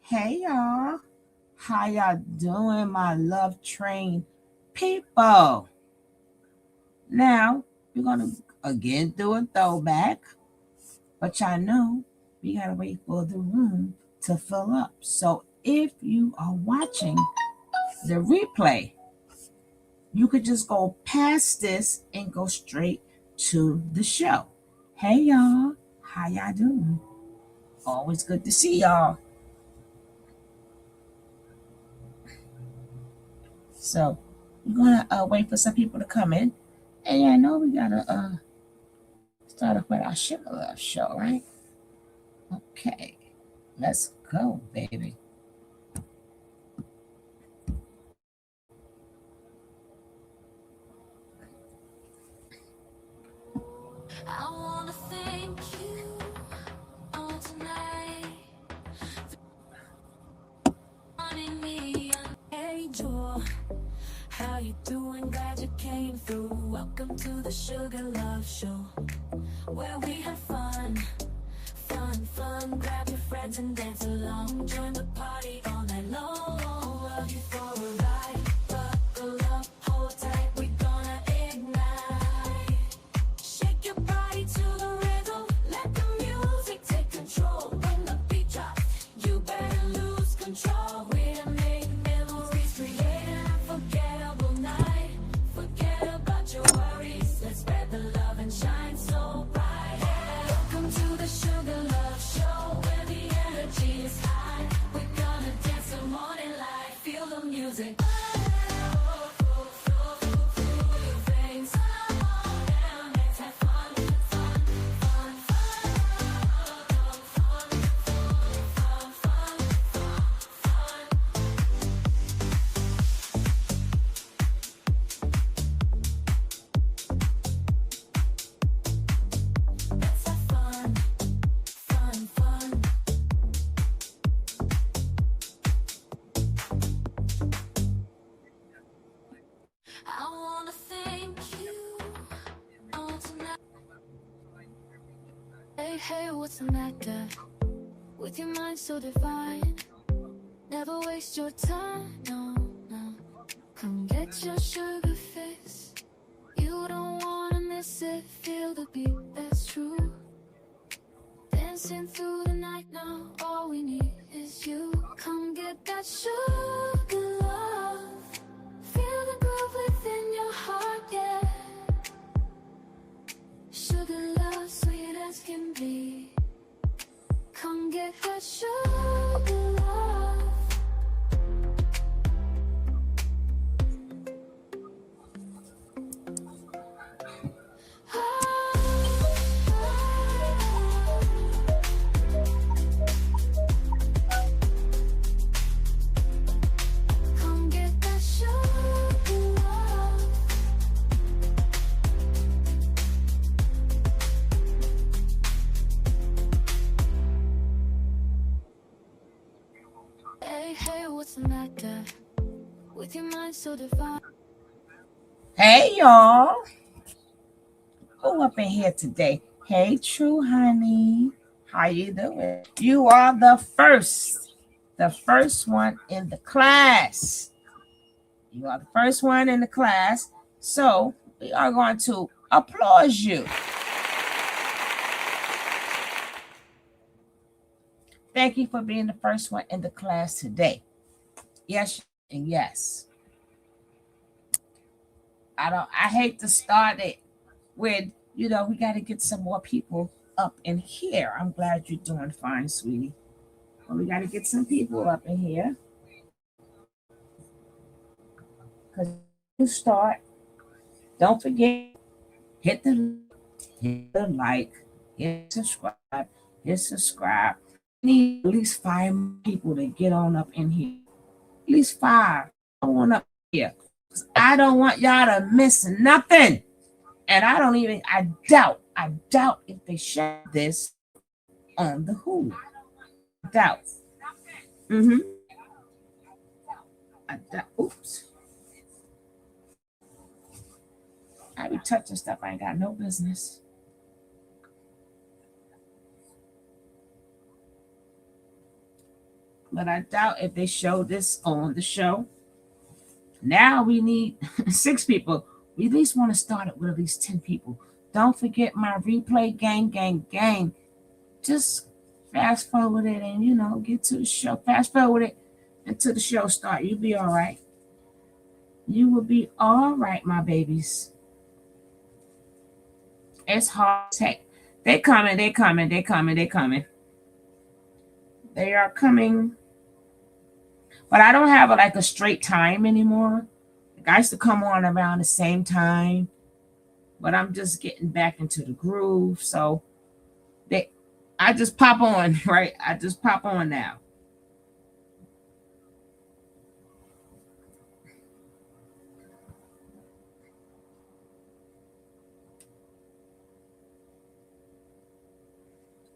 Hey y'all, how y'all doing, my love train people? Now we're gonna again do a throwback, but y'all know we gotta wait for the room to fill up. So if you are watching the replay, you could just go past this and go straight to the show. Hey y'all, how y'all doing? Always good to see y'all. So we're gonna wait for some people to come in. And yeah, I know we gotta start off with our sugar love show, right? Okay, let's go, baby. I wanna thank you all tonight for wanting me. Hey Joe, how you doing? Glad you came through. Welcome to the Sugar Love Show, where we have fun. Fun, grab your friends and dance along. Join the party all night long. Love you for a ride, buckle up, hold tight, we gonna ignite. Shake your body to the rhythm, let the music take control. When the beat drops, you better lose control. We done made memories, create an unforgettable night. Forget about your worries, let's spread the love and shine so bright. Welcome to the Sugar Love Show, where the energy is high. We're gonna dance the morning light, feel the music. Through your veins. Come on down, let's have fun. Let's have fun. I wanna thank you all tonight. Hey, what's the matter? With your mind so divine, never waste your time, no. Come get your sugar fix. You don't wanna miss it, feel the beat, that's true. Dancing through the night now, all we need is you. Come get that sugar love. Feel the groove within your heart, yeah. Sugar love, sweet as can be. Come get that sugar love. Come get that sugar love. Hey, what's the matter? With your mind so divine. Hey y'all, who up in here today? Hey True Honey, how you doing? You are the first one in the class. You are the first one in the class, so we are going to applaud you. Thank you for being the first one in the class today. Yes and yes. I hate to start it with, we got to get some more people up in here. I'm glad you're doing fine, sweetie. But we got to get some people up in here. Because you start, don't forget, hit the like, hit subscribe. We need at least 5 people to get on up in here. At least 5. I want up here. I don't want y'all to miss nothing. And I doubt if they share this on the Hulu. Doubt. Oops. I be touching stuff I ain't got no business. but I doubt if they show this on the show. Now we need 6 people. We at least want to start it with at least 10 people. Don't forget my replay gang, gang, gang. Just fast forward it and get to the show. Fast forward it until the show start. You'll be all right. You will be all right, my babies. It's hard as heck. They coming, they coming, they coming, they coming. They are coming. But I don't have like a straight time anymore. Like I used to come on around the same time, but I'm just getting back into the groove. So they, I just pop on, right? I just pop on now.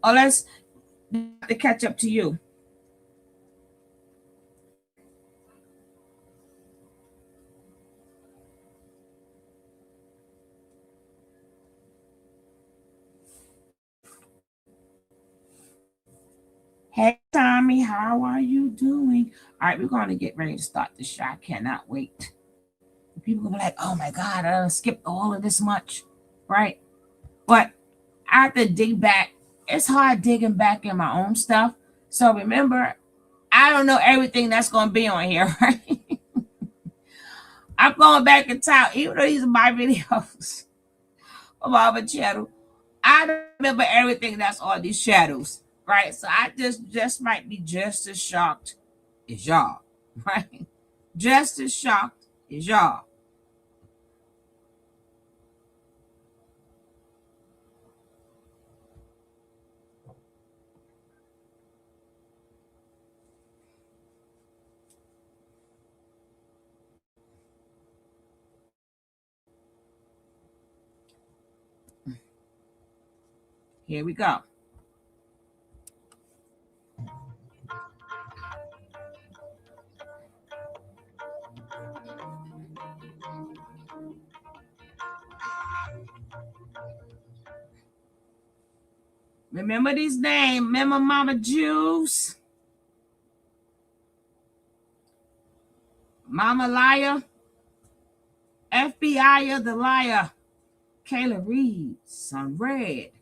Oh, let's to catch up to you. Hey, Tommy, how are you doing? All right, we're going to get ready to start the show. I cannot wait. People gonna be like, "Oh my God, I done skipped all of this much," right? But I have to dig back. It's hard digging back in my own stuff. So remember, I don't know everything that's gonna be on here, right? I'm going back in time, even though these are my videos of our channel. I don't remember everything that's on these shadows, right? So I just might be just as shocked as y'all, right? Just as shocked as y'all. Here we go. Remember these names. Remember Mama Juice, Mama Liar, FBI the Liar, Kayla Reed, Son Red.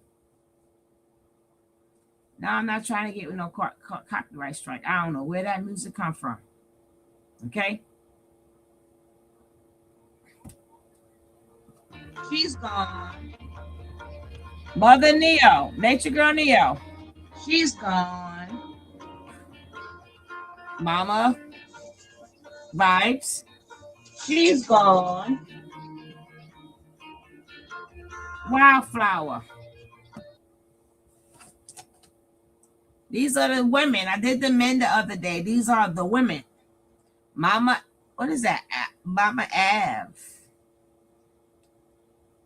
Now I'm not trying to get with no copyright strike. I don't know where that music come from. Okay, she's gone. Mother Neo, Nature Girl Neo, she's gone. Mama Vibes, she's gone. Wildflower. These are the women. I did the men the other day. These are the women. Mama, what is that? Mama Av.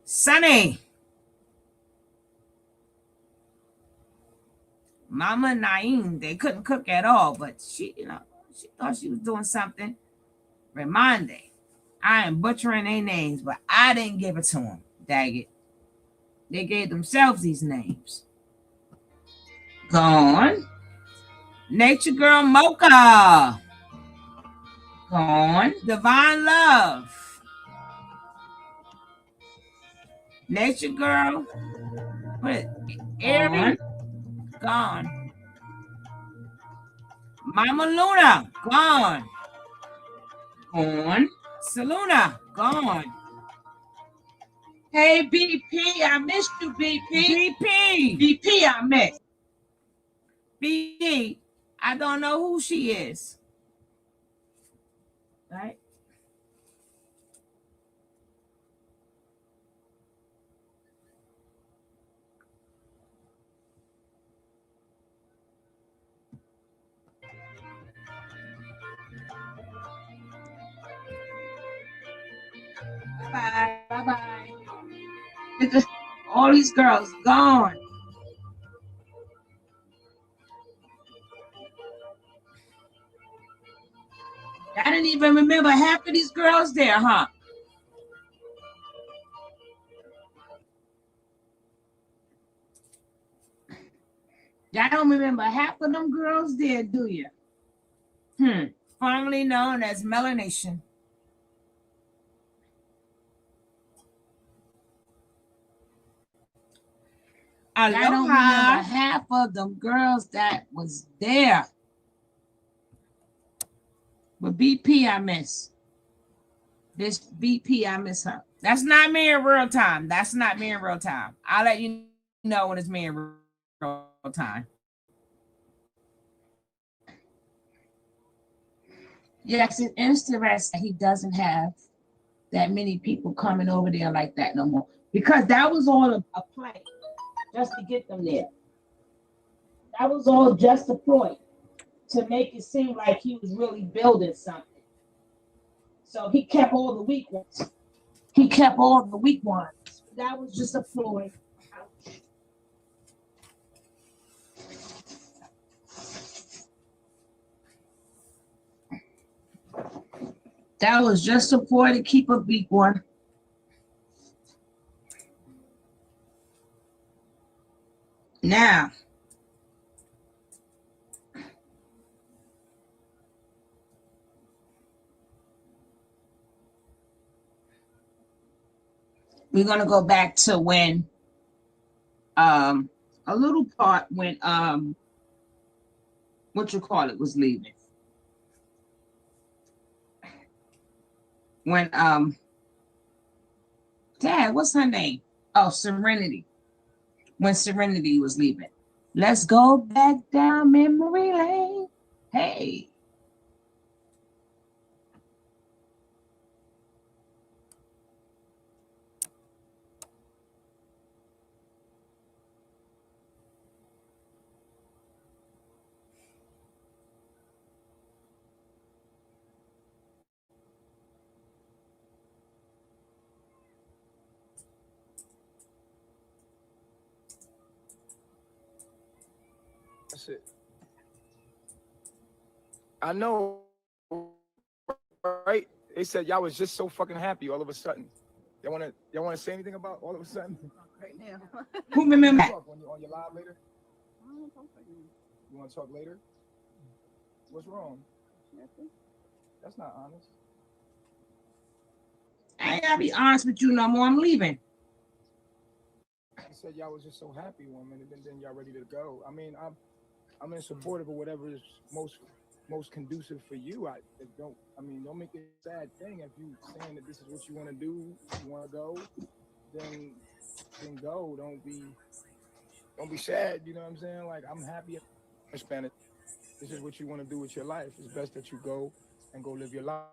Sunny. Mama Naeem. They couldn't cook at all, but she thought she was doing something. Ramonde. I am butchering their names, but I didn't give it to them. Dag it. They gave themselves these names. Gone. Nature Girl Mocha. Gone. Divine Love. Nature Girl. What? Erin. Gone. Mama Luna. Gone. Gone. Saluna. Gone. Hey, BP, I missed you, BP. BP, I missed. BP, I don't know who she is. Right? Bye-bye. Bye-bye. All these girls gone. I didn't even remember half of these girls there, huh? Y'all don't remember half of them girls there, do you? Formerly known as melanation. I don't remember half of them girls that was there. But BP, I miss. This BP, I miss her. That's not me in real time. That's not me in real time. I'll let you know when it's me in real time. Yes, it's interesting he doesn't have that many people coming over there like that no more. Because that was all a play just to get them there. That was all just a ploy to make it seem like he was really building something. So he kept all the weak ones. He kept all the weak ones. That was just a ploy. That was just a ploy to keep a weak one. Now, we're gonna go back to when a little part when what you call it was leaving. When Dad, what's her name? Oh, Serenity. When Serenity was leaving. Let's go back down memory lane. Hey. That's it. I know, right? They said y'all was just so fucking happy all of a sudden. Y'all wanna say anything about all of a sudden? Right now. Who remember that? On your live later? You wanna talk later? What's wrong? Nothing. That's not honest. I ain't gotta be honest with you no more. I'm leaving. You said y'all was just so happy one minute, and then y'all ready to go. I mean, I'm in support of whatever is most conducive for you. Don't make it a sad thing if you saying that this is what you want to do. You want to go, then go. Don't be sad. You know what I'm saying? Like, I'm happy in Spanish. This is what you want to do with your life. It's best that you go and go live your life.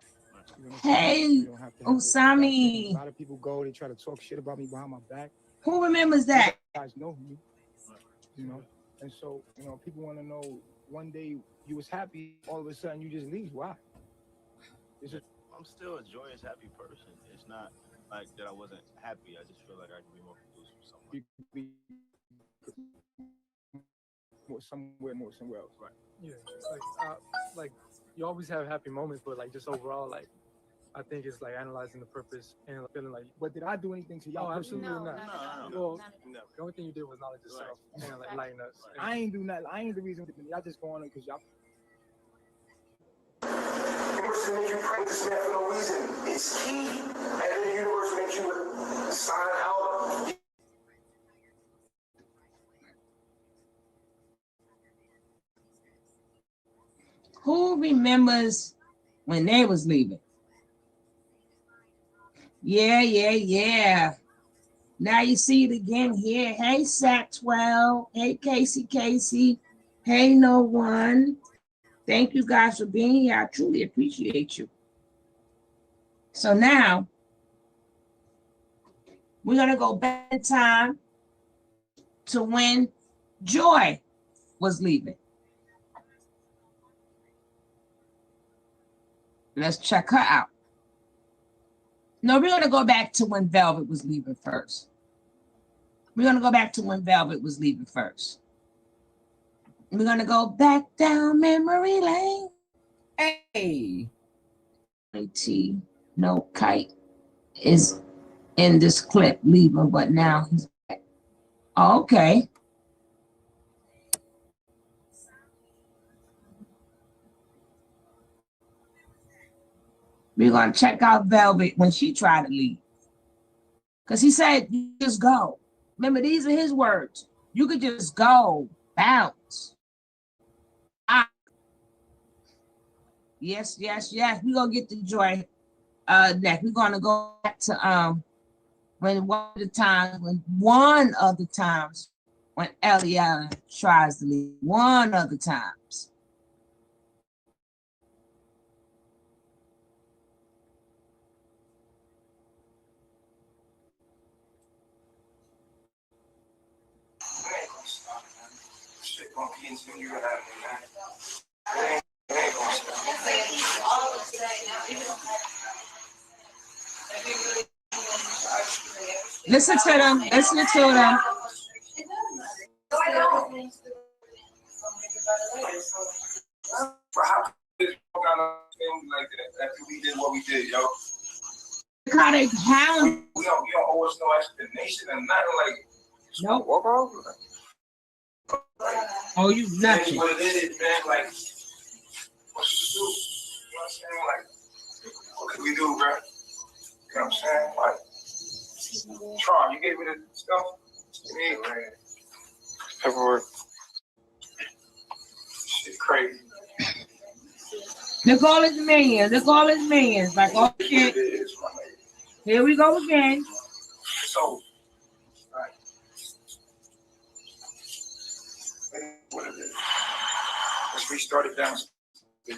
You know what I'm saying? Hey, you don't have to have Osami. A lot of people go, they try to talk shit about me behind my back. Who remembers that? You guys know me, you know, and so, you know, people want to know, one day you was happy, all of a sudden you just leave. Why? I'm still a joyous, happy person. It's not like that I wasn't happy. I just feel like I could be more productive somewhere. You could be somewhere else. Right. Yeah, like you always have happy moments, but like just overall, like I think it's like analyzing the purpose and feeling like, But did I do anything to y'all? oh, absolutely No, not. No. Well, Never. the only thing you did was knowledge yourself and like lighten us. I ain't do nothing. I ain't the reason. Y'all just go on it because y'all. The universe make you practice that for no reason. It's key. And then the universe makes you sign out. Who remembers when they was leaving? Yeah. Now you see it again here. Hey, Sat12. Hey, Casey. Hey, no one. Thank you guys for being here. I truly appreciate you. So now we're going to go back in time to when Joy was leaving. Let's check her out. No, we're going to go back to when Velvet was leaving first. We're going to go back to when Velvet was leaving first. We're going to go back down memory lane. Hey. T. No Kite is in this clip leaving, but now he's back. Okay. We're gonna check out Velvet when she tried to leave. Because he said, you just go. Remember, these are his words. You could just go, bounce. Yes. We're gonna get the joy next. We're gonna go back to one of the times when Eliana tries to leave. One of the times. Shit gonna continue to happen, man. It ain't gonna stop. Listen to them. Listen to them. Bro, how could this kind of thing like that after we did what we did, yo? How they hound. We don't owe us no explanation and nothing like. Nope. Walk off. Oh, you That's nothing. what it is, man. Like, what should we do? You know what I'm saying? Like, what could we do, bro? You know what I'm saying? Like, Tron, you gave me the stuff. Me, man. Paperwork. Shit crazy. Look all his minions. Look all his minions. Like, oh shit. It is, my nigga. Here we go again. So, right. What is it? Let's restart it down. It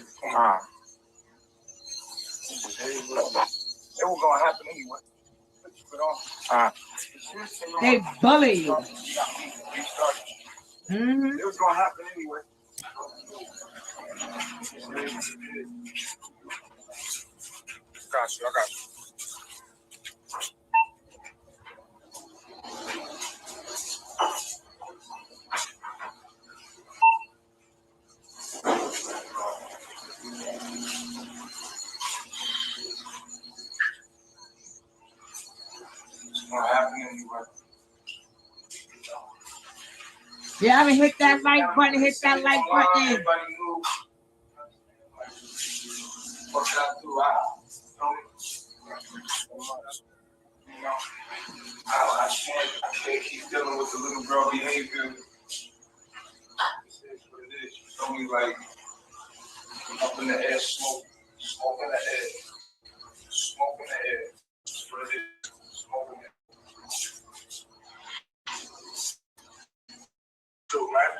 was gonna happen anyway. They bully you. It was gonna happen anyway. Got you. I got you. It's gonna happen anyway. You haven't hit that like button. Hit that like button. Everybody knew. What should I do? You know, I can't keep dealing with the little girl behavior. This is what it is. It's only like up in the air, smoke in the air, smoke in the air. That's what it is. Smoke in the air. So, right?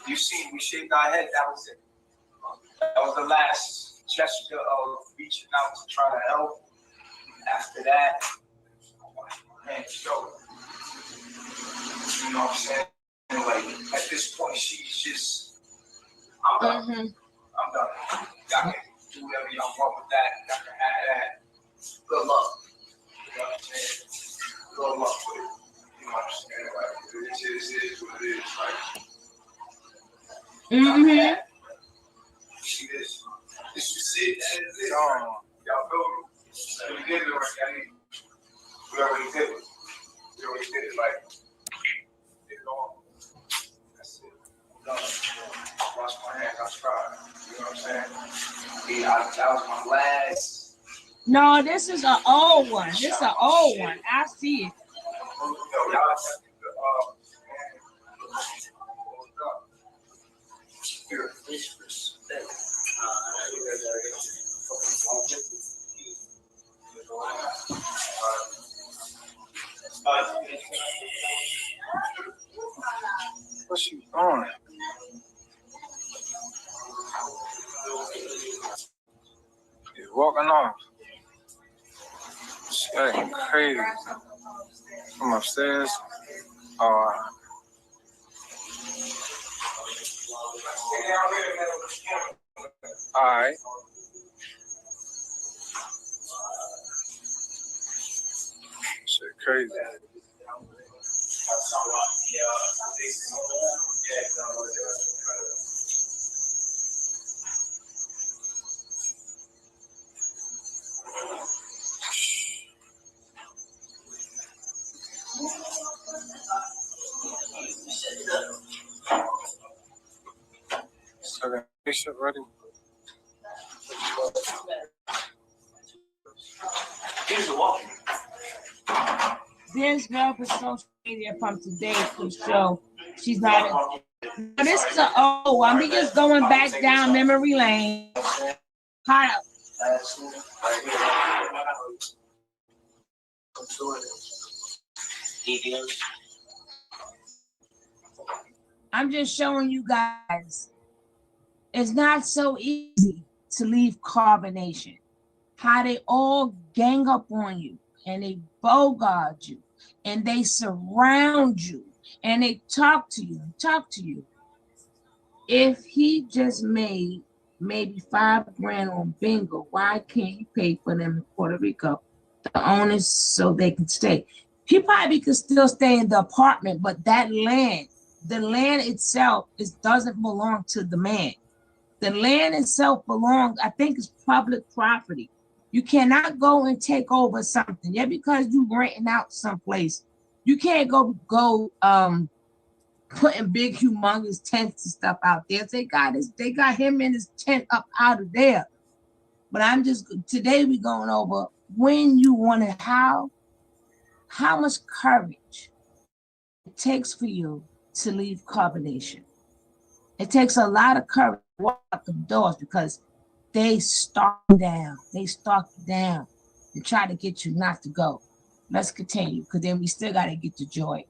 You see, we shaved our head. That was it. That was the last gesture of reaching out to try to help. After that, man, yo, you know what I'm saying? And like at this point, she's just, I'm done. I'm done. Y'all can do whatever y'all want with that. Y'all can have that. Good luck. You know what I'm saying? Good luck with it. You know what I'm saying? Like, it just is what it is. Like, see this. This is it. That is it. Y'all feel me? We did it already. We already did it. We already did it. Like, did it all. That's it. I'm done. Wash my hands. I tried. You know what I'm saying? Yeah, that was my last. No, this is an old one. This is an old one. I see it. Yo, y'all here, respect. What's she on? He's walking off. She acting crazy. From upstairs. All right. Shit crazy. So that shit ready. This girl for social media from today for the show. She's not. This is I'm just going back down memory lane. Hi. I'm just showing you guys. It's not so easy to leave carbonation. How they all gang up on you and they bogart you and they surround you and they talk to you. If he just made maybe $5,000 on bingo, why can't he pay for them in Puerto Rico, the owners, so they can stay? He probably could still stay in the apartment, but that land, the land itself doesn't belong to the man. The land itself belongs, I think, is public property. You cannot go and take over something. Yeah, because you renting out someplace. You can't go putting big humongous tents and stuff out there. They got him and his tent up out of there. But today we're going over when you want to, how much courage it takes for you to leave carbonation. It takes a lot of courage to walk out the doors because they stalk you down. They stalk you down and try to get you not to go. Let's continue, because then we still got to get to Joy.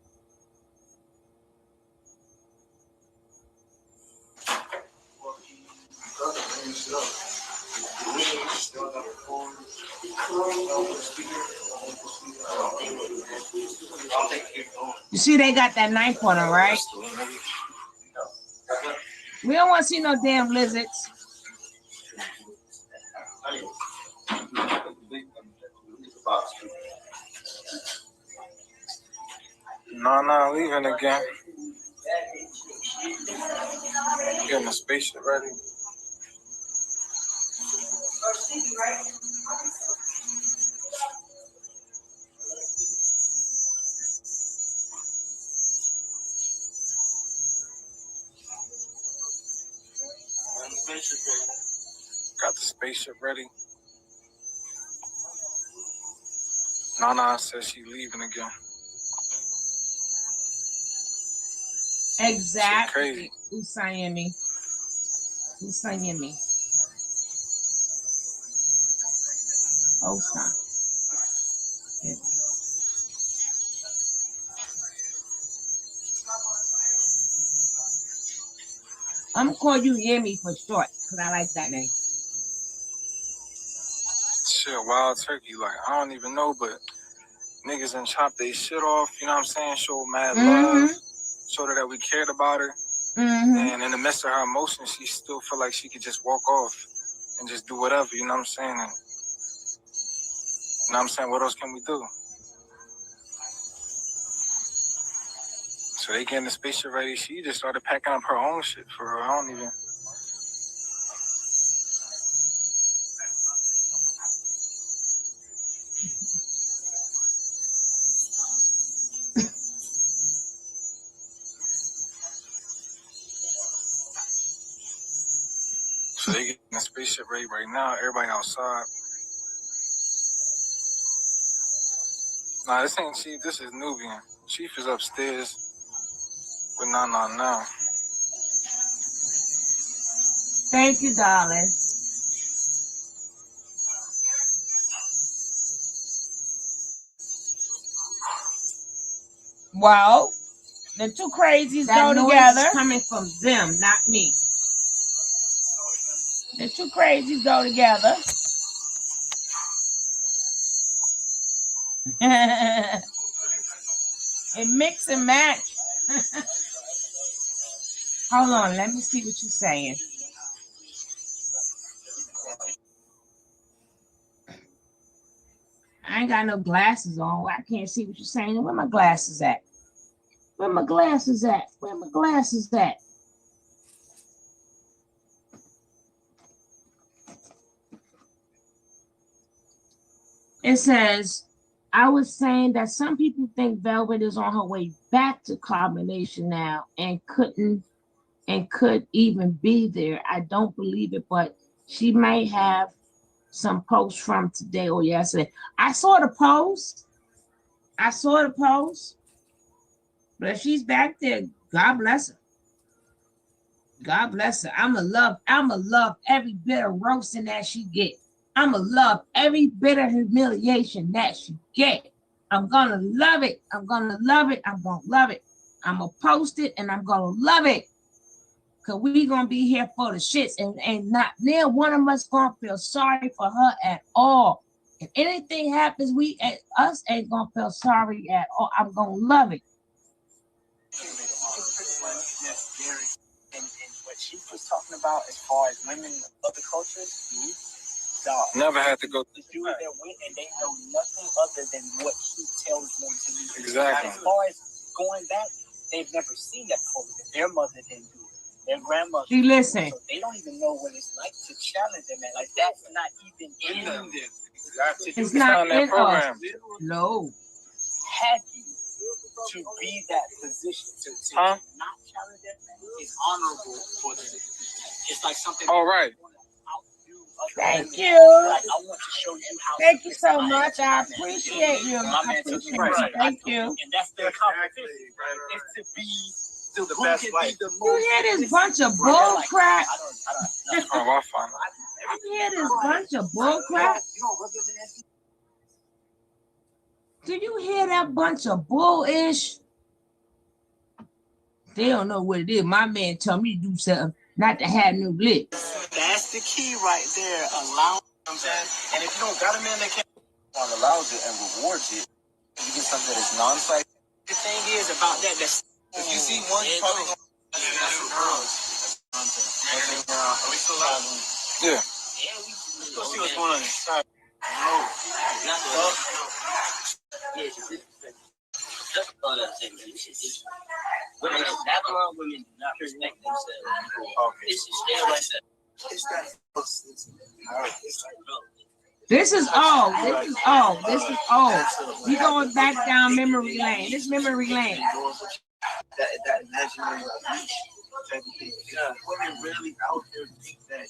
You see they got that knife on her, right? We don't want to see no damn lizards. No, leaving again. Getting the spaceship ready. Got the spaceship ready. Nana says she's leaving again. Exactly. Usayemi. Oh, stop. Yeah. I'm gonna call you Yemi for short, because I like that name. Shit, wild turkey. Like, I don't even know, but niggas done chop they shit off, you know what I'm saying? Show mad love, showed her that we cared about her. And in the midst of her emotions, she still felt like she could just walk off and just do whatever, you know what I'm saying? And, you know what I'm saying? What else can we do? So they getting the spaceship ready. She just started packing up her own shit for her. I don't even. So they getting the spaceship ready right now. Everybody outside. Nah, this ain't Chief. This is Nubian. Chief is upstairs. But no. Thank you, darling. Well, the two crazies go together. Coming from them, not me. The two crazies go together. And mix and match. Hold on, let me see what you're saying. I ain't got no glasses on. I can't see what you're saying. Where my glasses at? Where my glasses at? Where my glasses at? It says, I was saying that some people think Velvet is on her way back to carbonation now and could even be there. I don't believe it, but she might have some post from today or yesterday. I saw the post. But if she's back there, God bless her. God bless her. I'ma love every bit of roasting that she get. I'ma love every bit of humiliation that she get. I'm gonna love it. I'm gonna love it. I'm gonna love it. I'm gonna post it and I'm gonna love it. Cause we gonna be here for the shits, and not near one of us gonna feel sorry for her at all. If anything happens, us ain't gonna feel sorry at all. I'm gonna love it. And what she was talking about as far as women of other cultures, dog, Never had to go. the dude that went and they know nothing other than what he tells them to do. Exactly. As far as going back, they've never seen that before because their mother didn't do it. Their grandmother. See, listen. So they don't even know what it's like to challenge them, and like that's not even in them. Exactly. It's not in program. us. No. Happy to be that position to not challenge them is honorable for them. It's like something. All right. Thank you. Like, I want to show you how. Thank you so much. I appreciate you. My man took me right. Thank you. And that's their competition. It's to be the best life. You hear this bunch of bull crap? Oh, I find You hear this bunch of bull crap? Do you hear that bunch of bullish? They don't know what it is. My man told me to do something, not to have no lips. That's the key right there. Allow, you know what I'm saying? And if you don't got a man that can allows it and rewards it, you get something that's non-psych. The thing is about that, that's if you see one probably that's the girls. Are we still live? Yeah. Let's see what's going on. Women in Babylon, women do not respect themselves. This is still like that. This is old. This is old. This is old. We going back down memory lane. This memory lane. That imaginary beach type of thing. Yeah, women really out there think that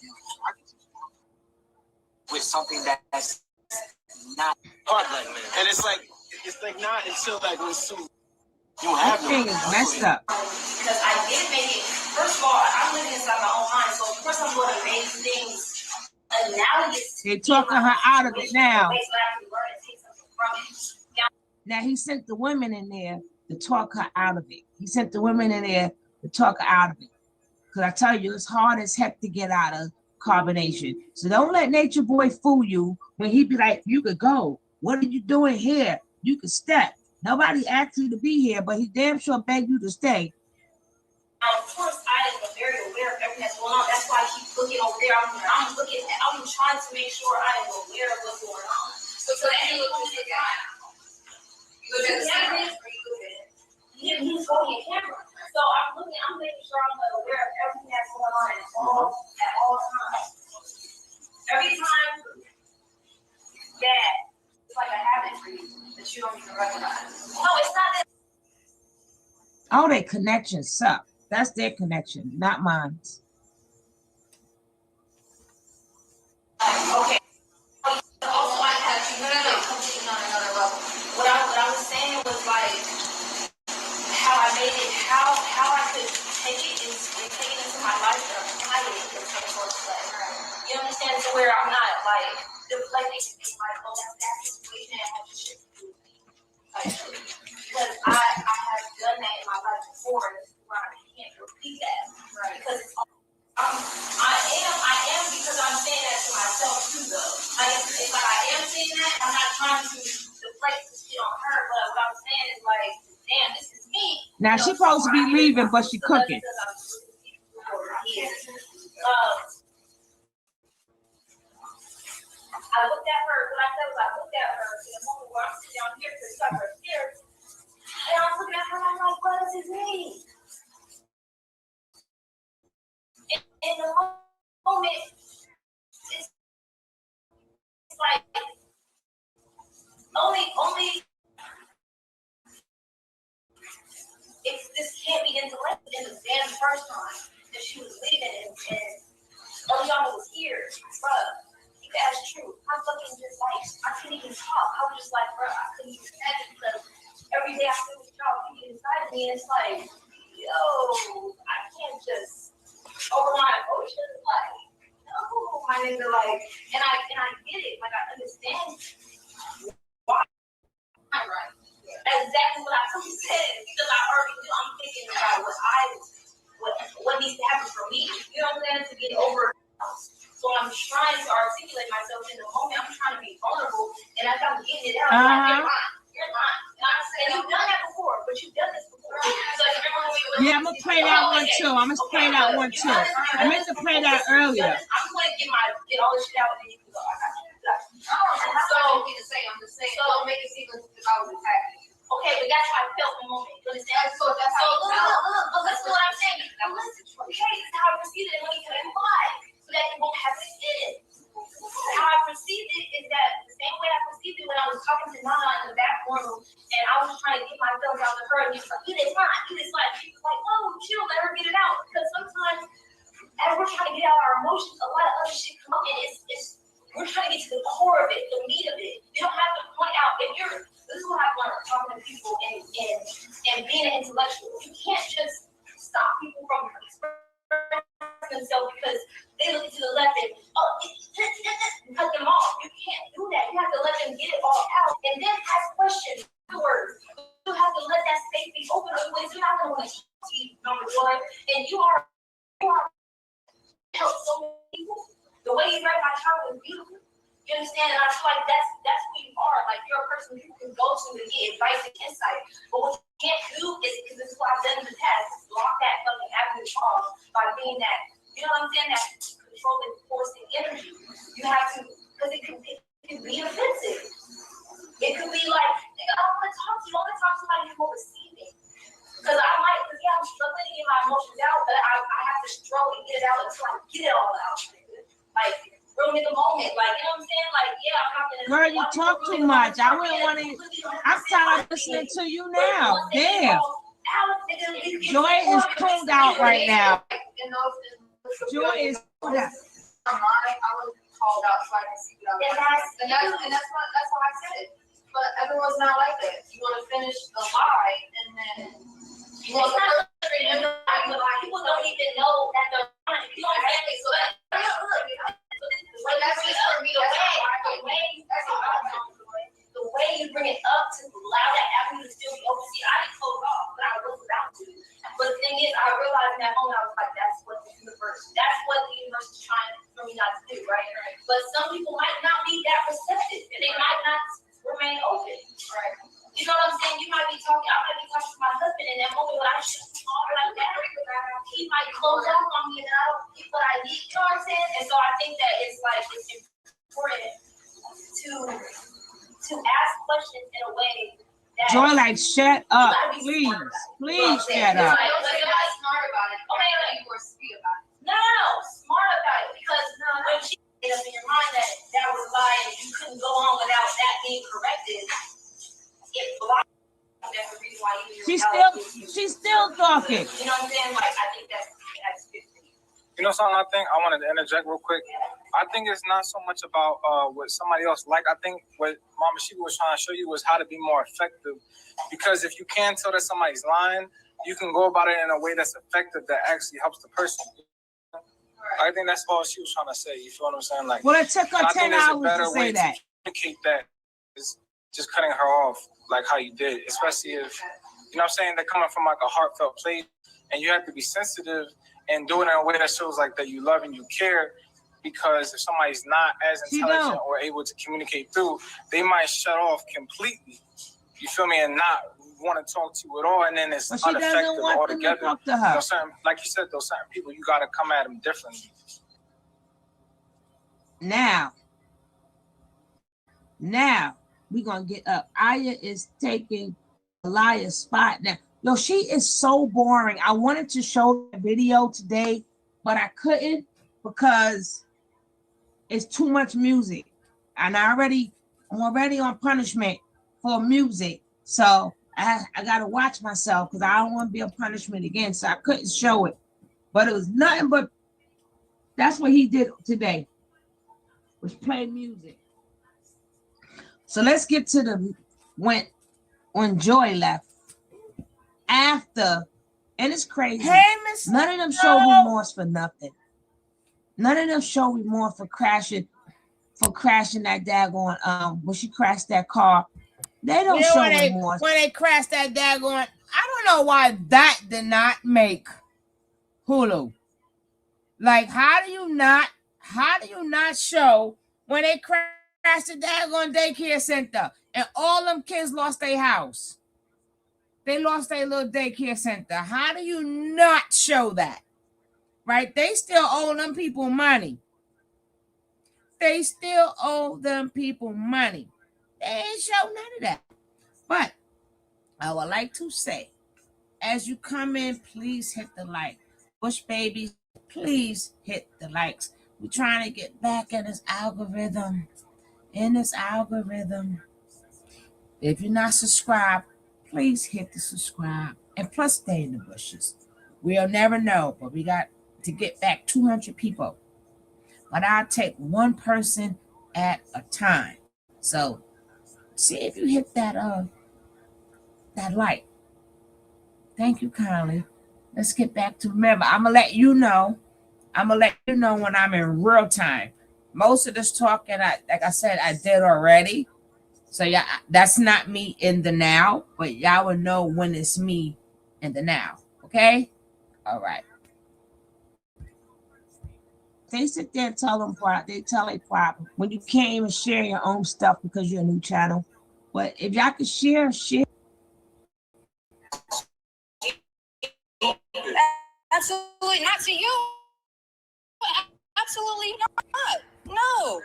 with something that's not part like man. And it's like not until like when soon you have This thing is messed up. Because I did make it. First of all, I'm living inside my own mind, so of course I'm going to make things analogous. They're talking her out of it now. Now he sent the women in there to talk her out of it. He sent the women in there to talk her out of it. Because I tell you, it's hard as heck to get out of carbonation. So don't let Nature Boy fool you when he be like, you could go. What are you doing here? You could step. Nobody asked you to be here, but he damn sure begged you to stay. Of course, I am very aware of everything that's going on. That's why I keep looking over there. I'm trying to make sure I am aware of what's going on. So that you look at the guy. You look at the camera, or you look at it. He's holding a camera. So I'm making sure I'm aware of everything that's going on at all times. Every time that it's like a habit for you that you don't even recognize. No, it's not that. All their connections suck. That's their connection, not mine. Okay. Also, I have completely on another level. What I was saying was like how I made it, how I could take it into my life and apply it in some sort of way. You understand? To where I'm not like deflecting and being like, oh, that's that situation and have shit to do with me. Because I have done that in my life before, where I can't repeat that. Right. Because it's I am because I'm saying that to myself too, though. Like, if I am saying that, I'm not trying to deflect the shit on her, but what I'm saying is like, damn, this is me. Now she's supposed to be leaving, but she's cooking. I looked at her, what I said was I looked at her in a moment where I'm sitting down here to cut her stairs, and I was looking at her and I'm like, what does this mean? In the moment, it's like only if this can't be in the damn first time that she was leaving and Eliana was here, bruh. That's true. fucking just like, I couldn't even talk. I was just like, bro, I couldn't even imagine because every day I feel this y'all thinking inside of me, and it's like, yo, I can't just over my emotions, like, no, my nigga, like, and I get it, like, I understand why. I'm right. That's exactly what I said, because I already knew. I'm thinking about what needs to happen for me, you know what I'm saying, to get over. So I'm trying to articulate myself in the moment. I'm trying to be vulnerable, and as I'm getting it out, like, you're lying. And you've done that before, but you've done this before. So yeah, I'm gonna play that one too. I'm gonna play that one too. I meant to play that earlier. I'm going to get all this shit out, and then you can go. I got you. So I'm just saying. So don't make it seem like I was attacking. Okay, but that's how I felt in the moment. You understand? So that's how look, listen to what I'm saying. Now listen, okay, this is how I perceived it, and let me tell you why. So that it won't happen again. How I perceived it is that the same way I perceived it when I was talking to Nana in the back room, and I was trying to get my feelings out to her, and he was like, get it fine. She was like, whoa, chill, let her get it out. Because sometimes, as we're trying to get out our emotions, a lot of other shit come up, and we're trying to get to the core of it, the meat of it. You don't have to point out if this is what I've learned talking to people and being an intellectual. You can't just stop people from expressing themselves because they look to the left and cut them off. You can't do that. You have to let them get it all out and then ask questions afterwards. You have to let that space be open, otherwise you're not going to want to eat, number one. And you are help so many people. The way you read my child is beautiful. You understand? And I feel like that's who you are. Like, you're a person who can go to and get advice and insight. But what you can't do is, because this is what I've done in the past, is block that fucking avenue off by being that, you know what I'm saying, that controlling, forcing energy. You have to, because it can be offensive. It could be like, nigga, I don't want to talk to you. I want to talk to somebody who's more receiving. Because I'm struggling to get my emotions out, but I have to struggle and get it out until I get it all out. Like, real nigga moment. Like, you know what I'm saying? Like, yeah, I'm not gonna. Girl, you talk too much. I wouldn't want to. I'm tired of listening to you now. Damn. Joy is pulled out right now. Joy is pulled out. I was called out so I can see it out. And that's how I said it. But everyone's not like that. You want to finish the lie, and then you want to people don't even know that they're lying. You know what I'm saying? So that's just for me. The way you bring it up to allow that avenue to still be open. See, I didn't close off, but I was about to. But the thing is, I realized in that moment, I was like, that's what the universe is trying for me not to do, right? But some people might not be that receptive, and they might not remain open, right? You know what I'm saying? I might be talking to my husband in that moment when I should talk like that. He might close off on me and I don't get what I need, you know what I'm saying? And so I think that it's important to ask questions in a way that Joy, like, shut up, please. Please shut up. Like, smart about it. Okay, like, you were sweet about it. No, smart about it, because when she made up in your mind that was a lie and you couldn't go on without that being corrected, it blocked. That's the reason why She's still talking. You know what I'm saying? Like, I think that's good for you. You know something I think I wanted to interject real quick? I think it's not so much about what somebody else like. I think what Mama Shiba was trying to show you was how to be more effective. Because if you can tell that somebody's lying, you can go about it in a way that's effective that actually helps the person. I think that's all she was trying to say. You feel what I'm saying? Like, well, it took her 10 hours to say that. Communicate that is just cutting her off like how you did, especially if, you know what I'm saying, they're coming from like a heartfelt place, and you have to be sensitive and do it in a way that shows like that you love and you care, because if somebody's not as intelligent or able to communicate through, they might shut off completely. You feel me? And not want to talk to you at all, and then it's ineffective altogether. To talk to her. You know, certain, like you said, those certain people, you got to come at them differently. Now, we're going to get up. Aya is taking Elia's spot now. Yo, she is so boring. I wanted to show the video today, but I couldn't because it's too much music. And I'm already on punishment for music. So I got to watch myself because I don't want to be on punishment again. So I couldn't show it. But it was nothing but, that's what he did today, was play music. So let's get to the when Joy left after, and it's crazy. Hey, Miss. None of them show remorse for nothing. None of them show remorse for crashing that daggone when she crashed that car. They don't show remorse. When they crashed that daggone, I don't know why that did not make Hulu. Like, how do you not show when they crashed the daggone daycare center and all them kids lost their house? They lost their little daycare center. How do you not show that? Right? They still owe them people money. They still owe them people money. They ain't show none of that. But I would like to say, as you come in, please hit the like. Bush babies, please hit the likes. We're trying to get back in this algorithm. If you're not subscribed, please hit the subscribe. And plus, stay in the bushes. We'll never know, but we got to get back 200 people. But I'll take one person at a time. So see if you hit that like. Thank you kindly. Let's get back to, remember, I'm gonna let you know when I'm in real time. Most of this talking, like I said, I did already. So yeah, that's not me in the now, but y'all will know when it's me in the now. Okay? All right. They sit there and tell them they tell a problem when you can't even share your own stuff because you're a new channel. But if y'all can share. Absolutely not to you. Absolutely not. No.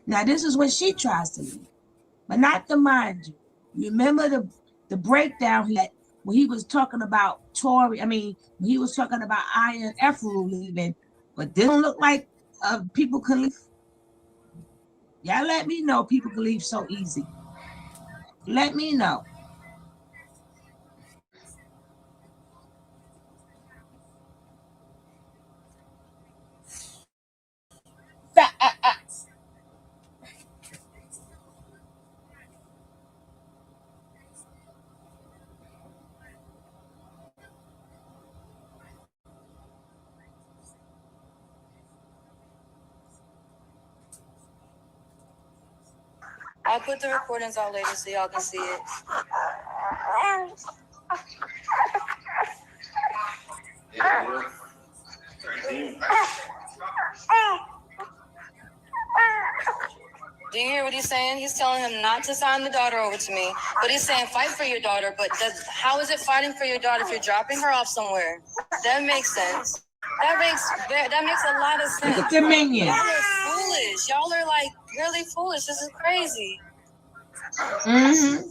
Now this is when she tries to leave, but not to mind you. You remember the breakdown he had when he was talking about Tory. I mean, when he was talking about Iron Efru leaving, but didn't look like people can leave. Y'all let me know people can leave so easy. Let me know. I'll put the recordings out later so y'all can see it. Do you hear what he's saying? He's telling him not to sign the daughter over to me, but he's saying fight for your daughter. But how is it fighting for your daughter if you're dropping her off somewhere? That makes sense. That makes a lot of sense. Look at the minion. Y'all are foolish. Y'all are like really foolish. This is crazy. Mm-hmm.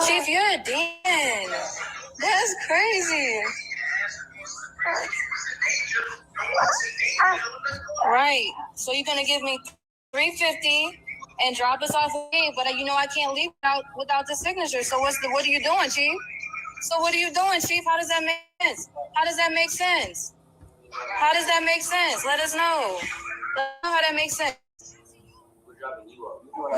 Chief, you're a demon. That's crazy. Right. So you're gonna give me $350 and drop us off away, but you know I can't leave without the signature. So what are you doing, Chief? So what are you doing, Chief? How does that make sense? How does that make sense? How does that make sense? Let us know. Let us know how that makes sense. We're dropping you off. You're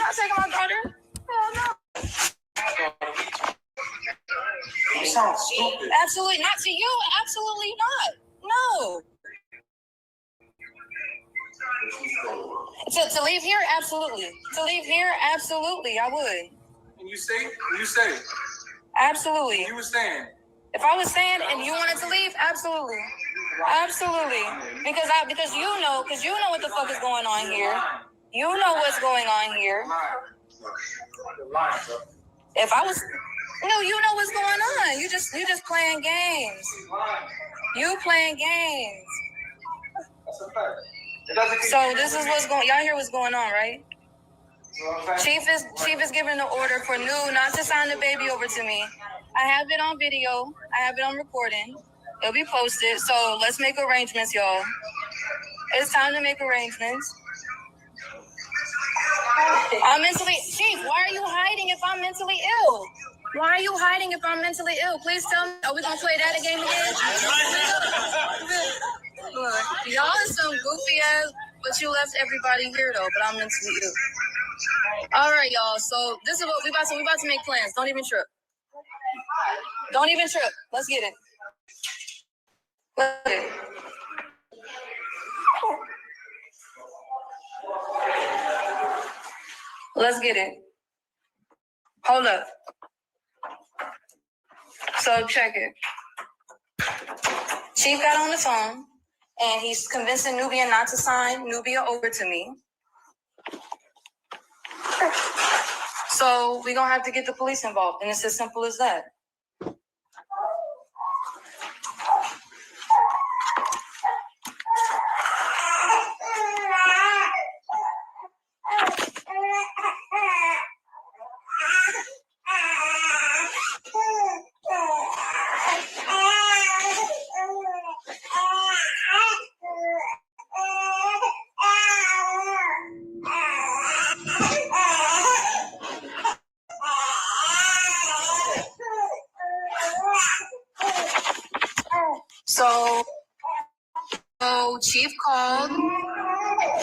not taking my daughter? Hell no. You sound stupid. Absolutely not to you. Absolutely not. No. To leave here, absolutely. To leave here, absolutely, I would. And you say? Absolutely. You were saying? If I was saying and you wanted to leave, absolutely. Absolutely. Because you know what the fuck is going on here. You know what's going on here. If I was no, you know what's going on. You just playing games. You playing games. So this is what's going. Y'all hear what's going on, right? Chief is giving the order for Nu not to sign the baby over to me. I have it on video. I have it on recording. It'll be posted. So let's make arrangements, y'all. It's time to make arrangements. I'm mentally Chief. Why are you hiding if I'm mentally ill? Why are you hiding if I'm mentally ill? Please tell me. Are we gonna play that game again? Look, y'all are some goofy ass, but you left everybody here though. But I'm into you. All right, y'all. So this is what we about to make plans. Don't even trip. Don't even trip. Let's get it. Let's get it. Let's get it. Hold up. So check it. Chief got on the phone and he's convincing Nubia not to sign Nubia over to me. So we're gonna have to get the police involved, and it's as simple as that. So Chief called.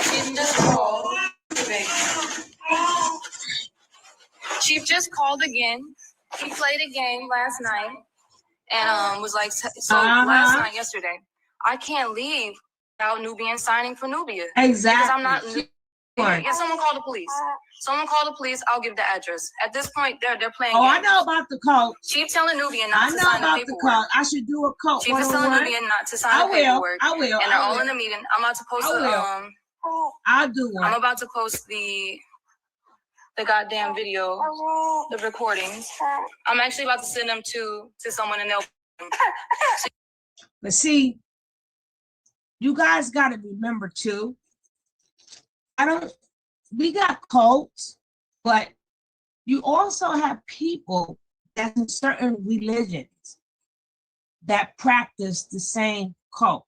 Chief just called. Chief just called again. He played a game last night and was like, last night, yesterday, I can't leave without Nubian signing for Nubia. Exactly. Because I'm not. Yeah, someone call the police. Someone call the police. I'll give the address. At this point, they're playing. Oh, games. I know about the cult. Chief telling Nubian not to sign the paperwork. I know about the cult. I should do a cult. Chief is telling Nubian not to sign the paperwork. I will. And they're all in the meeting. I'm about to post I'll do one. I'm about to post the goddamn video, the recordings. I'm actually about to send them to someone and they'll. But see, you guys got to remember too. We got cults, but you also have people that's in certain religions that practice the same cult.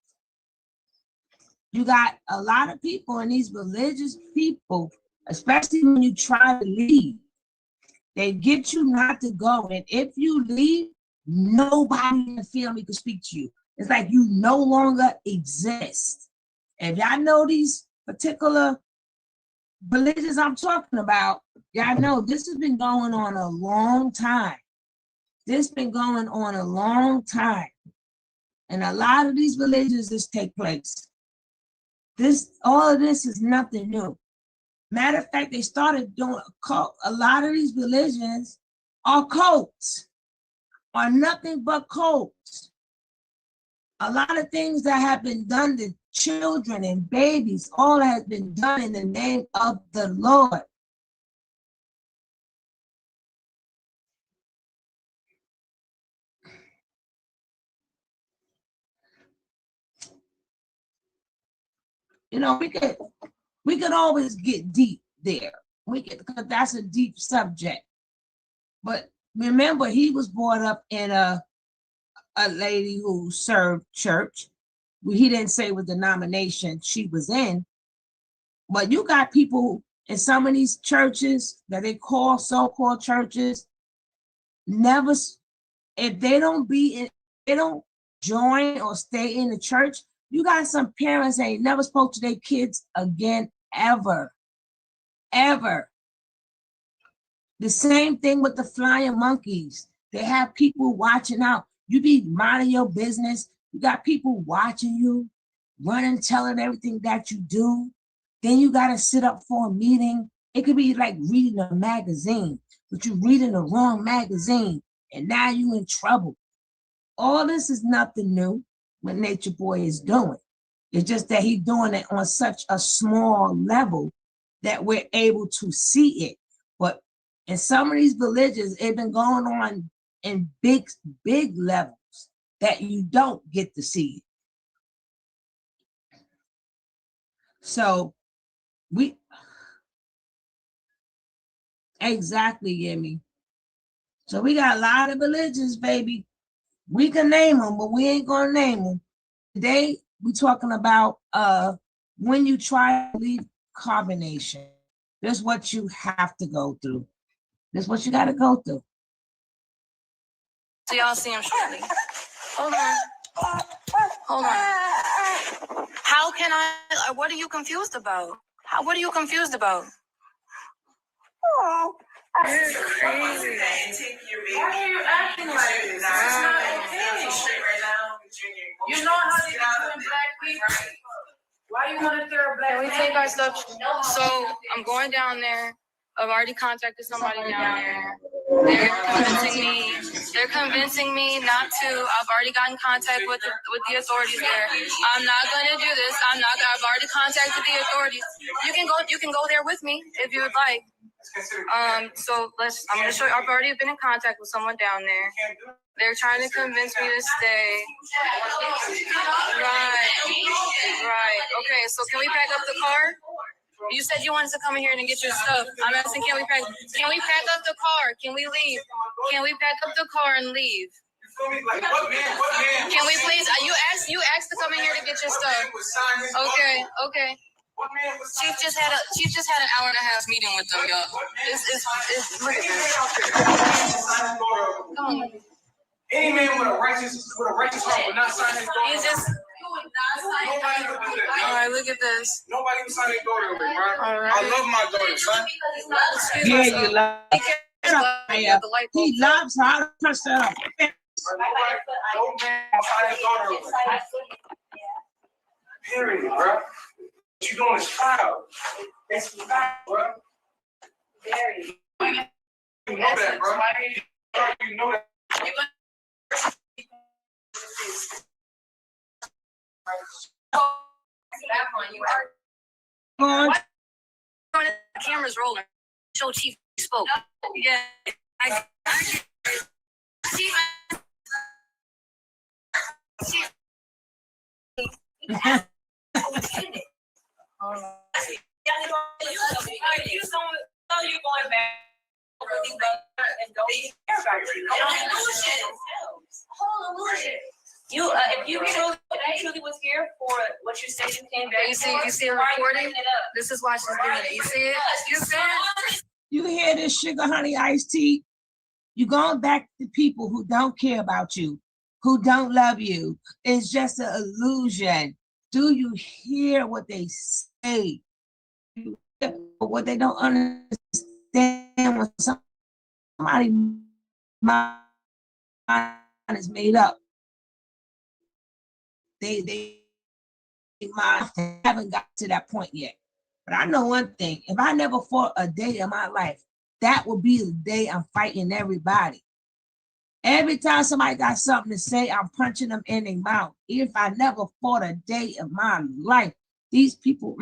You got a lot of people in these religious people, especially when you try to leave, they get you not to go. And if you leave, nobody in the family can speak to you. It's like you no longer exist. If y'all know these particular religions I'm talking about, y'all know this has been going on a long time. This been going on a long time. And a lot of these religions just take place. All of this is nothing new. Matter of fact, they started doing a cult. A lot of these religions are cults, are nothing but cults. A lot of things that have been done to children and babies, all has been done in the name of the Lord. You know, we could always get deep there. Because that's a deep subject. But remember, he was brought up in a lady who served church. He didn't say what denomination she was in, but you got people in some of these churches that they call so-called churches, never, if they don't join or stay in the church, you got some parents that ain't never spoke to their kids again, ever. The same thing with the flying monkeys. They have people watching out. You be minding your business. You got people watching you, running, telling everything that you do. Then you got to sit up for a meeting. It could be like reading a magazine, but you're reading the wrong magazine, and now you're in trouble. All this is nothing new what Nature Boy is doing. It's just that he's doing it on such a small level that we're able to see it. But in some of these religions, it's been going on in big levels that you don't get to see. So exactly, Yemi. So we got a lot of religions, baby. We can name them, but we ain't gonna name them. Today, we're talking about when you try to leave carbonation. This is what you have to go through. This is what you got to go through. So y'all see him shortly. Hold on. Hold on. How can I? What are you confused about? What are you confused about? You're crazy. Why are you acting like this? It's not okay. You know how they do in Black people? Why you want to throw a black? Can we take our stuff? So I'm going down there. I've already contacted somebody down there. They're convincing me not to. I've already gotten contact with the authorities there. I'm not gonna do this. I've already contacted the authorities. You can go there with me if you would like. So I'm gonna show you. I've already been in contact with someone down there. They're trying to convince me to stay. Right. Okay, so can we pack up the car? You said you wanted to come in here and get your stuff. I'm asking, can we pack up the car? Can we leave? Can we pack up the car and leave? Can we please? You asked to come in here to get your stuff. Okay. Chief just had an hour and a half meeting with them, y'all. Look at this. Come on. Any man with a righteous heart would not sign his daughter. He just. All right, look at this. Nobody would sign his daughter away, bro. All right. I love my daughter, son. Yeah, you love her. He loves her. I trust her. No man will sign his daughter away. Period, bro. What you doing is foul. It's foul, bro. Very. You know that, bro. You know that. The camera's rolling. Show Chief spoke. Yeah. You're going back. If you truly was here for what you said you came back. You see a recording? This is why she's doing it. You see it? You see it? You hear this sugar honey iced tea? You're going back to people who don't care about you, who don't love you. It's just an illusion. Do you hear what they say? What they don't understand when somebody's mind is made up. They haven't got to that point yet. But I know one thing: if I never fought a day in my life, that will be the day I'm fighting everybody. Every time somebody got something to say, I'm punching them in their mouth. If I never fought a day in my life, these people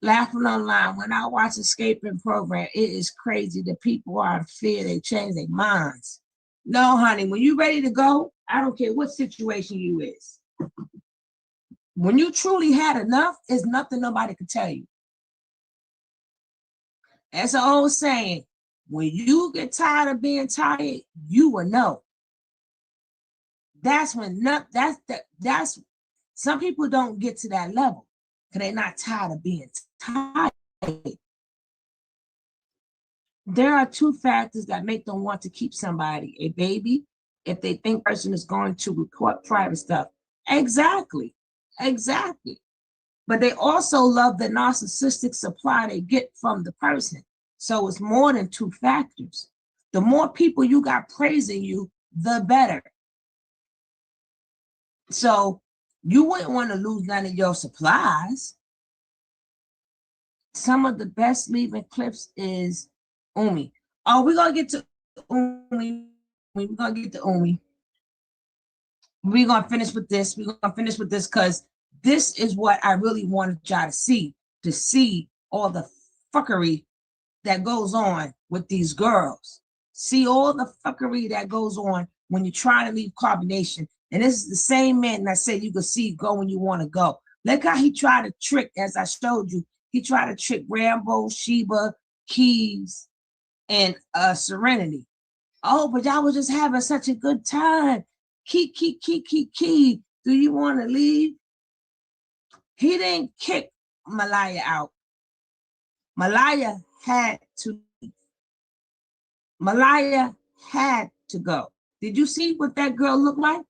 laughing online. When I watch Escaping Program, it is crazy. The people are in fear. They change their minds. No, honey, when you ready to go, I don't care what situation you is. When you truly had enough, there's nothing nobody can tell you. That's an old saying. When you get tired of being tired, you will know. That's when that's some people don't get to that level because they're not tired of being tired. There are two factors that make them want to keep somebody: a baby, if they think person is going to report private stuff. Exactly. But they also love the narcissistic supply they get from the person. So it's more than two factors. The more people you got praising you, the better. So you wouldn't want to lose none of your supplies. Some of the best leaving clips is Umi. Oh, we're going to get to Umi. We're going to get to Umi. We're going to finish with this. We're going to finish with this because this is what I really wanted y'all to see all the fuckery that goes on with these girls. See all the fuckery that goes on when you're trying to leave carbonation. And this is the same man that said you could see go when you want to go. Look how he tried to trick, as I showed you, he tried to trick Rambo, Sheba, Keys, and Serenity. Oh, but y'all was just having such a good time. Key. Do you want to leave? He didn't kick Malaya out. Malaya had to leave. Malaya had to go. Did you see what that girl looked like?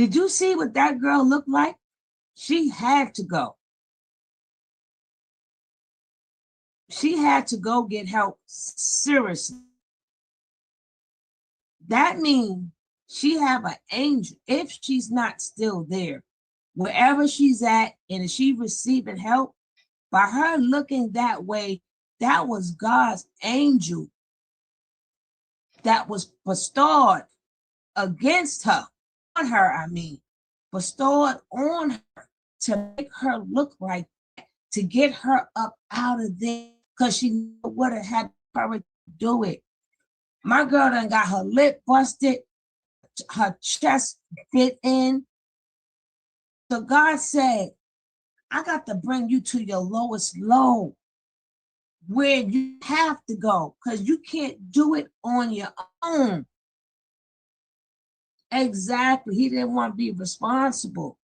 Did you see what that girl looked like? She had to go. She had to go get help seriously. That means she have an angel. If she's not still there, wherever she's at, and if she receiving help, by her looking that way, that was God's angel that was bestowed against her, on her, I mean, bestowed on her to make her look like that, to get her up out of there, because she would have had courage to do it. My girl done got her lip busted, her chest bit in. So God said, I got to bring you to your lowest low, where you have to go, because you can't do it on your own. Exactly. He didn't want to be responsible.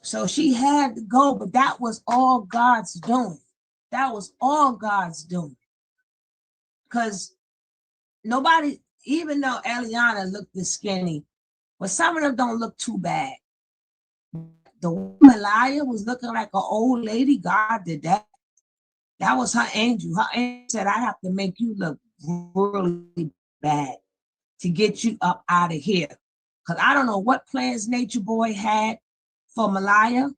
So she had to go, but that was all God's doing. That was all God's doing. Because nobody, even though Eliana looked this skinny, but some of them don't look too bad. The Malaya was looking like an old lady. God did that. That was her angel. Her angel said, I have to make you look really bad to get you up out of here. Because I don't know what plans Nature Boy had for Malaya,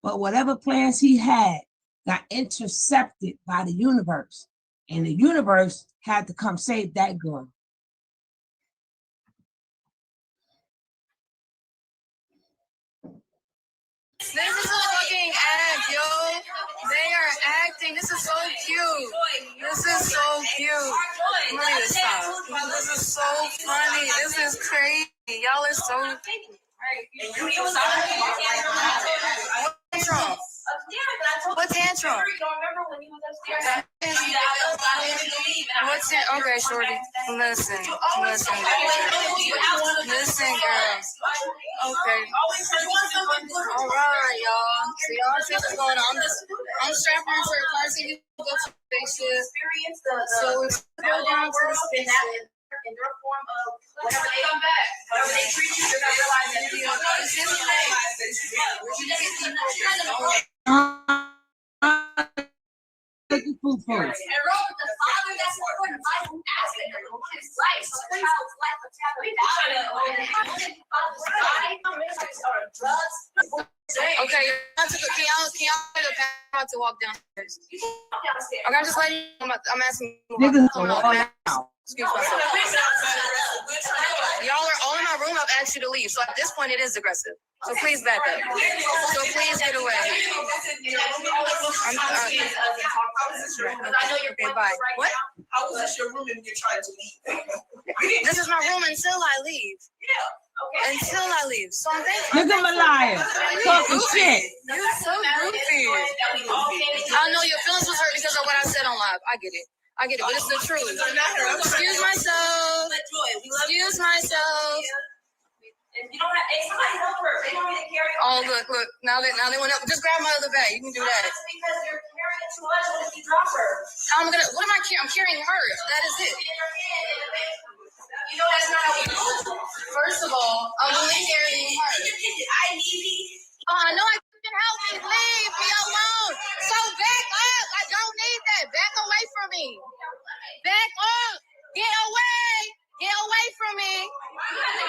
but whatever plans he had got intercepted by the universe. And the universe had to come save that girl. This is a fucking act, yo. They are acting. This is so cute. This is so cute. I'm ready to stop. This is so funny. This is crazy. Y'all are so. What tantrum? What tantrum? What's it? Okay, shorty. Listen, girl. Okay. All right, y'all. So y'all see what's going on. I'm strapped into a car so you can go to the spaceship. So we go down to the spaceship. In their form of whatever they come back, whatever they treat you, they're gonna realize that it's just Looking for folks. And wrote with the father that's important life aspect of his life. So the child's life will tap drugs. Okay, can y'all about to walk downstairs? Okay, I'm just letting you. I'm asking. Niggas go all out. Excuse myself. Y'all are all in my room. I've asked you to leave. So at this point, it is aggressive. So please back up. So please get away. Okay, bye. What? How was this your room and you're trying to leave? This is my room until I leave. Yeah. Okay. Until I leave. So I'm thankful. Look at Malaya talking shit. You're so goofy. I know your feelings was hurt because of what I said on live. I get it, but it's the truth. Excuse myself. Excuse myself. You don't have somebody help her. They don't need to carry. Oh look. Now they went up. Just grab my other bag. You can do that. That's because you're carrying too much. What if you drop her? What am I carrying? I'm carrying her. That is it. You know that's not how we do. First of all, I'm only carrying her. I need. I know I can help me. Leave me alone. So back up. I don't need that. Back away from me. Back up. Get away. Get away from me.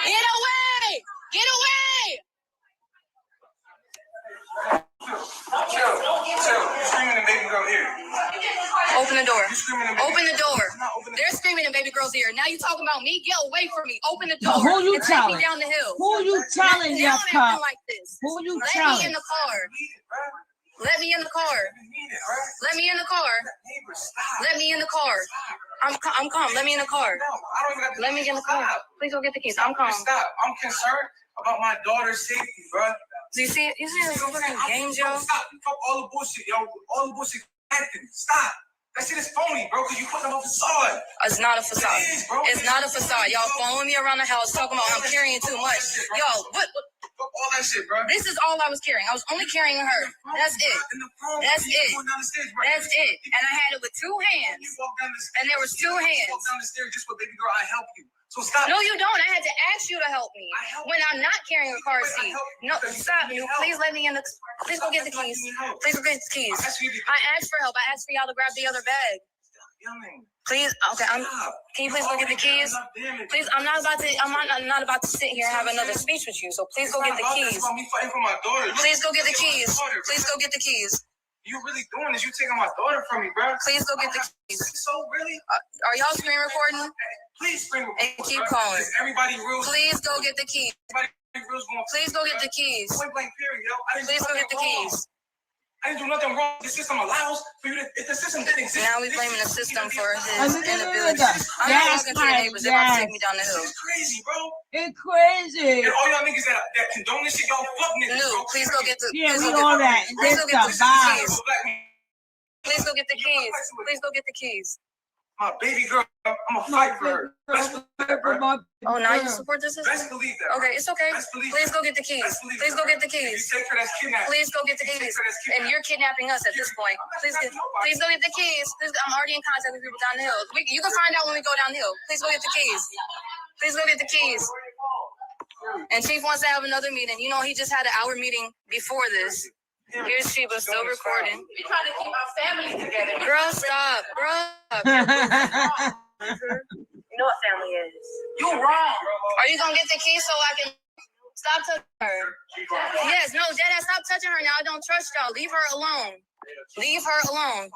Get away. Get away. Chill. Screaming and baby girl here. Open the door. Open the door. They're screaming in baby girl's ear. Now you talking about me? Get away from me. Open the door. Who you and telling? Take me down the hill. Who you telling, your cop? Like this. Who you Let telling? me in the car. Let me in the car. Let me in the car. Let me in the car. I'm calm. Let me in the car. Let me get in the car. Please go get the keys. I'm calm. Stop. I'm concerned about my daughter's safety, bro. Do you see it? You see this fucking games, yo? Stop. Fuck all the bullshit, yo. All the bullshit acting. Stop. That shit is phony, bro, because you put them on facade. It's not a facade. It is, bro. It's not a facade. Y'all following me around the house talking about I'm carrying too much. Yo, what? Fuck all that shit, bro. This is all I was carrying. I was only carrying her. That's it. That's it. That's it. And I had it with two hands. And there was two hands. You walk down the stairs just for baby girl, I help you. So stop. No, you don't. I had to ask you to help me when I'm not carrying a car seat. No, stop. You please let me in the. Please go get the keys. Please go get the keys. I asked for help. I asked for y'all to grab the other bag. Please, okay. Can you please go get the keys? Please, I'm not about to sit here and have another speech with you. So please go get the keys. Please go get the keys. Please go get the keys. You really doing this? You taking my daughter from me, bro? Please go get the keys. So really? Are y'all screen recording? Please screen record. And keep calling. Everybody rules. Please go get the keys. Please go get the keys. Point blank period, yo. Please go get the keys. I didn't do nothing wrong. The system allows for you to, if the system didn't exist. Now we blaming the system for his inability. I'm Yes, not talking to your neighbors. They're about to take me down the hill. It's crazy, bro. It's crazy. And all y'all niggas that condone this shit, y'all fuck niggas. No, bro. please go get the. Yeah, please we go all get, that. Please This go get the the vibe. keys. Please go get the keys. Please go get the keys. My baby girl, I'm gonna fight for her. Best believe that, Oh, now you support this system? Best believe that. Okay, it's okay. Best believe Please that. go get the keys. Best believe Please that. go get the You keys. take her, that's kidnapping. Please go get the You take keys. her, that's And kidnapping. you're kidnapping us at this point. Please go get the keys. Please, I'm already in contact with people down the hill. You can find out when we go down the hill. Please go get the keys. Please go get the keys. And Chief wants to have another meeting. You know, he just had an hour meeting before this. Here's Chiba still recording. We're trying to keep our family together. Girl, stop. You know what family is. You wrong. Are you gonna get the keys so I can stop touching her? Yes, no, Dad, stop touching her now. I don't trust y'all. Leave her alone. Leave her alone.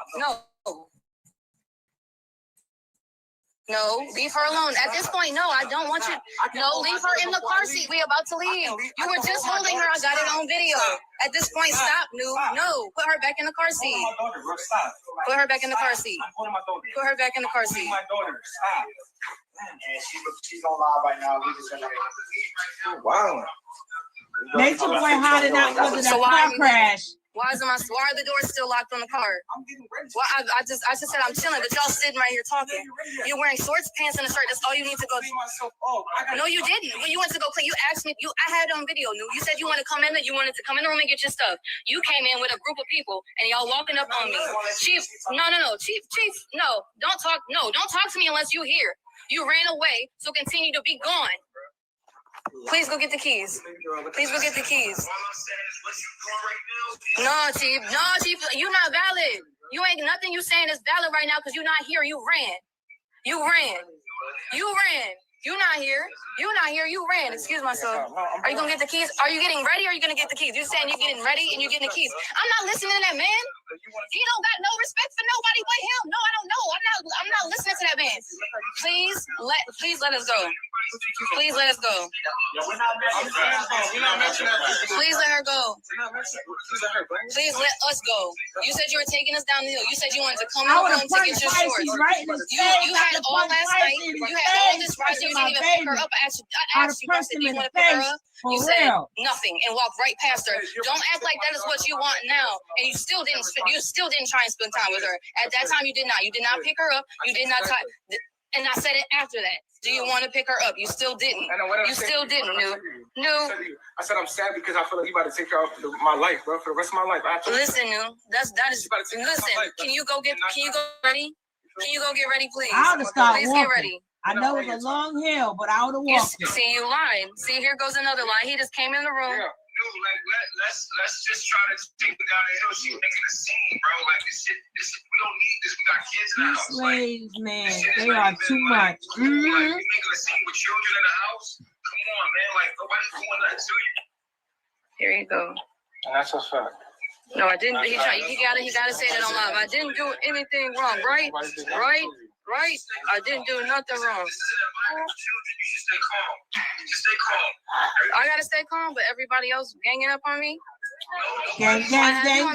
No, leave her alone. At this point, no, I don't want you. No, leave her in the car seat. We about to leave. You were just holding her. I got it on video. At this point, stop, No, put her back in the car seat. Put her back in the car seat. Put her back in the car seat. My daughter, stop. And she's on live right now. We just Wow. Make your boy hiding out because of that car crash. Why are the doors still locked on the car? I'm getting ready. Well, I just said I'm chilling, but y'all sitting right here talking. You're wearing shorts, pants, and a shirt. That's all you need to go. No, you didn't. When you went to go clean, you asked me. I had it on video. You said you wanted to come in. You wanted to come in the room and get your stuff. You came in with a group of people, and y'all walking up on me. Chief, no, Chief, no, don't talk. No, don't talk to me unless you here. You ran away, so continue to be gone. Please go get the keys. Please go get the keys. No, Chief, you're not valid. You ain't nothing you saying is valid right now because you're not here. You ran. You're not here. You ran. Excuse myself. Are you gonna get the keys? Are you getting ready or are you gonna get the keys? You're saying you're getting ready and you're getting the keys. I'm not listening to that man. He don't got no respect for nobody but him. No, I don't know. I'm not listening to that man. Please let us go. Please let us go. Please let her go. Please let us go. You said you were taking us down the hill. You said you wanted to come in the room to get your shorts. You had all last night. You had all this right. You didn't even pick her up. I asked you. I said, do you want to pick her up? You said nothing and walked right past her. Don't act like that is what you want now. And you still didn't try and spend time with her. At that time, you did not. You did not pick her up. You did not talk. And I said it after that. Do you want to pick her up? You still didn't. You still didn't, No. I said I'm sad because I feel like you about to take care of my life, bro, for the rest of my life. Listen, that is. Listen, can you go ready? Can you go get ready, please? I would have started Please walking. get ready. I know it's a long hill, but I would have walked it. See, you lied. See, here goes another lie. He just came in the room. Let's just try to take her down the hill. She's making a scene, bro. Like this shit, we don't need this. We got kids in the These house. slaves, man, they are too much. Like, we making a scene with children in the house. Come on, man. Like nobody's doing that to you. Here you go. And that's a fact. No, I didn't. He gotta say that on live. I didn't do anything wrong, right? Right? I didn't do nothing wrong. This is an environment for children. You should stay calm. Just stay calm. I gotta stay calm, but everybody else ganging up on me. Gang,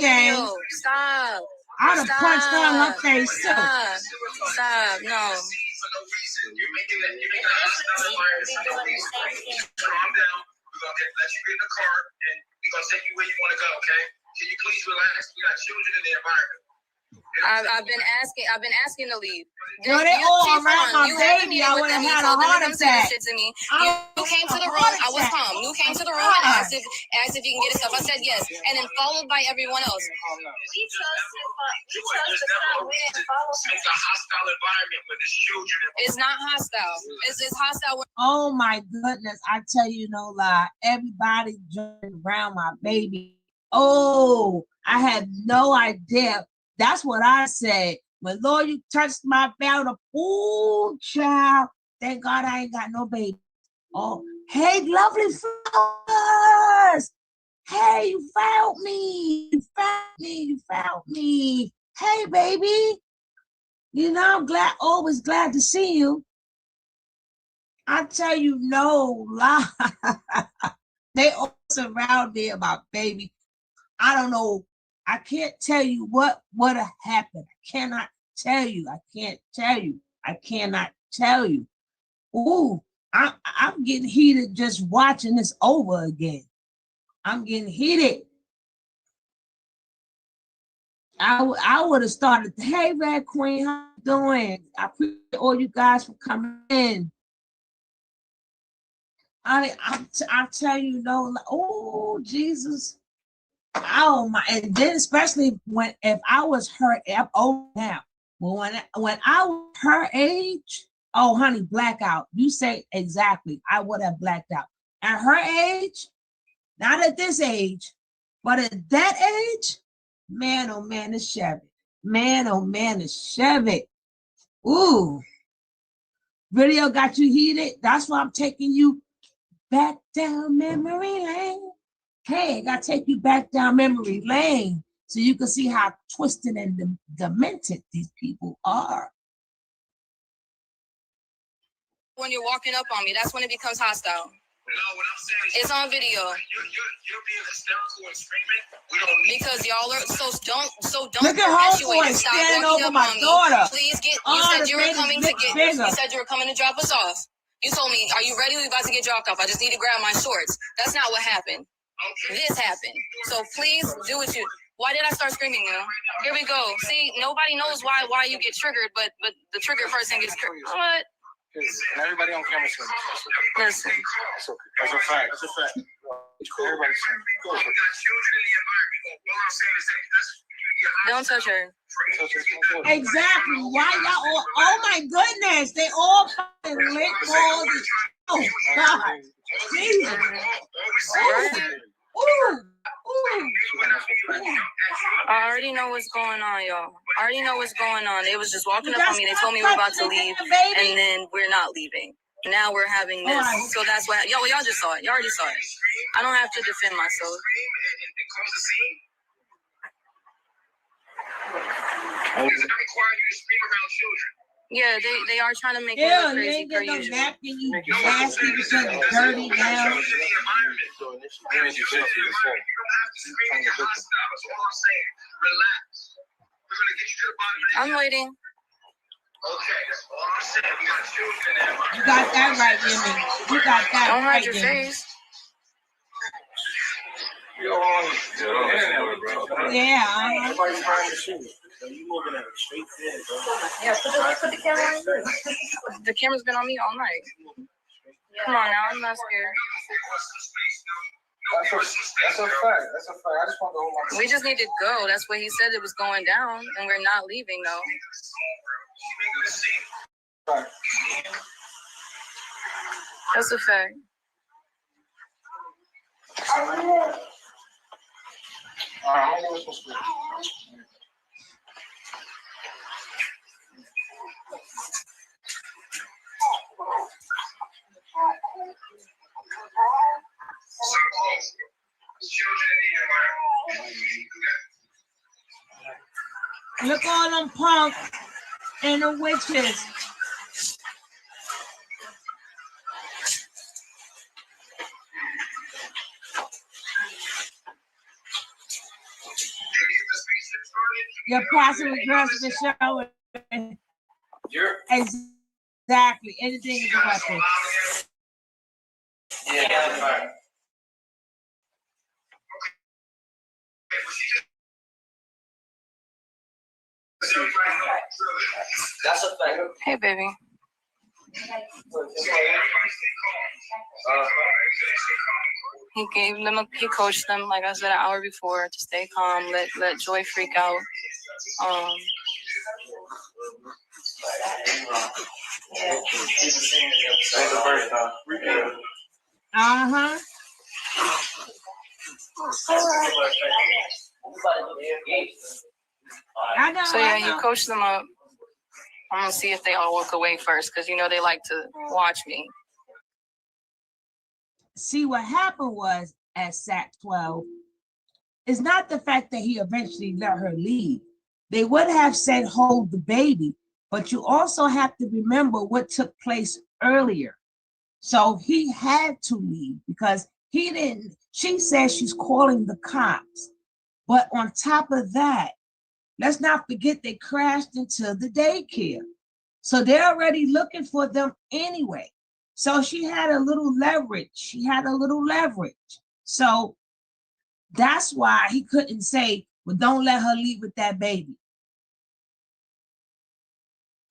gang. Stop. I'd have punched her in her face too. Stop. No. You're making a hostile environment. Calm down. We're gonna let you get in the car and we're gonna take you where you want to go. Okay? Can you please relax? We got children in the environment. I've been asking to leave. Yo, they all around my baby. I would have had a heart attack. You came to the room. I was calm. Lou came to the room and asked if he can get his stuff. I said yes, and then followed by everyone else. He chose to come. We didn't follow him. It's a hostile environment with his children. It's not hostile. It's hostile. Oh my goodness. I tell you no lie. Everybody joined around my baby. Oh, I had no idea. That's what I said. When Lord, you touched my belt, oh child. Thank God I ain't got no baby. Oh, hey, lovely flowers. Hey, you found me. You found me. You found me. Hey, baby. You know, I'm glad, always glad to see you. I tell you no lie. They all surround me about baby. I don't know. I can't tell you what would have happened. I cannot tell you. I can't tell you. I cannot tell you. Ooh, I'm getting heated just watching this over again. I'm getting heated. I would have started, hey, Red Queen, how you doing? I appreciate all you guys for coming in. I tell you, no, oh, Jesus. Oh, my. And then especially if I was her, I'm old now. When I was her age, oh, honey, blackout. You say exactly. I would have blacked out. At her age, not at this age, but at that age, man, oh, man, it's Chevy. Man, oh, man, it's Chevy. Ooh. Video got you heated. That's why I'm taking you back down memory lane. Hey, I got to take you back down memory lane so you can see how twisted and demented these people are. When you're walking up on me, that's when it becomes hostile. No, what I'm saying is it's on video. You're being hysterical and screaming. We don't need because y'all are don't look at homeboy standing over my daughter. Please get. You said you were coming to get. You said you were coming to drop us off. You told me, "Are you ready? We about to get dropped off. I just need to grab my shorts." That's not what happened. Okay. This happened. So please do what you. Why did I start screaming now? Here we go. See, nobody knows why you get triggered, but the triggered person gets triggered. What? And everybody on camera says Listen. that's okay. That's a fact. That's a fact. Everybody's saying We got children in the environment. All I'm saying is that Don't touch her. Exactly. Why y'all all, oh my goodness, they all fucking lit balls. Oh God. Jesus. Ooh. I already know what's going on, y'all. I already know what's going on. They was just walking up on me. They told me we're about to leave, and then we're not leaving. Now we're having this. Right. So that's what y'all just saw it. Y'all already saw it. I don't have to defend myself. Does it require you to scream around children? Yeah, they are trying to make me look crazy per usual. Napkin, you nasty, you dirty now. I'm waiting. Okay, that's all I'm saying. We got children in there. You got that right, Jimmy. You got that Don't right. hide your face. Yeah. everybody's trying to shoot. So you moving at a straight pace, bro. Yeah, put the camera on you. The camera's been on me all night. Come on now, I'm not scared. That's a fact. That's a fact. I just want to hold my. We just need to go. That's what he said. It was going down, and we're not leaving though. Right. That's a fact. All right, I'm gonna go with Look all them punks and the witches. Your passive aggressive show. Exactly. Anything is a weapon. Yeah, that's right. That's a fact. Hey, baby. He coached them, like I said, an hour before to stay calm, let Joy freak out. Uh-huh. I know. So yeah, he coached them up. I'm gonna see if they all walk away first, because you know they like to watch me. See, what happened was at SAC 12 is not the fact that he eventually let her leave. They would have said hold the baby, but you also have to remember what took place earlier. So he had to leave because he didn't. She says she's calling the cops. But on top of that, let's not forget they crashed into the daycare. So they're already looking for them anyway. So she had a little leverage. So that's why he couldn't say, well, don't let her leave with that baby.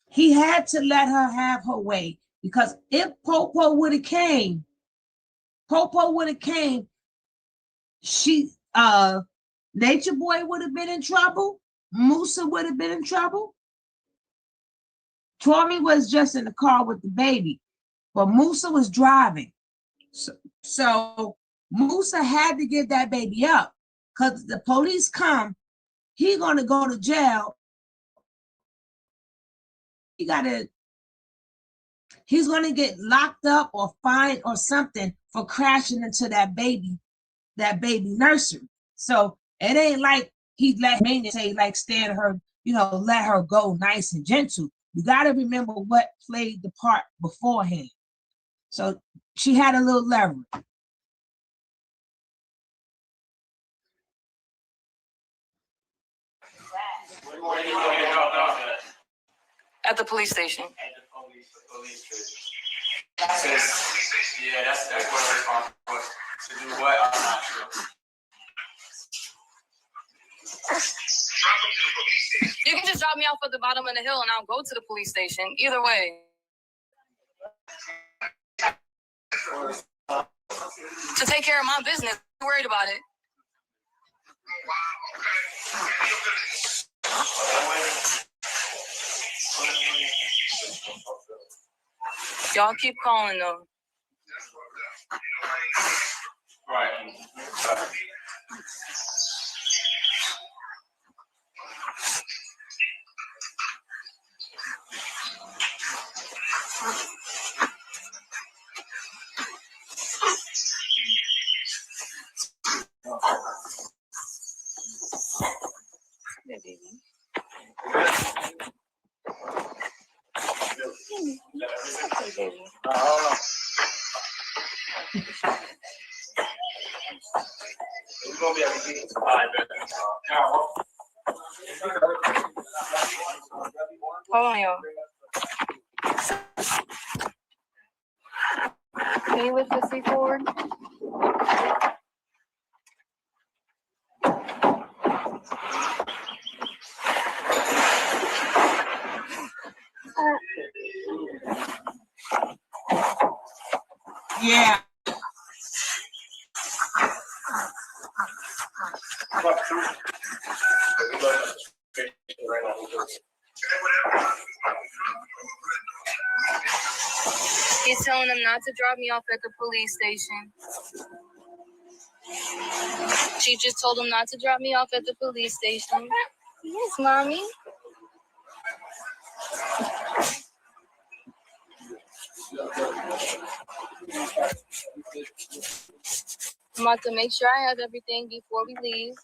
He had to let her have her way, because if Popo would have came, she Nature Boy would have been in trouble. Musa would have been in trouble. Tommy was just in the car with the baby, but Musa was driving. So Musa had to get that baby up, because the police come, he's gonna go to jail. He's gonna get locked up or fined or something for crashing into that baby nursery. So it ain't like he let me say, like, stand her, let her go nice and gentle. You got to remember what played the part beforehand. So she had a little leverage. At the police station. Yeah, that's what we're responsible to do. What? I'm not sure. You can just drop me off at the bottom of the hill and I'll go to the police station. Either way. To take care of my business. I'm worried about it. Y'all keep calling though. Right. Yeah, baby. It's gonna be everything. Hold on, y'all. Can you lift the seat forward? Yeah. He's telling them not to drop me off at the police station. She just told him not to drop me off at the police station. Yes, mommy. I'm about to make sure I have everything before we leave.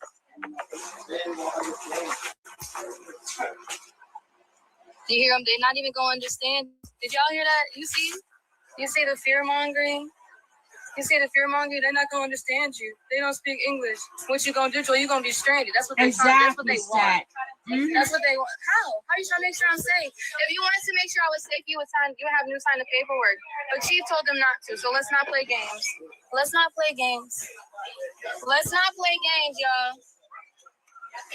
Do you hear them? They're not even going to understand. Did y'all hear that? You see the fear mongering? You see the fear mongering? They're not going to understand you. They don't speak English. What you going to do, Joy? You're going to be stranded. That's what they That's what they want. Mm-hmm. That's what they want. How are you trying to make sure I'm safe? If you wanted to make sure I was safe, you would have new sign the paperwork. But Chief told them not to, so let's not play games. Let's not play games. Let's not play games, y'all.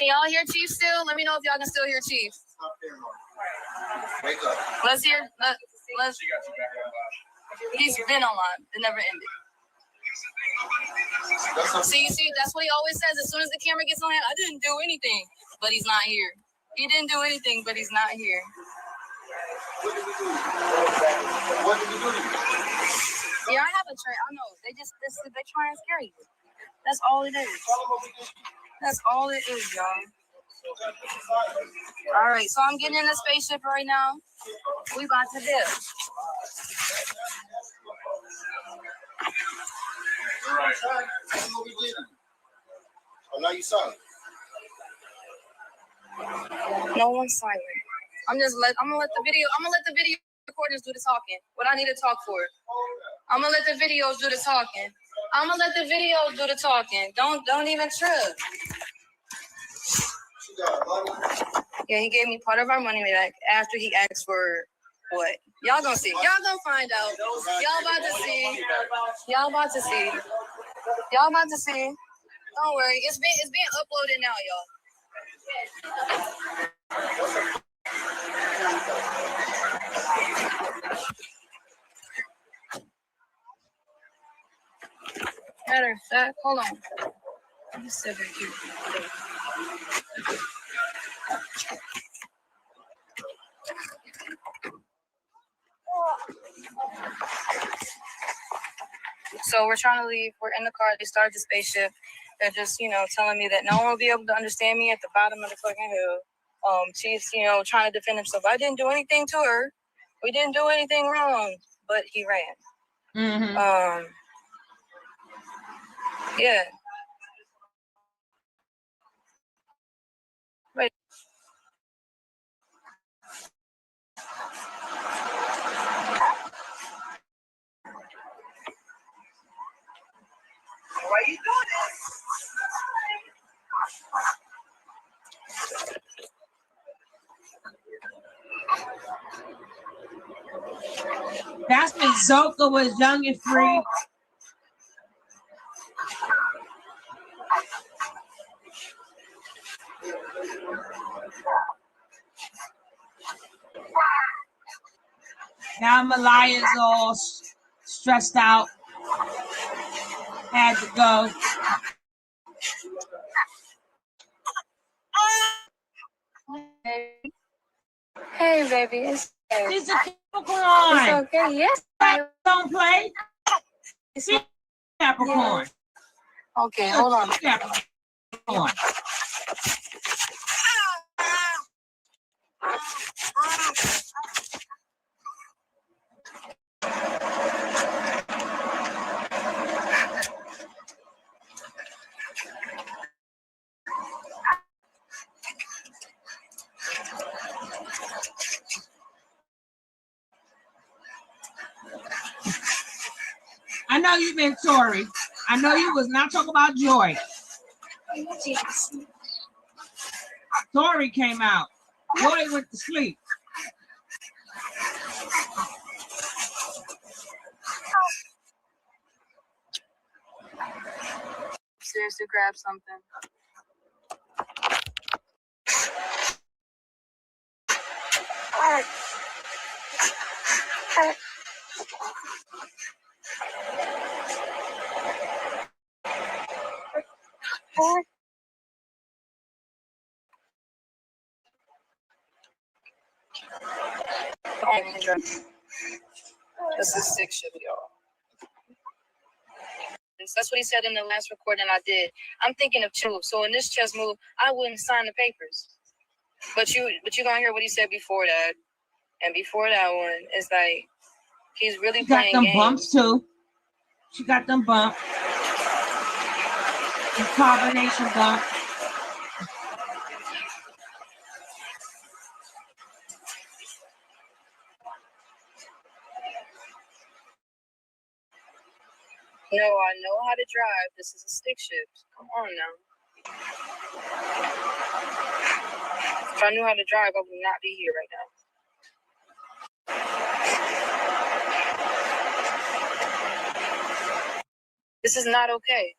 Can y'all hear Chief still? Let me know if y'all can still hear Chief. Wake up. Let's hear. He's been online. It never ended. See, that's what he always says. As soon as the camera gets on him, I didn't do anything, but he's not here. He didn't do anything, but he's not here. What did we do? What did we do to you? Yeah, I have a tray. I know. They try and scare you. That's all it is. That's all it is, y'all. All right, so I'm getting in the spaceship right now. We about to dip. All right. Oh, now you silent. No one's silent. I'm gonna let the video recorders do the talking. What I need to talk for. I'm gonna let the videos do the talking. Don't even trip. Yeah, he gave me part of our money back after he asked for what? Y'all gonna see. Y'all gonna find out. Y'all about to see. Don't worry. It's being uploaded now, y'all. Matter of fact, hold on. Let me sit right here. So we're trying to leave. We're in the car. They started the spaceship. They're just, telling me that no one will be able to understand me at the bottom of the fucking hill. She's, trying to defend himself. I didn't do anything to her. We didn't do anything wrong, but he ran. Mm-hmm. Yeah. Right. Why you doing this? That's when Zoka was young and free. Now Malaya's all stressed out. Had to go. Hey, baby. It's She's a Capricorn. It's okay. Yes. Don't play. She's Capricorn. Yeah. Okay, hold on. Capricorn. I know you've been Tori. I know you was not talking about Joy. Tori came out. Joy went to sleep. Upstairs to grab something. This is sick shit, y'all. That's what he said in the last recording I did. I'm thinking of two. So in this chess move, I wouldn't sign the papers. But you're gonna hear what he said before that. And before that one, it's like he's really She got playing them games. bumps too. She got them bumps. The carbonation bump. No, I know how to drive. This is a stick shift. Come on now. If I knew how to drive, I would not be here right now. This is not okay.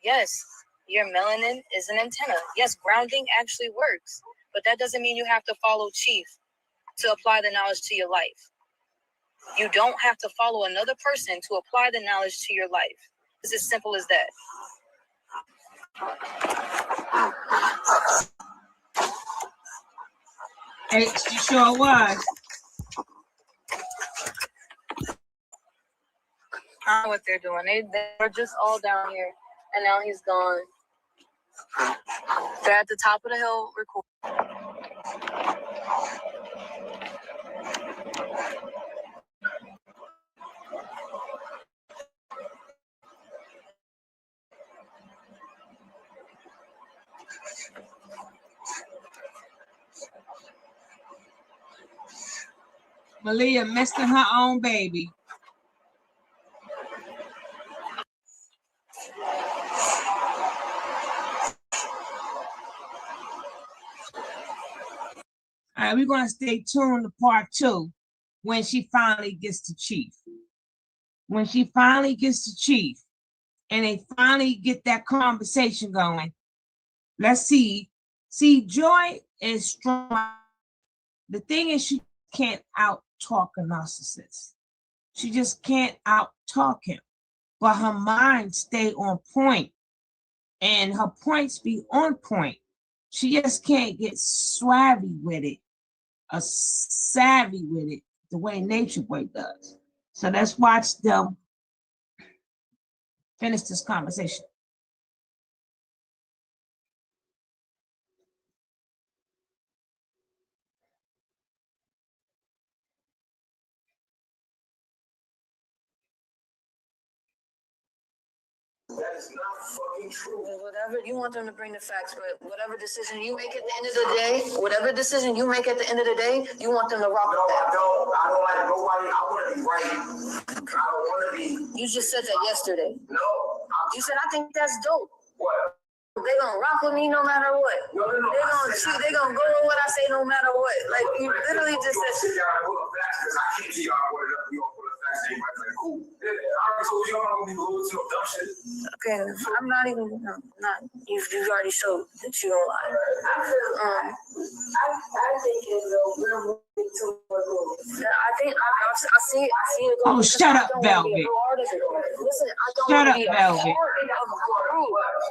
Yes, your melanin is an antenna. Yes, grounding actually works. But that doesn't mean you have to follow Chief to apply the knowledge to your life. You don't have to follow another person to apply the knowledge to your life. It's as simple as that. She sure was. I don't know what they're doing. They're just all down here, and now he's gone. They're at the top of the hill recording. Malia missing her own baby. All right, we're going to stay tuned to part 2 when she finally gets to Chief. When she finally gets to Chief and they finally get that conversation going, let's see. See, Joy is strong. The thing is, she can't out-talk a narcissist. She just can't out-talk him. But her mind stay on point, and her points be on point. She just can't get savvy with it the way Nature Boy does. So let's watch them finish this conversation. That is not fucking true. Whatever you want them to bring the facts, but whatever decision you make at the end of the day, whatever decision you make at the end of the day, you want them to rock with that. No, I don't like nobody. I want to be right. I don't want to be. You just said that yesterday. No. You said I think that's dope. What? They gonna rock with me no matter what. No. They gonna shoot. They gonna go with what I say no matter what. Like you literally just said. Sit down and pull up facts because I can't see y'all put it up. You don't put up facts. Everybody's like, cool. I already told you I'm gonna be glued to no dumb shit. Okay, I'm not even. No, not. You've already showed that you don't lie. I think it's a real too much. I think I see it. Oh, shut up, Velvet. Listen, I don't Shut want to up, be a Velvet. part of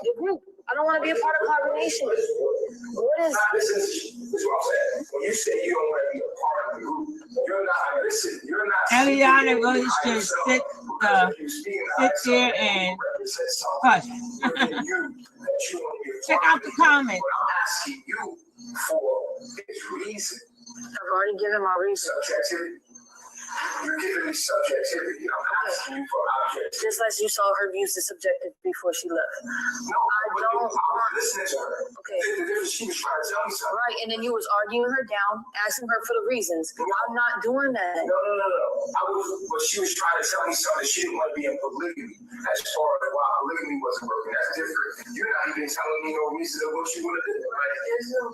the group. I don't want to be a part of carbonation. What is? Listen, this is what I'm saying. When you say you don't want to be a part of the group, you're not. Listen, you're not. Eliana really should sit there and hush. Check out the comments. I'm asking you for this reason. I've already given my reason. Subjectivity. You're giving me subjectivity. I'm asking you for objectivity. Just like you saw her views as subjective before she left. No, I was listening to her. Okay. She was trying to tell me something. Right, and then you was arguing her down, asking her for the reasons. I'm not doing that. No. But she was trying to tell me something. She didn't want to be in polygamy. As far as why polygamy wasn't working, that's different. You're not even telling me no reason of what you want to do. Right?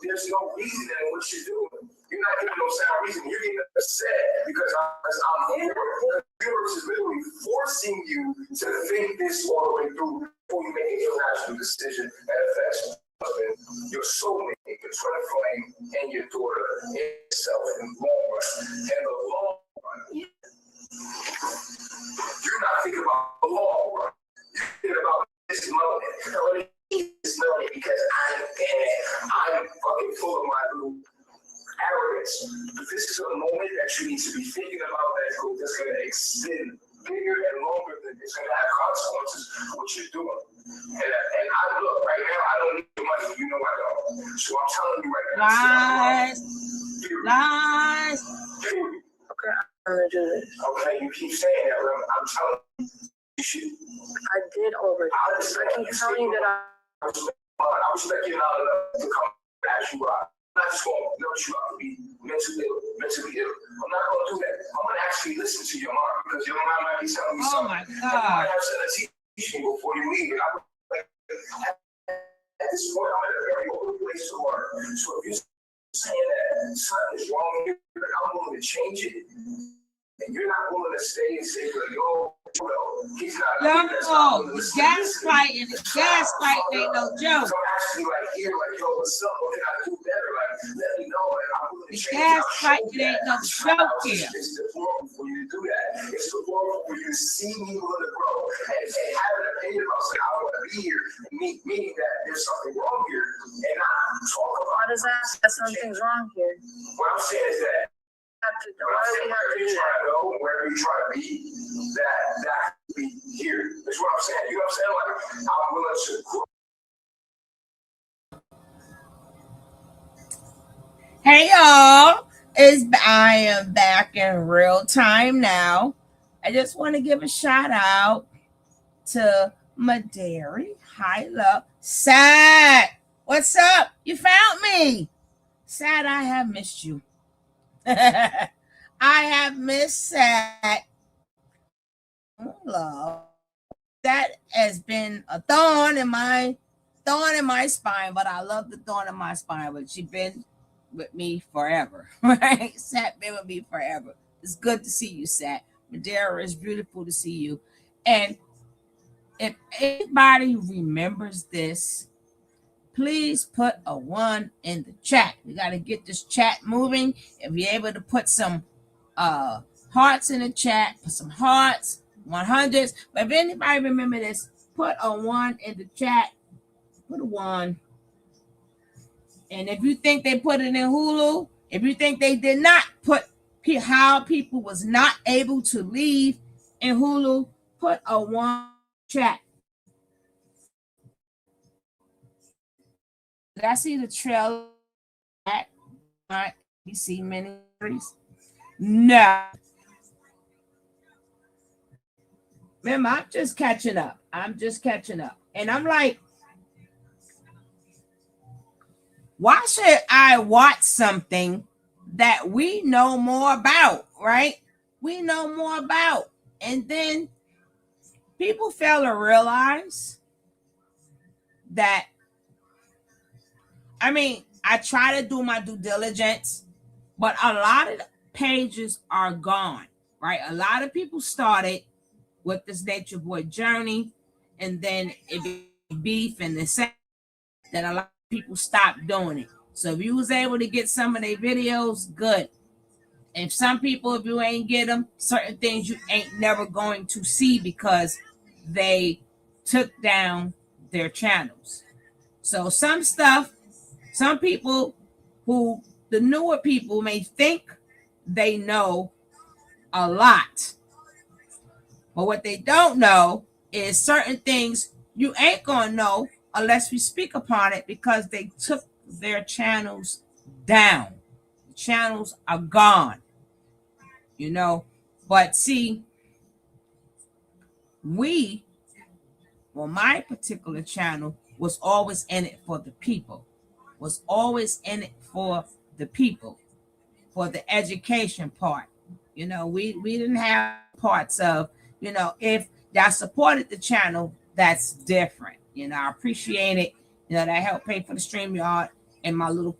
There's no reason in what you're doing. You're not giving no sound reason. You're getting upset because I'm here. The universe is literally forcing you to think this all the way through before you make your rational decision that affects your soulmate, your twin flame, and your daughter, and yourself in the long run. And the long run. You're not thinking about the long run. You're thinking about this moment. This moment because I'm fucking full of my little arrogance. But this is a moment that you need to be thinking about that's going to extend bigger and longer than it's going to have consequences for what you're doing. And I look right now, I don't need the money. You know I don't. So I'm telling you right now. Lies. Okay, I'm gonna do this. Okay, you keep saying that. I'm telling you. I did already. I keep telling you that I respect you not enough to come as you are. I'm not just going to let you out to be mentally ill. I'm not going to do that. I'm going to actually listen to your mom because your mom might be telling me something. Oh my You God. might have to teach me before you leave. And at this point, I'm in a very open place to learn. So if you're saying that something is wrong here, I'm willing to change it. And you're not willing to stay and say, yo, he's not. Gaslighting ain't no joke. So I'm actually like here, like, yo, what's up? What can I do better? Like, let me know. And I'm willing The gas fight, it ain't no joke here. It's deplorable for you to do that. It's deplorable for you to see me willing to grow and have an opinion about saying I don't want to be here, meaning that there's something wrong here, and not talk about. Why does that something's wrong here? What I'm saying is that wherever you're trying to go, wherever you're trying to be, that be here. That's what I'm saying. You know what I'm saying? Like I'm willing to grow. Hey y'all, I am back in real time now. I just want to give a shout out to Madary. Hi, love. Sad. What's up? You found me. Sad, I have missed you. I have missed Sad. Love. That has been a thorn in my spine, but I love the thorn in my spine. But she's been with me forever, right? Sat been with me forever. It's good to see you, Sat. Madeira, is beautiful to see you. And if anybody remembers this, please put a 1 in the chat. We got to get this chat moving. If you're able to put some hearts in the chat, put some hearts, 100s. But if anybody remember this, put a 1 in the chat. Put a 1. And if you think they put it in Hulu, if you think they did not put how people was not able to leave in Hulu, put a 1 chat. Did I see the trailer? You see many series? No. Remember, I'm just catching up. And I'm like, why should I watch something that we know more about, right? We know more about. And then people fail to realize that, I try to do my due diligence, but a lot of the pages are gone, right? A lot of people started with this Nature Boy journey, and then it became beef and the same. Then a lot of people stopped doing it. So if you was able to get some of their videos, good. And some people, if you ain't get them, certain things you ain't never going to see because they took down their channels. So some stuff, some people who, the newer people may think they know a lot. But what they don't know is certain things you ain't going to know unless we speak upon it because they took their channels down. The channels are gone, But see, my particular channel was always in it for the people, for the education part. We didn't have parts of, if y'all supported the channel, that's different. I appreciate it. That helped pay for the StreamYard and my little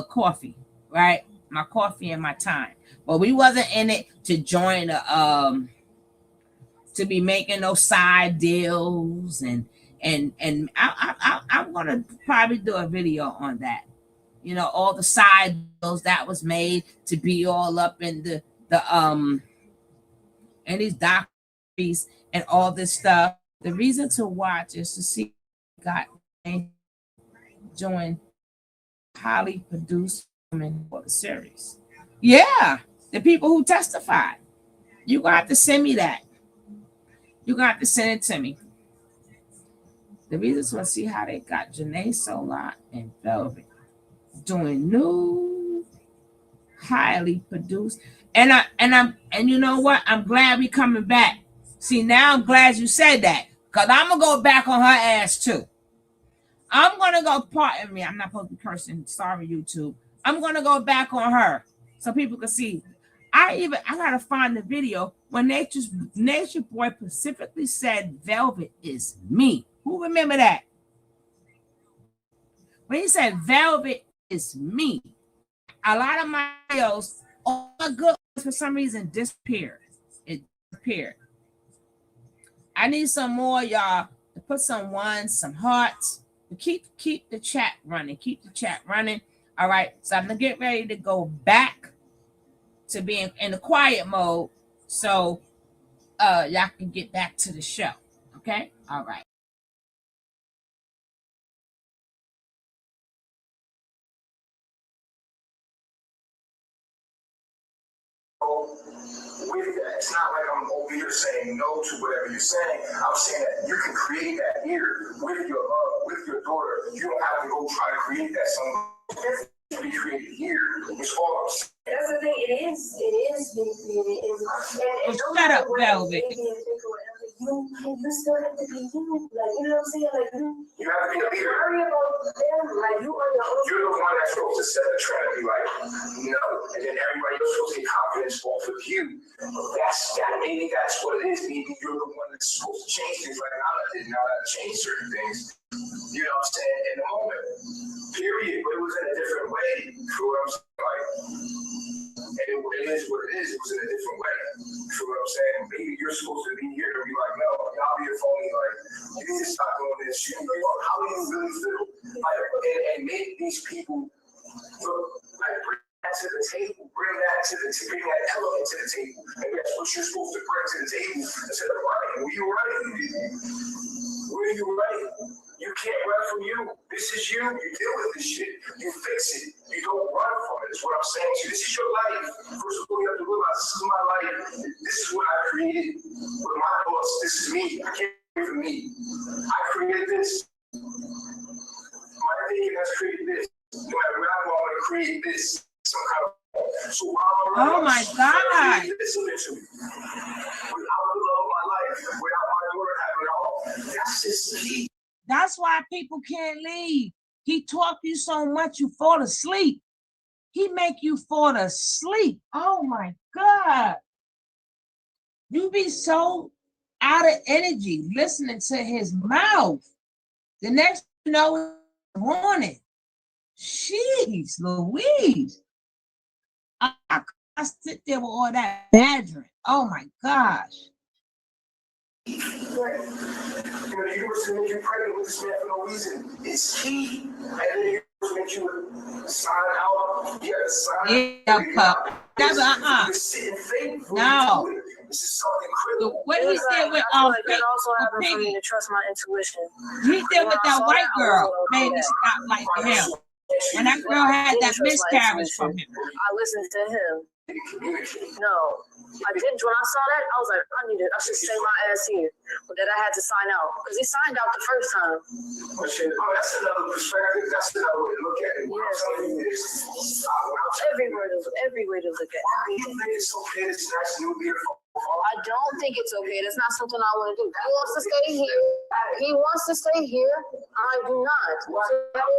coffee, right? My coffee and my time. But we wasn't in it to join to be making those side deals and I'm gonna probably do a video on that. All the side deals that was made to be all up in the and these documentaries and all this stuff. The reason to watch is to see got join highly produced women for the series. Yeah, the people who testified. You got to send me that. You got to send it to me. The reason to see how they got Janae Sola and Velvet doing new, highly produced. And you know what? I'm glad we coming back. See, now I'm glad you said that. Because I'm going to go back on her ass too. I'm going to go, pardon me, I'm not supposed to be cursing. Sorry, YouTube. I'm going to go back on her so people can see. I got to find the video when Nature Boy specifically said Velvet is me. Who remember that? When he said Velvet is me, a lot of my videos, all my good ones for some reason disappeared. It disappeared. I need some more, y'all, to put some ones, some hearts. Keep the chat running. Keep the chat running. All right, so I'm gonna get ready to go back to being in the quiet mode, so y'all can get back to the show. Okay, all right. With that, it's not like I'm over here saying no to whatever you're saying. I'm saying that you can create that here with your daughter. You don't have to go try to create that somewhere. It's be created here. It's all I'm saying. That's the thing. It is being created. And Shut up, Velvet. You still have to be you. Like, you know what I'm saying? Like, you have to be a leader. Worry about them. Like, you are your own. You're the one that's supposed to set the trend and be like, no. And then everybody else supposed to get confidence off of you. Maybe that's what it is. Maybe you're the one that's supposed to change things. Like, I didn't know how to change certain things. You know what I'm saying? In the moment. Period. But it was in a different way. You know what I'm saying? Like, and it is what it is. It was in a different way. You know what I'm saying? Maybe you're supposed to be here and be like, no, y'all be a phony. Like, you need to stop doing this shit. Like, how do you really feel? Like, and make these people like bring that to the table. Bring that element to the table. And that's what you're supposed to bring to the table instead of running. Were you running? Were you running? You can't run from you. This is you. You deal with this shit. You fix it. You don't run from it. That's what I'm saying to you. This is your life. First of all, you have to realize this is my life. This is what I created with my thoughts. This is me. I can't create for me. I created this. My thinking has created this. No matter what I'm going to create this. Some kind of. So while I'm Oh my God. Listen to me. Without the love of my life, without my daughter having it all, that's just me. That's why people can't leave. He talk you so much you fall asleep. He make you fall asleep. Oh my God. You be so out of energy listening to his mouth. The next you know, morning. Jeez Louise. I sit there with all that badgering. Oh my gosh. Right. You know, the universe will make you pregnant with this man for no reason. It's key. And then the universe make you sign out. You gotta sign Yeah, pup. That's No. This is something critical. What he said with like it also happened for me to trust my intuition. He said with that white girl made me stop like him. When that girl had that miscarriage from him. I listened to him. No, I didn't. When I saw that, I was like, I should stay my ass here. But then I had to sign out because he signed out the first time. That's another perspective. That's another way to look at it. Yes. Every way to look at it. It's okay. It's nice and beautiful. I don't think it's okay. That's not something I want to do. He wants to stay here. He wants to stay here. I do not. What I'm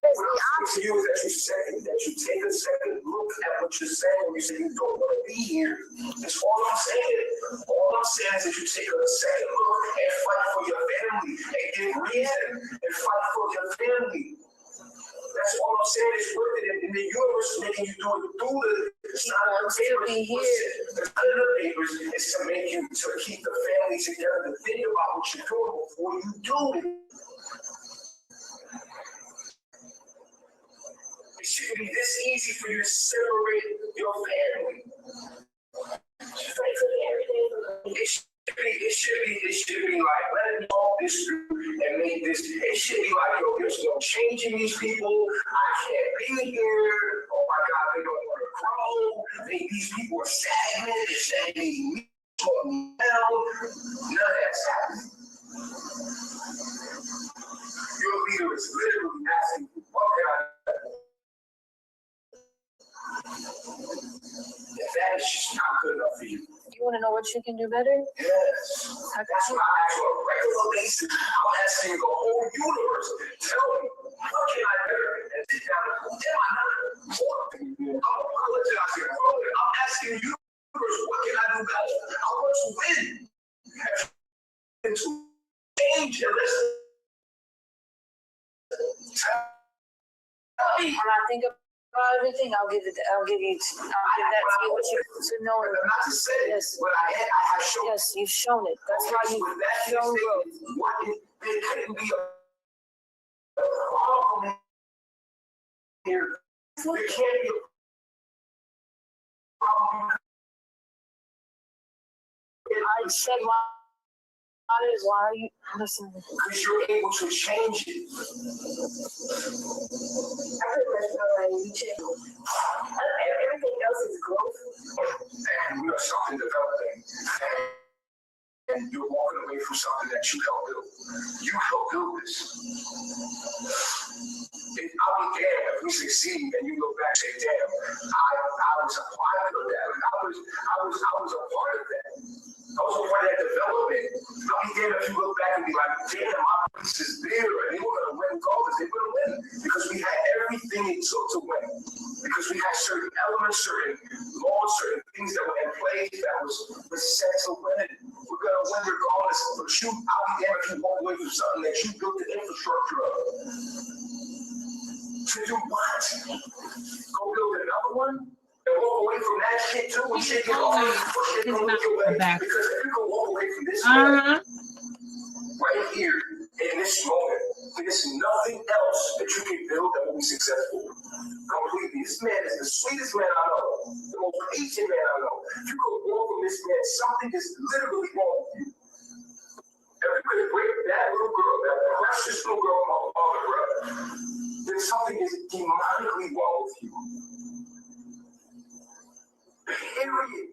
saying to you is that you take a second look at what you're saying when you say you don't want to be here. That's all I'm saying. All I'm saying is that you take a second look and fight for your family and give reason and fight for your family. That's all I'm saying is worth it. And the universe is making you do it through the sign of the papers. The sign of the papers is to make you to keep the family together, to think about what you're doing before you do it. It should be this easy for you to separate your family. It should be like, let me talk this through and make this. It should be like, yo, there's no changing these people. I can't be here. Oh my God, they don't want to grow. These people are stagnant. They're stagnating me. None of that's happening. Your leader is literally asking, what can I do? If that is just not good enough for you. You want to know what you can do better? Yes. That's what I ask you on a regular basis. I'm asking the whole universe. Tell me, what can I do? And sit down and tell me, I'm apologizing. I'm asking the universe, what can I do better? I want to win. And to change and listen. When I think about everything, I'll give that to you. What you to know. Not to say this, but I have shown. Yes, you've shown it. That's why you've shown growth. There couldn't be a problem here. There can't be a problem. I said, why are you listening? Because you're able to change it. Everything else is growth. And we are something developing. And you're walking away from something that you helped build. You helped build this. And I'll be damned if we succeed and you go back and say, damn, I was a part of that. I was a part of that. I was a part of that development. I'll be damned if you look back and be like, damn, my piece is there. And they were going to win regardless. They were going to win. Because we had everything it took to win. Because we had certain elements, certain laws, certain things that were in place that was set to win. We're going to win regardless. But I'll be damned if you walk away from something that you built the infrastructure of. To do what? Go build another one? And walk away from that shit too when shit gets hard? Or shit don't look your way? Because if you can walk away from this right here, in this moment, there's nothing else that you can build that will be successful. Completely. This man is the sweetest man I know. The most patient man I know. If you could walk from this man, something is literally wrong with you. If you could break that little girl, that precious little girl from my father, brother, then something is demonically wrong with you. Period.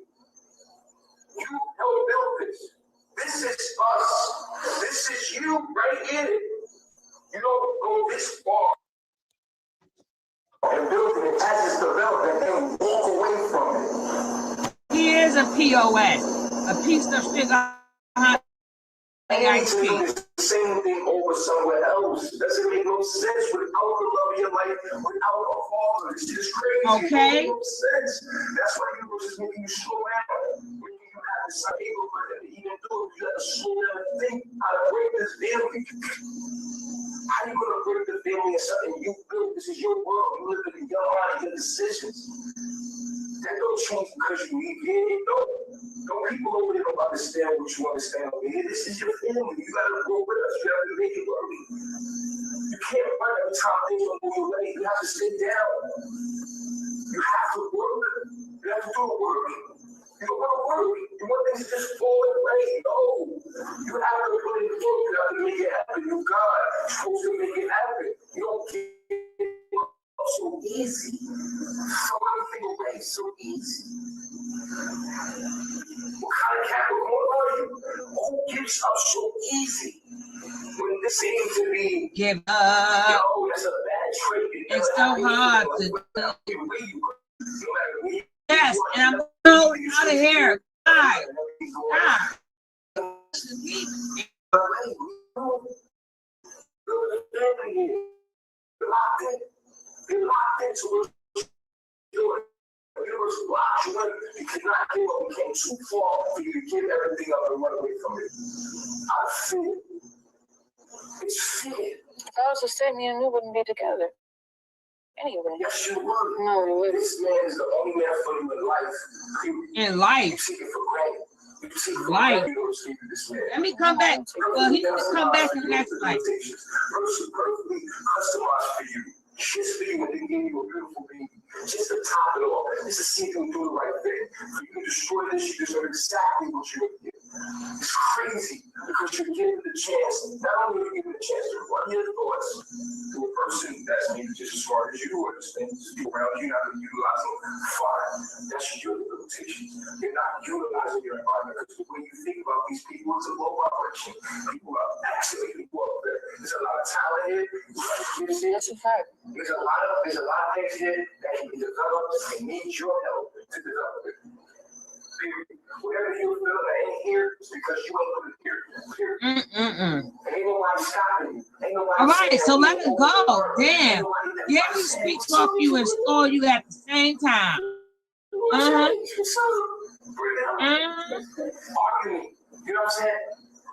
You helped build this. This is us. This is you right in it. You don't go this far and building it as it's developing and walk away from it. Here's a POS, a piece of sugar. The same thing over somewhere else. Doesn't make no sense without the love of your life, without a father. It's just crazy. Okay. It makes no sense. That's why you was just making you slow down. When you have this able for them to even do it, you have to slow down and think how to break this family. How you gonna break the family and something you built? This is your world. You live in your mind, your decisions. That don't change because you leave here. Don't people over there don't understand what you understand over here. This is your family. You gotta grow with us. You have to make it work. You can't run every time things don't move your way. You have to sit down. You have to work. You have to do the work. You don't want to work. You want things to just fall in place. No. You have to put in the work. You have to make it happen. You're God. You're supposed to make it happen. You don't get so easy. So everything away so easy. What kind of Capricorn are you? Who gives up so easy? When this seems to be give up. Yo, that's a bad trait. It's so hard to do. Yes, and I'm so out of here. God. You're locked into what you're doing. You cannot give up. You came too far for you to give everything up and run away from it. I feel it. It's fear. If I was the same, me and you wouldn't be together. Anyway. Yes, you would. No, you wouldn't. This man is the only man for you in life. In life. You take it for granted. You take it for Life. granted. You don't speak to this man. Let me come back. Well, he can come back in the next life. Perfectly customized for you. Just for you and then give you a beautiful baby. Just to top it off. Just to see if you do the right thing. For you to destroy this, you deserve exactly what you're going to get. It's crazy because you're given the chance. Not only are you given the chance to run your thoughts to a person that's maybe just as smart as you or just things around you, not utilizing fine. That's your limitations. You're not utilizing your environment because when you think about these people, it's a low vibration. People are actually people up there. There's a lot of talent here. That's a fact. There's a lot of things here that can be developed and need your help to develop it. Whatever you feel that ain't here is because you ain't put it here. Ain't nobody stopping you. Ain't nobody. All right, so let it go. Damn. Yeah, he speaks off you and stole you at the same time. Arguing. You know what I'm saying?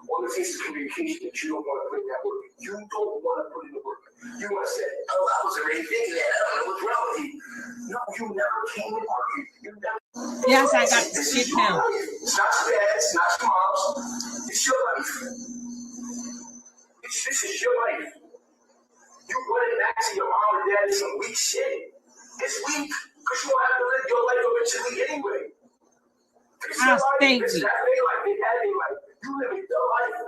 All the cases of communication that you don't want to put in that work. You don't want to put in the work. You want to say, oh, I was already thinking that. I don't know what's wrong with you. No, you never came and argued. You never. Yes, I got the shit now. It's not your dad's, not your mom's. It's your life. This is your life. You running back to your mom and dad some weak shit. It's weak because you don't have to live your life eventually anyway. I'll stay It's weak. that they like, they had me like, you live your life.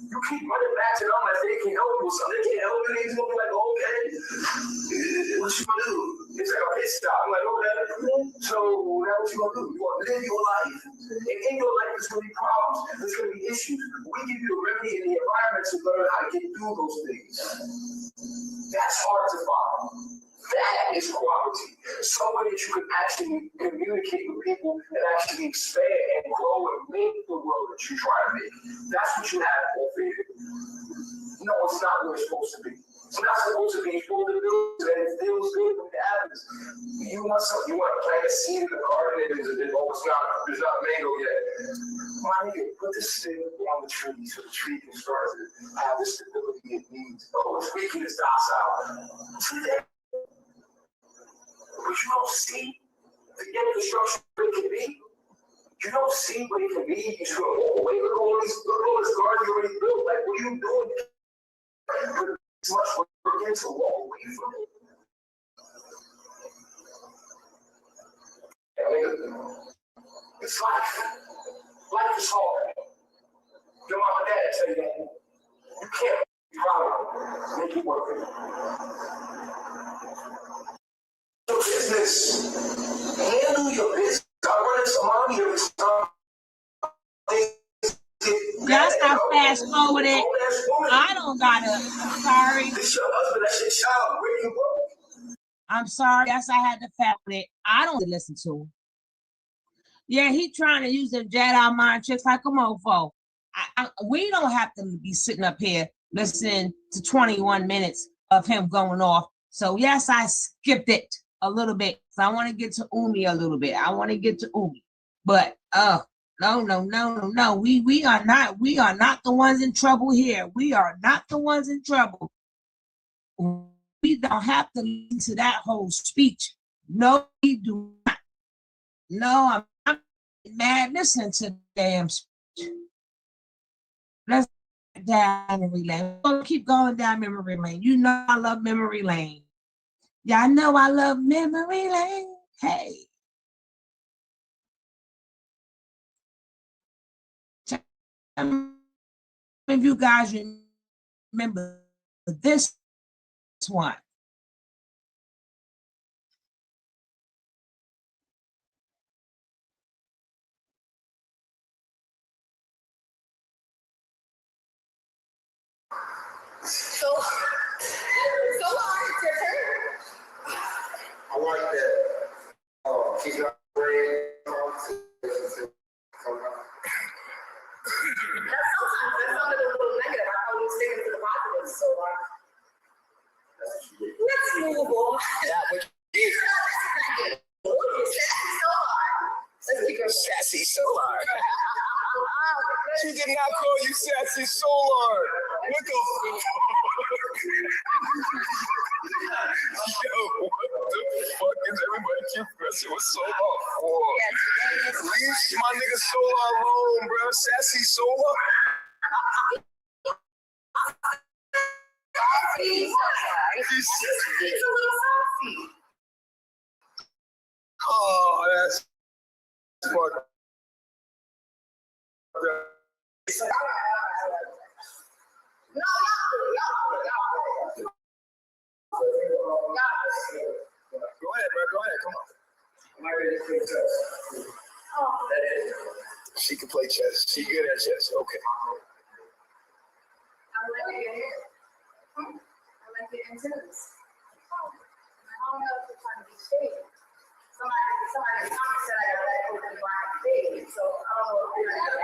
You keep running back to them like they can help you or something. They can't help you. They're gonna be like, okay, what you gonna do? It's like a pit stop. I'm like, okay. So now what you gonna do? You gonna live your life. And in your life, there's gonna be problems. There's gonna be issues. We give you a remedy in the environment to learn how to get through those things. That's hard to find. That is quality. Somewhere that you can actually communicate with people and actually expand and grow and make the world that you try to make. That's what you have over here. No, it's not where it's supposed to be. It's not supposed to be full of bills and it feels good when it happens. You want to plant a seed in the garden and there's not mango yet. My nigga, put this thing on the tree so the tree can start to have the stability it needs. Oh, it's weak and it's docile. But you don't see the infrastructure it can be. You don't see what it can be. You just walk away. Look at all this garden you already built. Like, what are you doing? Put too much work into walk away from it. It's life. Life is hard. Your mom and dad tell you that. You can't be proud. Make it work. Your business. Handle your business. I run into mommy every time. Y'all stop fast forwarding. I don't gotta. I'm sorry. This your husband, that's your child. Where you go? I'm sorry. Yes, I had to fast it. I don't listen to him. Yeah, he trying to use them Jedi mind tricks like a mofo. We don't have to be sitting up here listening to 21 minutes of him going off. So yes, I skipped it a little bit. So I want to get to Umi a little bit. I want to get to Umi. But no. We are not the ones in trouble here. We are not the ones in trouble. We don't have to listen to that whole speech. No, we do not. No, I'm mad listening to the damn speech. Let's get down memory lane. We'll keep going down memory lane. You know I love memory lane. Yeah, I know I love memory lane. Hey. If you guys remember this one. So long, it's your turn. I like that. She's not afraid. That sounded a little negative. I thought we were sticking to the positive. So let's move on. That was it. Let's keep her sassy solar. She did not call you sassy solar. What the fuck? Yo, what the fuck is everybody keep pressing with solar for? Leave my nigga solar alone, bro. Sassy solar. He's a little sassy. Oh, that's fuck. No. Go ahead, bro. Go ahead. Come on. Am I ready to play chess? She can play chess. She good at chess. Okay. I'm really good. I like the antennas. I don't know if you're trying to be shady. Somebody said I got that open blind thing, so I don't know if you're trying to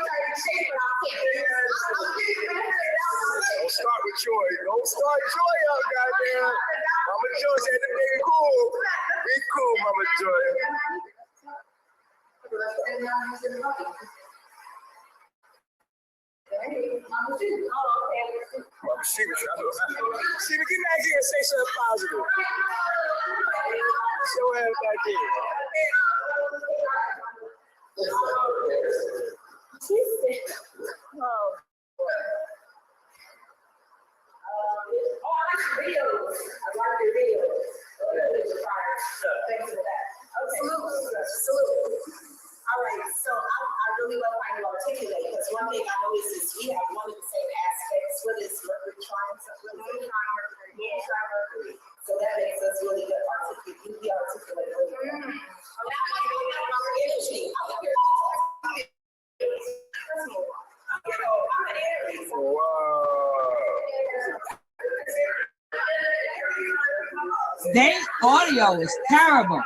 be shady, but I'm kidding. Don't start with Joy. Don't start Joy up, goddamn. Mama Joy said to be cool. Be cool, Mama Joy. Mama Sheba, get back here and say something positive. Show her back here. I like videos. one thing I noticed is we have one of the same aspects. What is Mercury trying something? Mercury. So that makes us really good articulate. You be articulate. Their audio is terrible.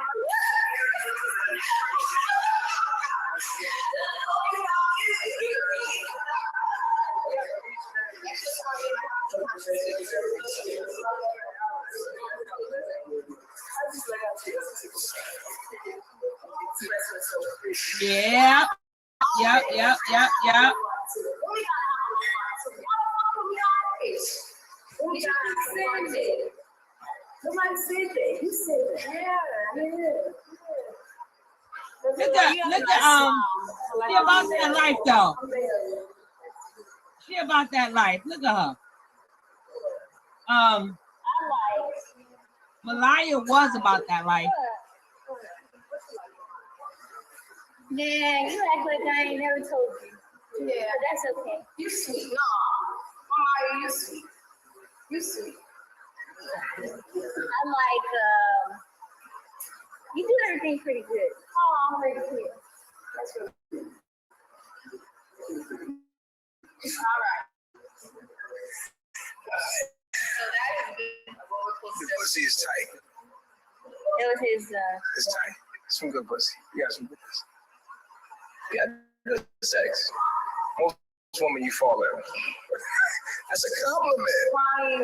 Yeah. Yep. Nobody said that. You said that. Yeah. Look at she about that life though. She about that life. Look at her. Malaya was about that life. Man, you act like I ain't never told you. Yeah. But that's okay. You sweet. No. Mama, you sweet. You sweet. I'm like, you do everything pretty good. Oh, I'm ready to hear. That's really good. All right. So that is good. The pussy is tight. It was his, It's tight. Some good pussy. You got some good pussy. You got good sex. Most women you fall in. That's a compliment. I'm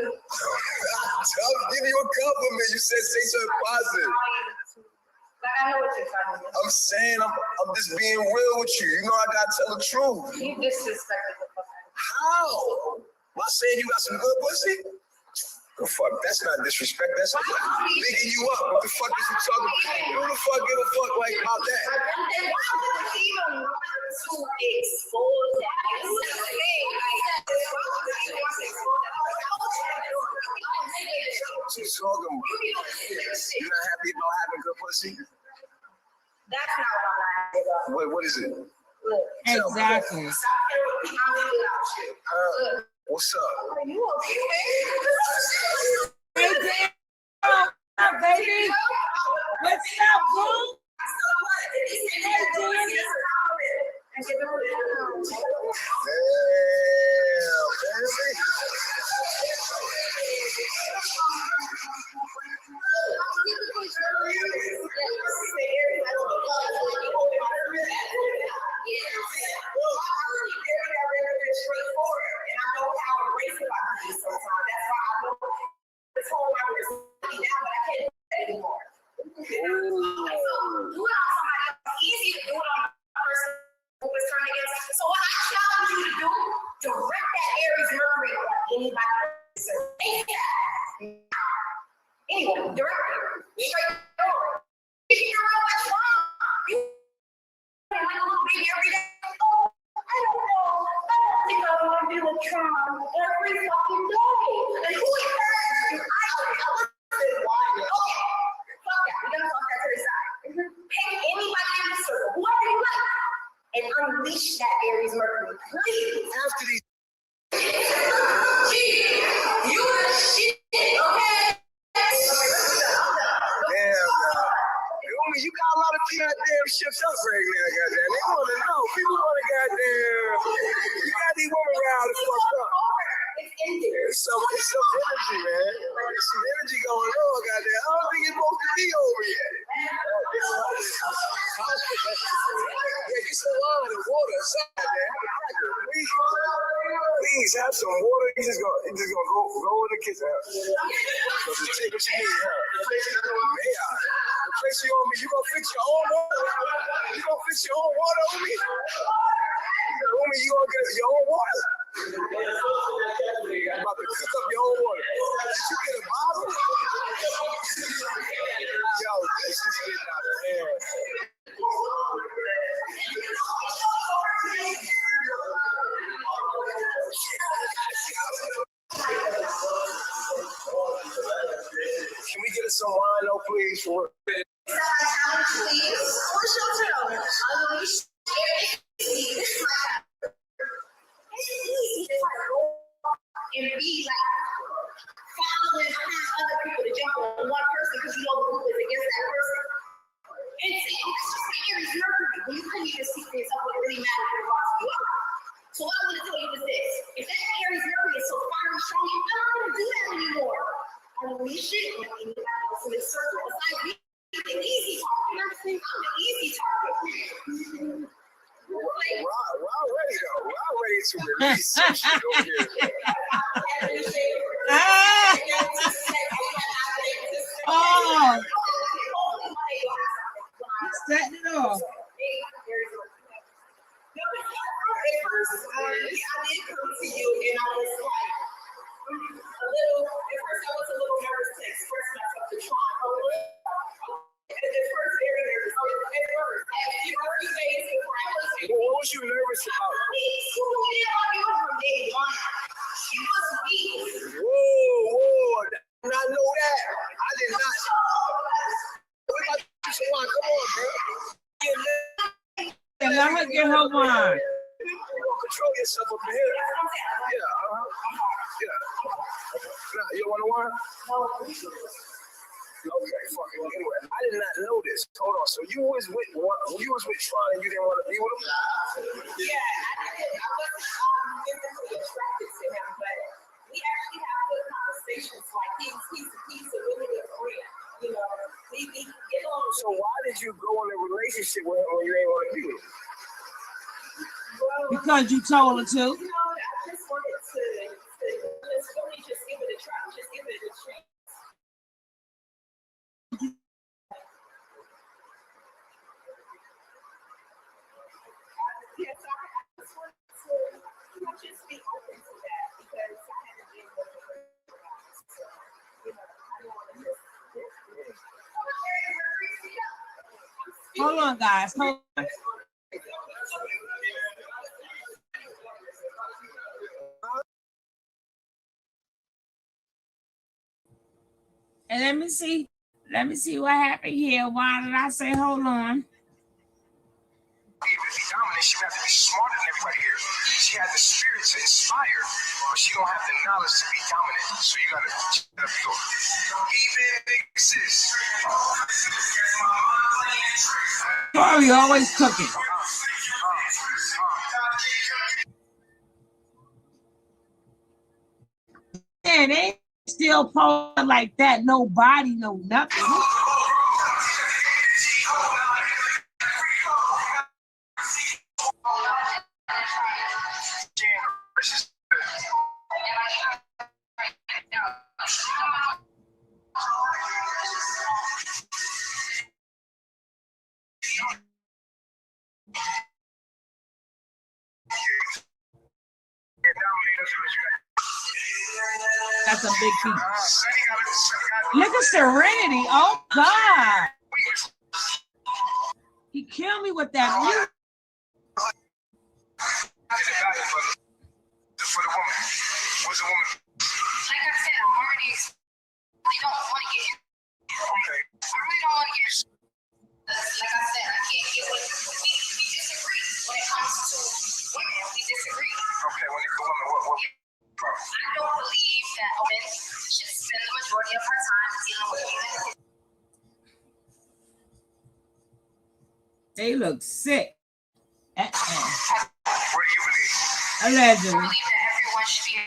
giving you a compliment. You said say something positive. I know what you're talking about. I'm saying I'm just being real with you. You know I gotta tell the truth. You disrespected the fuck out of me. How? Am I saying you got some good pussy? The fuck? That's not disrespect. That's bigging you up. What the fuck is you talking about? Who the fuck give a fuck like about that? And why would you even want to expose that? What you talking about? You're not happy about having good pussy? That's not what I'm happy about. Wait, what is it? Look. Exactly. Stop here. I'm without you. Look. What's up? Are you okay? Hey, what's up, baby? What's up, boo? So what I challenge you to do, direct that Aries Mercury on anybody. Anyway, direct it. Straight forward. If you're real much fun, you like a little baby every day. Oh, I don't know. I don't think I want to be with Tron every fucking day. And who is that? I listen, why? Okay. Fuck that. We gotta fuck that to the side. Pick anybody in the circle, whoever you like, and unleash that Aries Mercury, please. After these. You are shit, okay? Damn, homie, you got a lot of goddamn ships up right now, goddamn. They want to know. People want to goddamn. You got these women around the fuck up. It's some energy, man. There's some energy going on, goddamn. I don't think it's supposed to be over yet. Yeah, get some wine and water, something, man. Please have some water. You just gonna go in the kitchen. So just take what you need, huh? The place you on me, you gonna fix your own water? You gonna fix your own water, homie? Homie, you gonna get your own water? I'm about to cook up your own water. Did you get a bottle? Yo, this is getting out of hand. Can we get us some wine, though, please? For Please, what's your turn? Unleash. yourself when it really matters to watch you up. So what I want to tell you is this. If that Aries Mercury is so fiery strong, you're not going to do that anymore. Unleash it on anybody else in this circle. Besides me, the easy target. I'm the easy target. We're ready though. We're ready to release some shit over here. Oh, setting it off. I did come to you and I was like, at first I was a little nervous to express myself to Tron. At first, very nervous. At first, after a few days before I was like, What was you nervous about? Whoa, I did not know that. I did not. What about you, Shawan? Come on, bro. And let her get her wine. You don't control yourself up in here. Yeah, yeah. Nah, you want a wine? Okay, fuck it. Anyway, I did not know this. Hold on. So you was with Tron and you didn't want to be with him? Yeah, I wasn't physically attracted to him, but we actually have good conversations. Like he's a really good friend. You know, we get along. So why did you go in a relationship with him when you didn't want to be with him? Well, Because you told her to. I just wanted to really just give it a try, just give it a chance. Yes, I just wanted to just be open to that because I haven't been with her. So, I don't want to miss it. Hold on, guys. Hold on. And let me see what happened here. Why did I say hold on? Even to be dominant, she would have to be smarter than everybody here. She had the spirit to inspire, but she don't have the knowledge to be dominant. So you gotta feel. Even exist. Tori always cooking. And they still posting like that. Nobody know nothing. That's a big piece. Look at Serenity. Oh God. He killed me with that music. For the woman. What's a woman? Like I said, I'm already really don't want to get in. Okay. I really don't want to get in. Like I said, I can't get with we disagree when it comes to women. We disagree. Okay, when it comes to what problem? I don't believe that women should spend the majority of her time dealing with women. They look sick. What do you believe? Allegedly. I believe that everyone should be.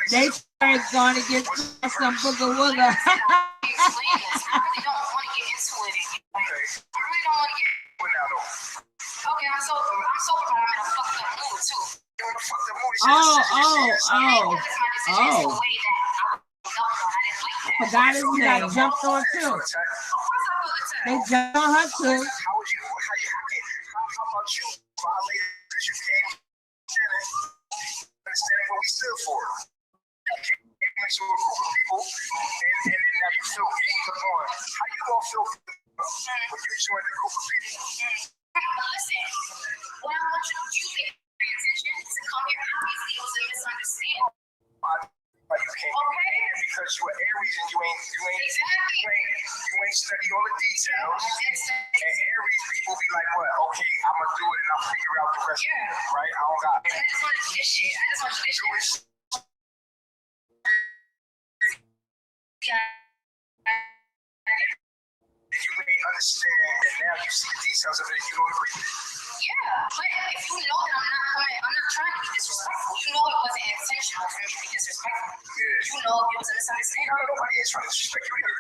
They are going to get some booger wooger. I really don't want to get into it. I really don't want to get. Okay, I'm sober, but I'm in a fucked up mood too. Oh. Forgot his name. Jumped on too. They jumped on her too. How about you violated because you came understanding what we stood for? Next to a group of people, and then now you feel ganged up on. How you gonna feel when you join the group of people? Listen, what I want you to do, pay attention to come here. Obviously, it was a misunderstanding. You came in because you were Aries and you ain't study all the details. And Aries people be like, what? Okay, I'm gonna do it and I'll figure out the rest of it. Right? I don't got it. I just want to do this shit. I just want to do this shit. You may understand, and now you see the details of it and you don't agree with it. Yeah, if you know that I'm not trying to be disrespectful. You know it wasn't intentional for me to be disrespectful. Yeah. You know it was a misunderstanding. Nobody is trying to disrespect you either.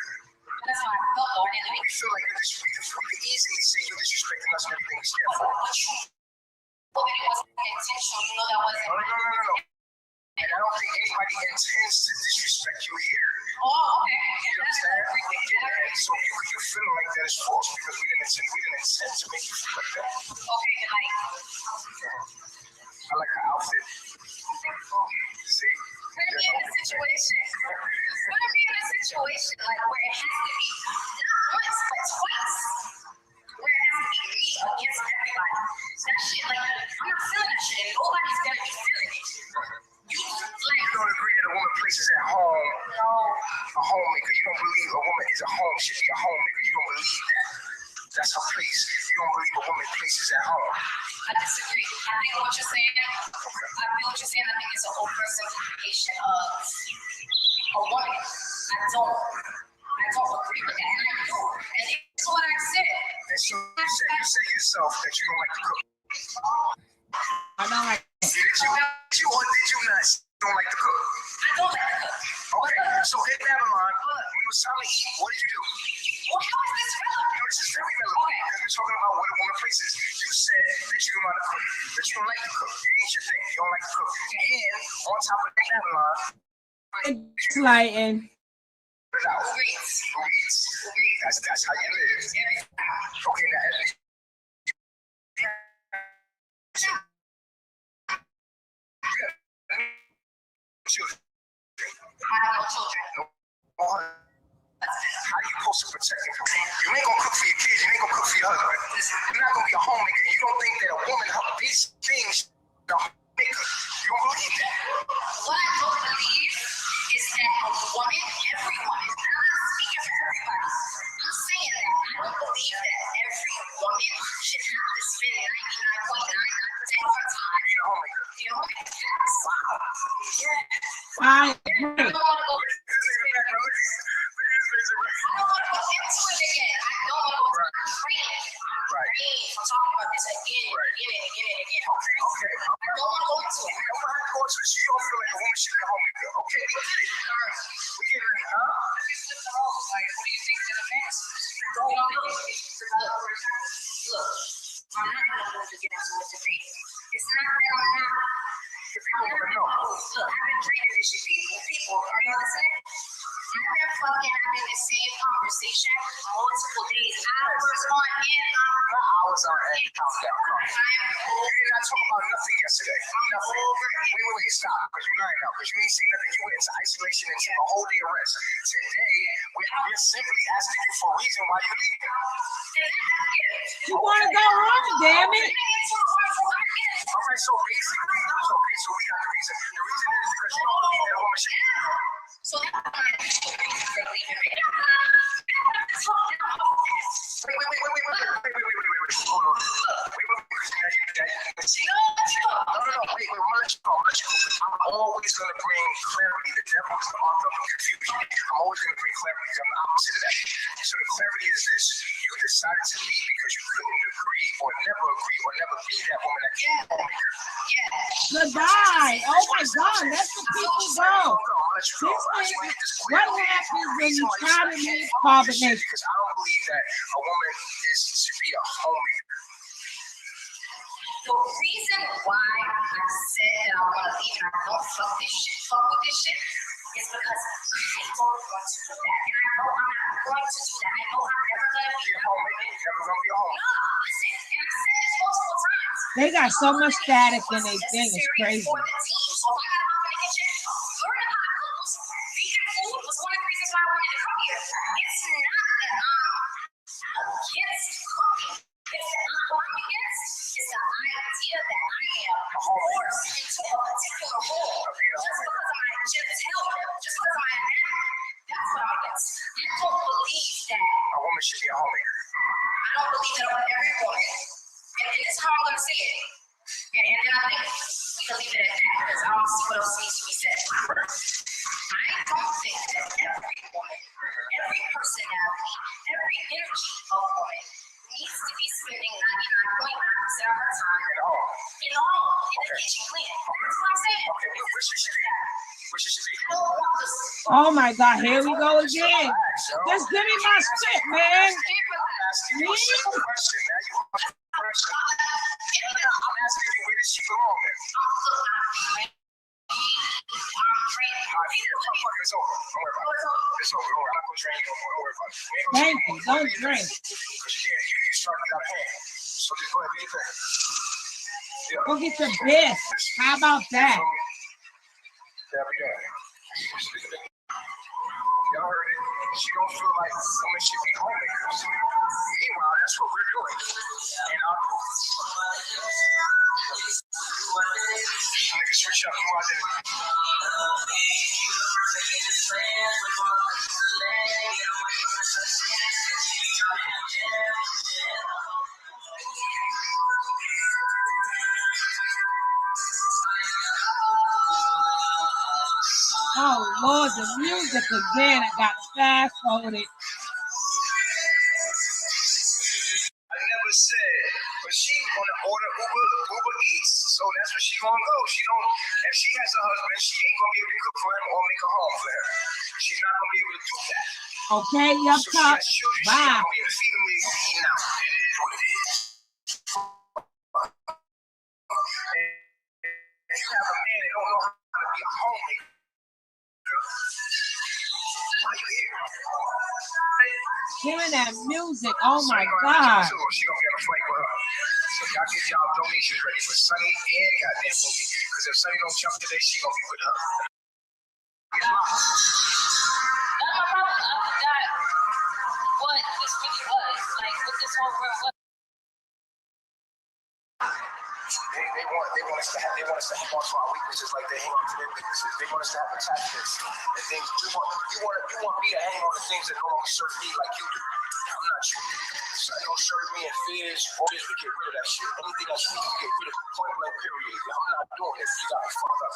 That's how I felt though. I didn't like We feel like we could easily say you're disrespecting us and everything we stand for. but you know that it wasn't intentional. You know that wasn't. No. And I don't think anybody intends to disrespect you here. Oh, okay. You know what I'm saying? Yeah. So you feeling like that is false because we didn't intend to make you feel like that. Okay, like. I like her outfit. See? Put me in a situation. Put me in a situation like where it has to be not once but twice. Where it has to be me against everybody. That shit, like, I'm not feeling that shit, and nobody's gonna be feeling it. You don't agree that a woman places at home. No. A homemaker. You don't believe a woman is a home, should be a homemaker. You don't believe that. That's her place. You don't believe a woman places at home. I disagree. I think what you're saying, I feel what you're saying. I think it's an oversimplification of a woman. I don't agree with that. And I do. And it's what I said. And so you say yourself that you don't like to cook. I don't like Did you or did you not don't like to cook? I don't like to cook. Okay, so in Babylon, when you was time to eat, what did you do? Well, how is this relevant? No, this is very relevant because we're talking about what a woman places. You said that you don't know how to cook, that you don't like to cook. It ain't your thing. You don't like to cook. And on top of that, Babylon, lighting. That's how you live. Okay, now. Children. I have no children. How you supposed to protect them? You ain't gonna cook for your kids. You ain't gonna cook for your husband. You're not gonna be a homemaker. You don't think that a woman, these things, the homemaker. You don't believe that. What I don't believe is that a woman, every woman, and I'm not speaking for everybody. I'm saying that I don't believe that every woman should have to spend 99.99% of her time being a homemaker. You know, wow. Yeah. I don't want to go. I don't want to go into it again. I don't want to go to the training. I'm talking about this again and again. Okay. I don't want to go into it. I don't want to go into it. You don't feel like a woman should be a homemaker. Okay, we get it. We get it, huh? Like, what do you think to the fans? Look, I'm not going to get into it today. It's not that I'm not. Look, I've been training this shit. People, are you listening? I've been having the same conversation multiple days. Hours on end. Hours on end. You did not talk about nothing yesterday. Nothing. Wait, stop. Because you're lying now. Because you ain't seen nothing. You went into isolation and took a whole day of rest. Today, we're simply asking you for a reason why you're leaving. You want to go home, damn it. All right, so basically, okay, so we got the reason. The reason is because you don't believe that a woman should be a home. So that's why I'm leaving. Wait. Hold on. I'm always going to bring clarity. The devil is the author of confusion. I'm always going to bring clarity because I'm the opposite of that. So the clarity is this. You decided to leave because you couldn't agree or never be that woman that you homemaker. Goodbye. Oh my God, let the people go. What happens when you try to make carbonation? Because I don't believe that a woman is to be a homemaker. The reason why I said that I want to leave and I don't fuck with this shit, is because I don't want to do that. And I know I'm not going to do that. I know I'm never going to be a homemaker. You're never going to be a homemaker. No, listen, and I said this multiple times. They got so much static in their thing, it's crazy. For the team. So if I got to hop in the kitchen, learn how to cook. Vegan food was one of the reasons why I wanted to come here. It's not that I'm against cooking. It's that what I'm against is the idea that I am forced into a particular role just because of my genitalia, just because of my anatomy. That's what I'm against. I don't believe that a woman should be a homemaker. I don't believe that about every woman. And this is how I'm going to say it. And then I think we can leave it at that because I don't see what else needs to be said. I don't think that every woman, every personality, every energy of woman needs to be spending 99.9% of her time in the home, in the kitchen cleaning. That's what I'm saying. Okay, where should she be? Where should she be? Oh my God, here we go again. Just give me my script, man. Asking you a simple question, man. You ask a question. I'm asking you, where does she belong in? It's over. Don't worry about it. It's over. I'm not gonna drain you no more. Don't worry about it. Thank you. Don't drink. Because you're starting to get out of hand. So just go ahead and do your thing. Yeah. Go get your best. How about that? There we go. Y'all heard it. She don't feel like women should be homemakers. Meanwhile, that's what we're doing. You know? Niggas switch up more than Oh Lord, the music again. I got fast forwarded. I never said, but she gonna order Uber Eats, so that's where she gonna go. She don't. If she has a husband, she ain't gonna be able to cook for him or make a home for him. She's not gonna be able to do that. Okay, yup, So she top. has children. She Bye. ain't gonna be able to feed them. Eating out. It is what it is. And if you have a man that don't know how to be a homemaker, why you here? Hearing that music, oh my Sonny God. She gonna be on a flight with her. So y'all get y'all donations ready for Sonny and goddamn Boogie. Because if Sonny don't jump today, she gonna be with her. That's my problem. I forgot what this really was. Like, what this whole world was. They want us to hang on to our weaknesses like they hang on to their weaknesses. They want us to have attachments and things. You want me to hang on to things that no longer serve me like you do. I'm not you. So it don't serve me in fears. Always we get rid of that shit. Anything that's weak, we get rid of. Point blank period. I'm not doing it. You got me fucked up.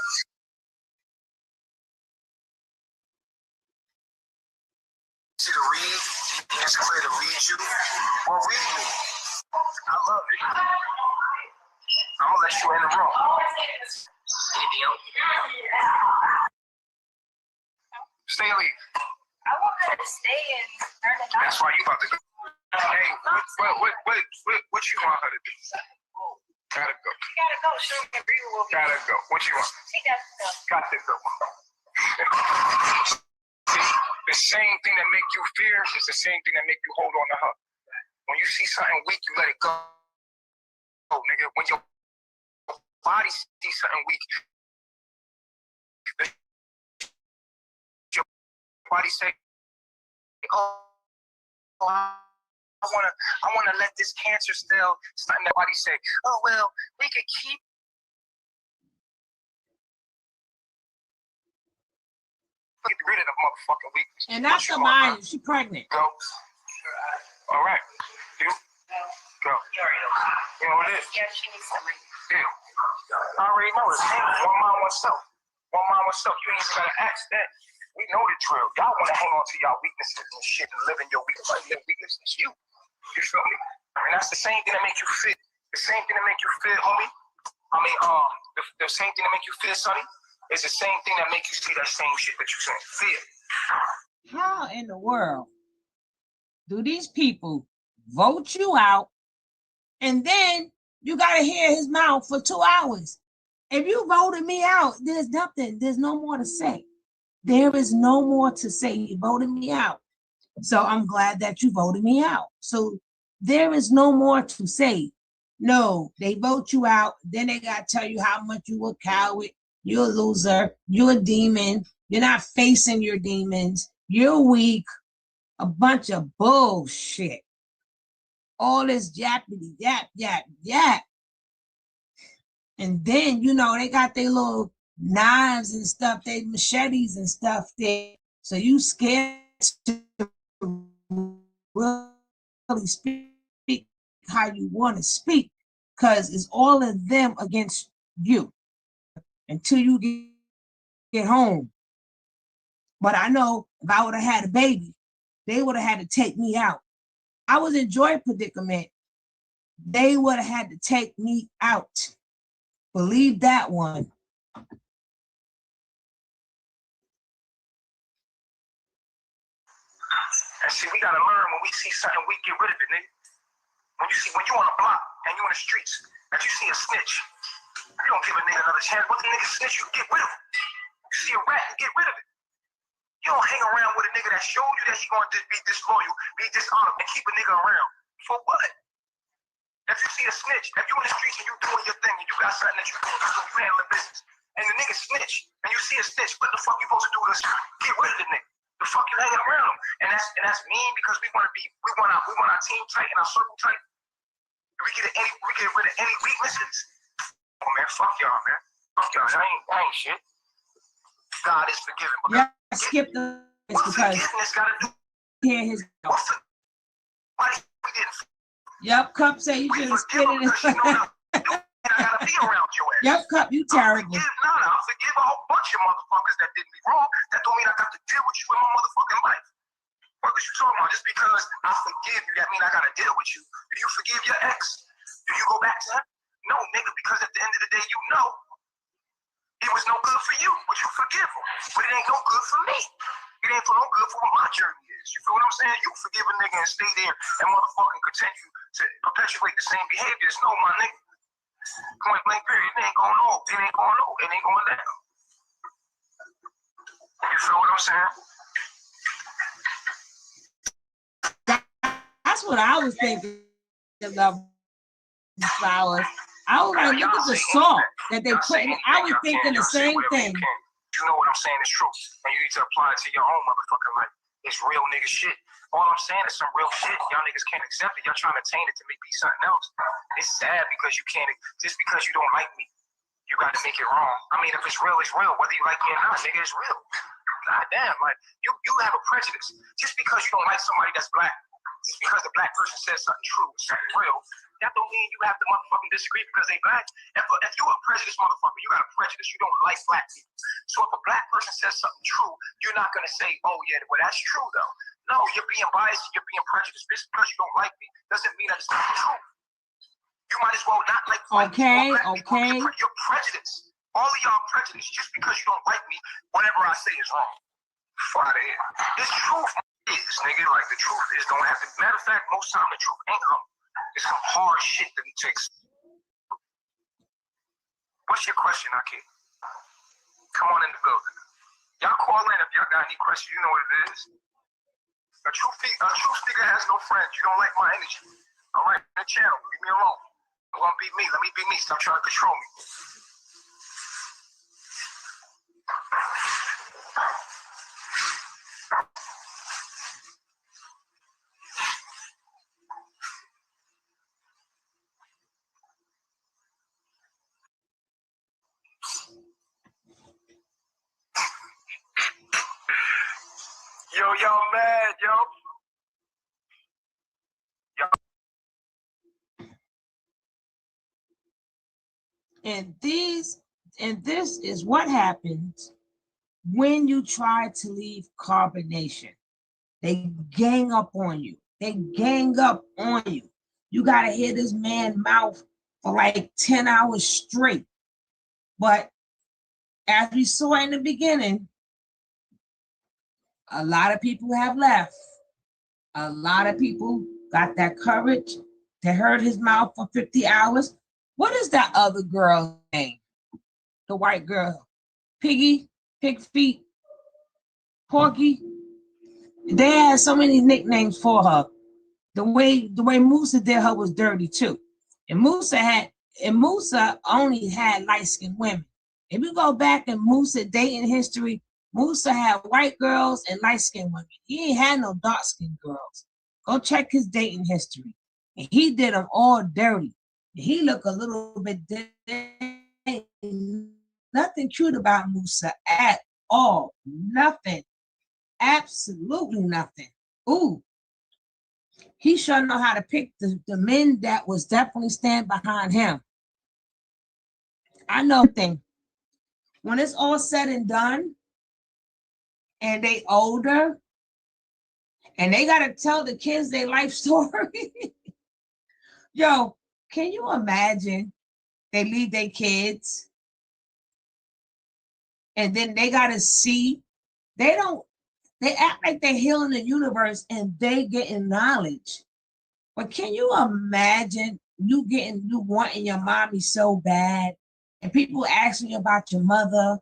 See the read? It's clear to read you. Well, read me. I love it. I'm gonna let you in the room. Anything else? Stay or leave. I want her to stay and learn the That's why you about to go. Hey, what you want her to do? Gotta go. You gotta go. She don't agree with what we Gotta go. What you want? She got to go. Got to go. See, the same thing that make you fear is the same thing that make you hold on to her. When you see something weak, you let it go. Oh, nigga, when your body sees something weak, your body say, "Oh, I wanna let this cancer cell." Something that body say, "Oh well, we could keep." Get rid of the motherfucking weakness. And that's the mind. She pregnant. Go. All right. You. Go. You already know. You know what it is? Yeah, she needs to read. Yeah. I already know it's one mind, one self. One mind, one self. You ain't even gotta ask that. We know the drill. Y'all want to hang on to y'all weaknesses and shit and live in your weakness. Like your weakness is you. You feel me? And that's the same thing that make you fit. The same thing that make you fit, homie. I mean, the same thing that make you fit, Sonny, is the same thing that make you see that same shit that you saying. Fit. How in the world do these people vote you out and then you got to hear his mouth for 2 hours? If you voted me out, there's nothing, there's no more to say. There is no more to say. You voted me out. So I'm glad that you voted me out. So there is no more to say. No, they vote you out. Then they got to tell you how much you a coward. You're a loser. You're a demon. You're not facing your demons. You're weak. A bunch of bullshit. All this yappity yap, yap, yap. And then, you know, they got their little knives and stuff, they machetes and stuff there. So you scared to really speak how you want to speak, because it's all of them against you until you get home. But I know if I would have had a baby, they would have had to take me out. I was in Joy predicament, they would have had to take me out. Believe that one. And see, we gotta learn when we see something, we get rid of it, nigga. When you on a block and you in the streets, and you see a snitch, you don't give a nigga another chance. What the nigga snitch, you get rid of it. You see a rat, you get rid of it. You don't hang around with a nigga that showed you that he gonna be disloyal, be dishonorable, and keep a nigga around. For what? If you see a snitch, if you in the streets and you doing your thing and you got something that you doing, you handling business, and the nigga snitch, and you see a snitch, what the fuck you supposed to do to get rid of the nigga? The fuck you hanging around him? And that's mean because we want our team tight and our circle tight. We get rid of any weaknesses. Oh man, fuck y'all, man. Fuck y'all. I ain't shit. God is forgiving. Yeah, skip the what because forgiveness gotta do? hear his. Why we didn't? Yep, Cup say you should have spit it. I gotta be around your ass. Yep, Cup, you terrible. I forgive a whole bunch of motherfuckers that did me wrong. That don't mean I got to deal with you in my motherfucking life. What was you talking about? Just because I forgive you, that mean I gotta deal with you. Do you forgive your ex? Do you go back to him? No, nigga, because at the end of the day, you know it was no good for you, but you forgive him. But it ain't no good for me. It ain't no good for what my journey is. You feel what I'm saying? You forgive a nigga and stay there and motherfucking continue to perpetuate the same behaviors. No, my nigga. Point blank period. It ain't going on. It ain't going on. It ain't going down. You feel what I'm saying? That's what I was thinking about flowers. I was like, look at the salt that they put in. I was thinking the same thing. You know what I'm saying is true. And you need to apply it to your own motherfucking life. It's real nigga shit. All I'm saying is some real shit. Y'all niggas can't accept it. Y'all trying to taint it to make be something else. It's sad because you can't, just because you don't like me, you got to make it wrong. I mean, if it's real, it's real. Whether you like me or not, nigga, it's real. God damn, like, you have a prejudice. Just because you don't like somebody that's black, just because the black person says something true, something real, that don't mean you have to motherfucking disagree because they black. If you're a prejudiced motherfucker, you got a prejudice. You don't like black people. So if a black person says something true, you're not going to say, oh yeah, well that's true though. No, you're being biased and you're being prejudiced. Just because you don't like me doesn't mean that it's not the truth. You might as well not like white people. Okay. You're prejudiced. All of y'all prejudiced just because you don't like me. Whatever I say is wrong. Fuck out of here. This truth is, nigga, like the truth is don't have to. Matter of fact, most time the truth ain't humble. It's some hard shit that it takes. What's your question, Aki? Come on in the building. Y'all call in if y'all got any questions. You know what it is. A true speaker has no friends. You don't like my energy. All right, the channel. Leave me alone. I'm gonna be me. Let me be me. Stop trying to control me. Yo, y'all mad, yo. And this is what happens when you try to leave carbonation. They gang up on you. They gang up on you. You got to hear this man's mouth for like 10 hours straight. But as we saw in the beginning, a lot of people have left. A lot of people got that courage to heard his mouth for 50 hours. What is that other girl's name? The white girl. Piggy, Pig Feet, Porky. They had so many nicknames for her. The way Musa did her was dirty too. And Musa only had light-skinned women. If you go back in Musa dating history, Musa had white girls and light-skinned women. He ain't had no dark-skinned girls. Go check his dating history. And he did them all dirty. And he looked a little bit dirty. Nothing cute about Musa at all. Nothing. Absolutely nothing. Ooh. He sure know how to pick the men that was definitely stand behind him. I know thing. When it's all said and done, and they older, and they got to tell the kids their life story. Yo, can you imagine they leave their kids and then they got to see, they act like they're healing the universe and they getting knowledge. But can you imagine you wanting your mommy so bad and people asking you about your mother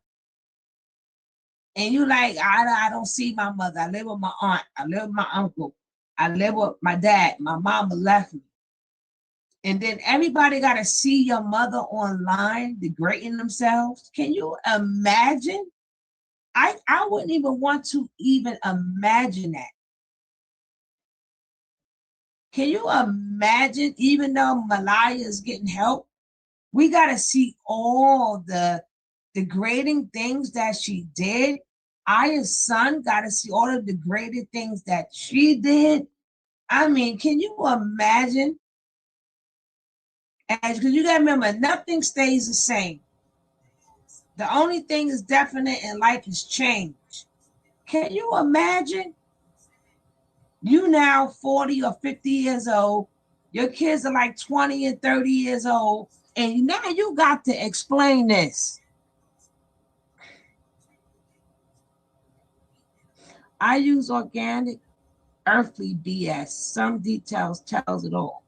and you like, I don't see my mother. I live with my aunt. I live with my uncle. I live with my dad. My mama left me. And then everybody got to see your mother online degrading themselves. Can you imagine? I wouldn't even want to even imagine that. Can you imagine, even though Malaya is getting help, we got to see all the degrading things that she did. Aya's son got to see all the degraded things that she did. I mean, can you imagine? Because you got to remember, nothing stays the same. The only thing is definite in life is change. Can you imagine? You now 40 or 50 years old, your kids are like 20 and 30 years old, and now you got to explain this. I use organic, earthly BS. Some details tells it all.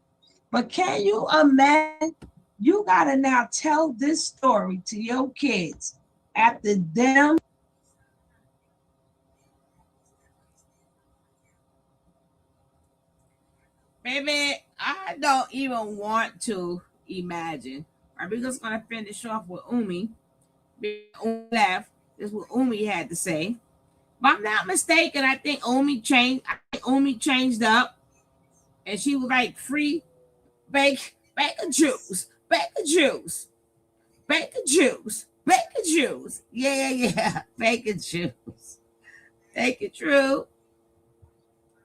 But can you imagine? You got to now tell this story to your kids after them. Baby, I don't even want to imagine. We're just going to finish off with Umi. Umi left. This is what Umi had to say. If I'm not mistaken, I think Umi changed. Up, and she was like free bacon juice. Yeah, bacon juice. Take it true.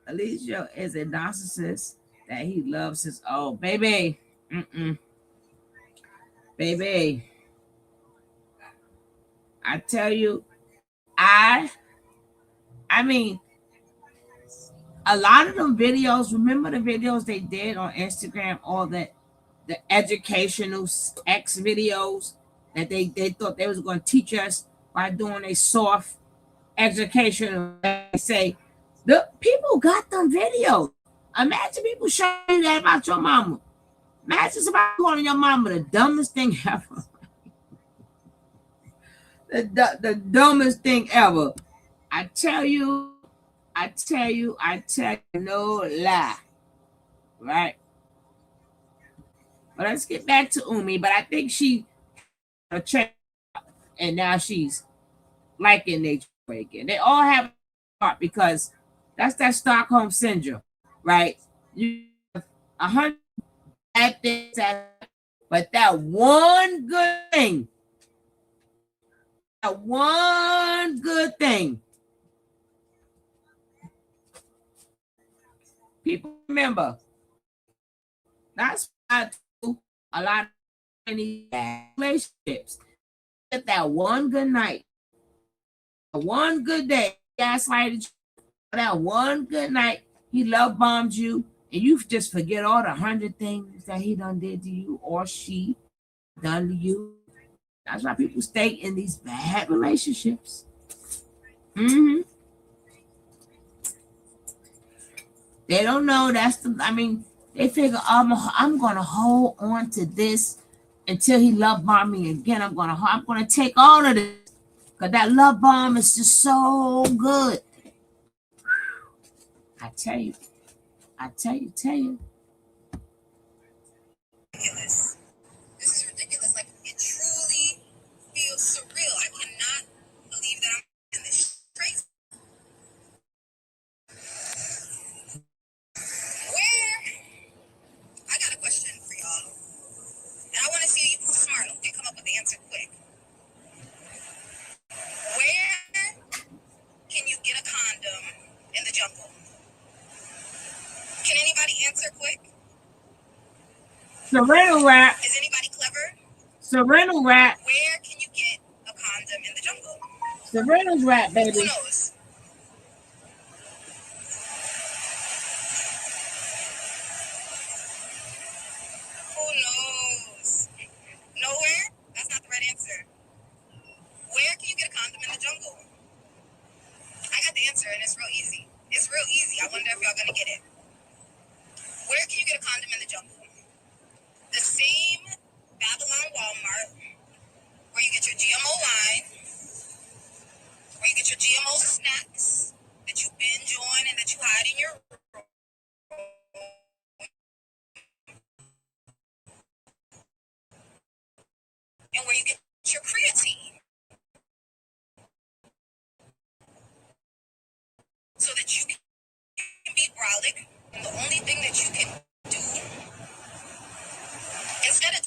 Alicia is a narcissist that he loves his own baby. Baby, I tell you, I mean, a lot of them videos, remember the videos they did on Instagram, all the educational X videos that they thought they was going to teach us by doing a soft education. They say, the people got them videos. Imagine people showing you that about your mama. Imagine somebody calling your mama the dumbest thing ever. the dumbest thing ever. I tell you, no lie. Right? But let's get back to Umi. But I think she changed, and now she's liking nature again. They all have a part because that's that Stockholm syndrome, right? You have 100 bad things, but that one good thing, people remember. That's why I do a lot of relationships. Get that one good night, one good day, gaslighted you, that one good night, he love bombed you, and you just forget all the 100 things that he done did to you or she done to you. That's why people stay in these bad relationships. They don't know they figure I'm gonna hold on to this until he love bomb me again. I'm gonna take all of this because that love bomb is just so good. I tell you. Ridiculous. This is ridiculous. Like, it truly feels surreal. I cannot believe that I'm in this crazy. I got a question for y'all. And I want to see who's smart who can come up with the answer quick. Where can you get a condom in the jungle? Can anybody answer quick? Serena Rat. Is anybody clever? Serena Rat. Where can you get a condom in the jungle? Serena's Rat, baby. Who knows? answer, and it's real easy. It's real easy. I wonder if y'all gonna get it. Where can you get a condom in the jungle? The same Babylon Walmart where you get your GMO wine, where you get your GMO snacks that you binge on and that you hide in your room, and where you get your creatine. So that you can be brolic, and the only thing that you can do, instead of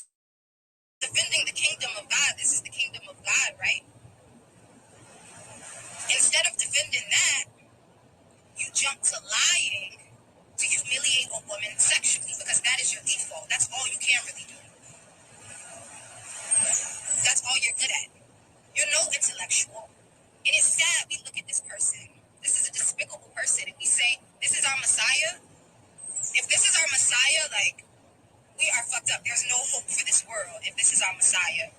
defending the kingdom of God, this is the kingdom of God, right? Instead of defending that, you jump to lying to humiliate a woman sexually because that is your default. That's all you can really do. That's all you're good at. You're no intellectual. It is sad we look at this person. This is a despicable person. And we say, this is our Messiah. If this is our Messiah, like, we are fucked up. There's no hope for this world if this is our Messiah.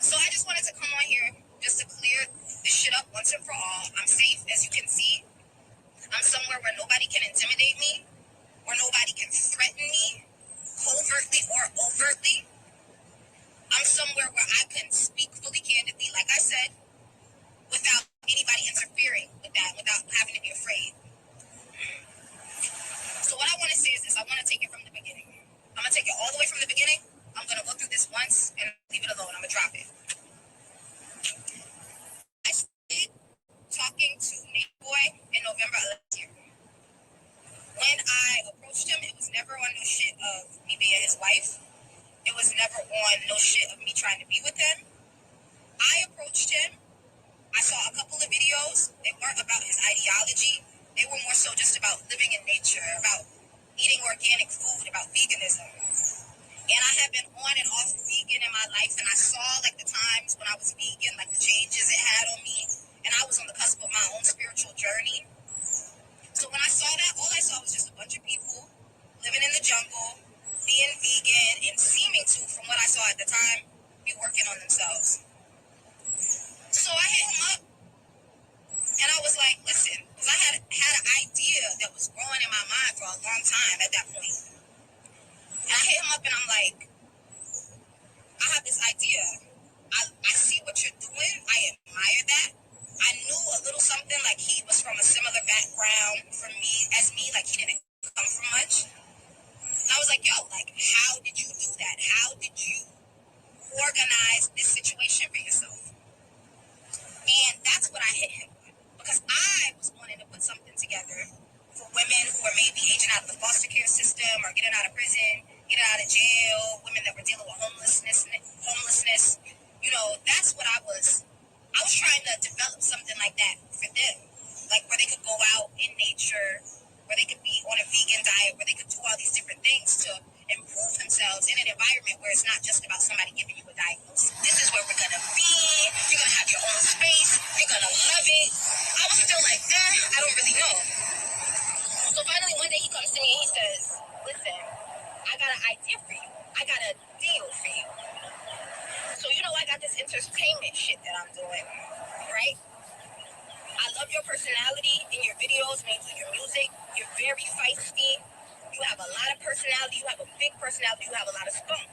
So I just wanted to come on here just to clear this shit up once and for all. I'm safe, as you can see. I'm somewhere where nobody can intimidate me, where nobody can threaten me, covertly or overtly. I'm somewhere where I can speak fully candidly, like I said, without anybody interfering with that, without having to be afraid. So what I want to say is this. I want to take it from the beginning. I'm going to take it all the way from the beginning. I'm going to go through this once and leave it alone. I'm going to drop it. I started talking to natureboy in November of last year. When I approached him, it was never on no shit of me being his wife. It was never on no shit of me trying to be with him. I approached him. I saw a couple of videos. They weren't about his ideology. They were more so just about living in nature, about eating organic food, about veganism. And I have been on and off vegan in my life, and I saw like the times when I was vegan, like the changes it had on me. And I was on the cusp of my own spiritual journey. So when I saw that, all I saw was just a bunch of people living in the jungle, being vegan, and seeming to, from what I saw at the time, be working on themselves. So I hit him up, and I was like, listen, because I had an idea that was growing in my mind for a long time at that point. And I hit him up, and I'm like, I have this idea. I see what you're doing. I admire that. I knew a little something, like he was from a similar background from me, as me, like he didn't come from much. And I was like, yo, like, how did you do that? How did you organize this situation for yourself? And that's what I hit him with. Because I was wanting to put something together for women who are maybe aging out of the foster care system or getting out of prison, getting out of jail, women that were dealing with homelessness. You know, that's what I was trying to develop something like that for them. Like where they could go out in nature, where they could be on a vegan diet, where they could do all these different things to improve themselves in an environment where it's not just about somebody giving you a diagnosis. This is where we're going to be. You're going to have your own space. You're going to love it. I was still like, I don't really know. So finally one day he comes to me and he says, listen, I got an idea for you. I got a deal for you. So you know I got this entertainment shit that I'm doing, right? I love your personality in your videos when you do your music. You're very feisty. You have a lot of personality. You have a big personality. You have a lot of spunk.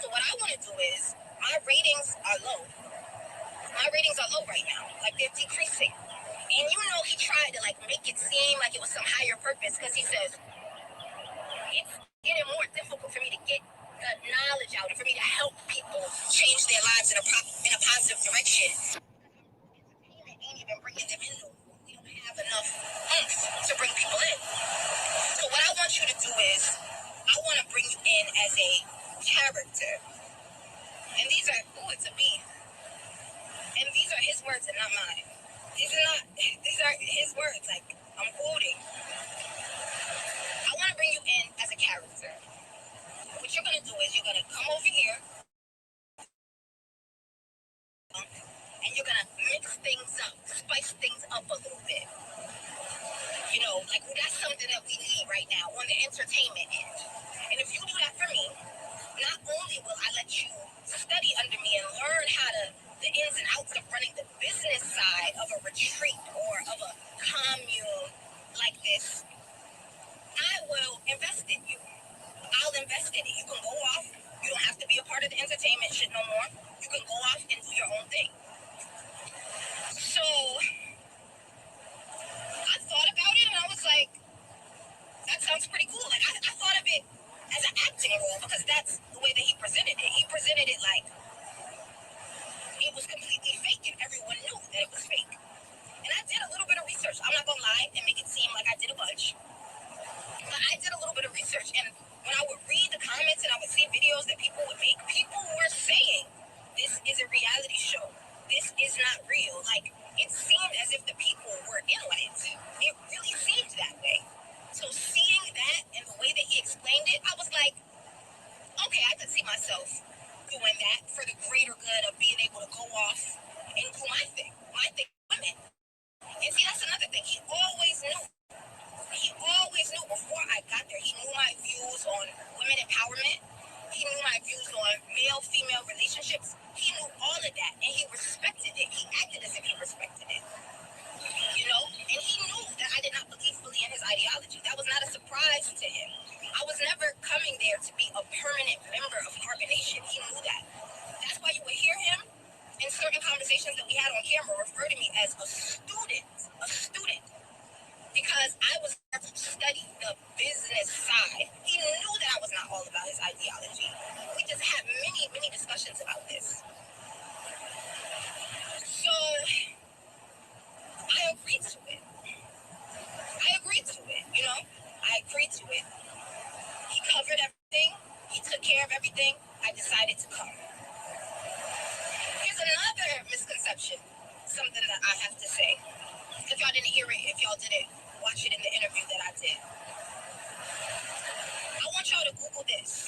So what I want to do is, my ratings are low. My ratings are low right now. Like they're decreasing. And you know he tried to like make it seem like it was some higher purpose because he says, it's getting more difficult for me to get the knowledge out and for me to help people change their lives in a positive direction. Entertainment ain't even bringing them in. We don't have enough to bring people in. So what I want you to do is, I want to bring you in as a character. And these are me. And these are his words and not mine. These are his words, like I'm quoting. I want to bring you in as a character. What you're going to do is you're going to come over here and you're going to mix things up, spice things up a little bit. You know, like that's something that we need right now on the entertainment end. And if you do that for me, not only will I let you study under me and learn how to, the ins and outs of running the business side of a retreat shit no more. You can go off and do your own thing. So I thought about it and I was like, that sounds pretty cool. Like I thought of it as an acting role because that's the way that he presented it. He presented it like it was completely fake and everyone knew that it was fake. And I did a little bit of research. I'm not gonna lie and make it seem like I did a bunch. But I did a little bit of research, and when I would read the comments and I would see videos that people would make, people were saying, this is a reality show. This is not real. Like, it seemed as if the people were in on it. It really seemed that way. So seeing that and the way that he explained it, I was like, okay, I could see myself doing that for the greater good of being able to go off and do my thing with women. And see, that's another thing. He always knew before I got there. He knew my views on women empowerment. He knew my views on male-female relationships. He knew all of that, and he respected it. He acted as if he respected it. You know? And he knew that I did not believe fully in his ideology. That was not a surprise to him. I was never coming there to be a permanent member of Carbonation. He knew that. That's why you would hear him in certain conversations that we had on camera refer to me as a student. Because I was there to study the business side. He knew that I was not all about his ideology. We just had many, many discussions about this. So I agreed to it. You know? I agreed to it. He covered everything. He took care of everything. I decided to come. Here's another misconception. Something that I have to say. If y'all didn't hear it, if y'all didn't watch it in the interview that I did. I want y'all to Google this.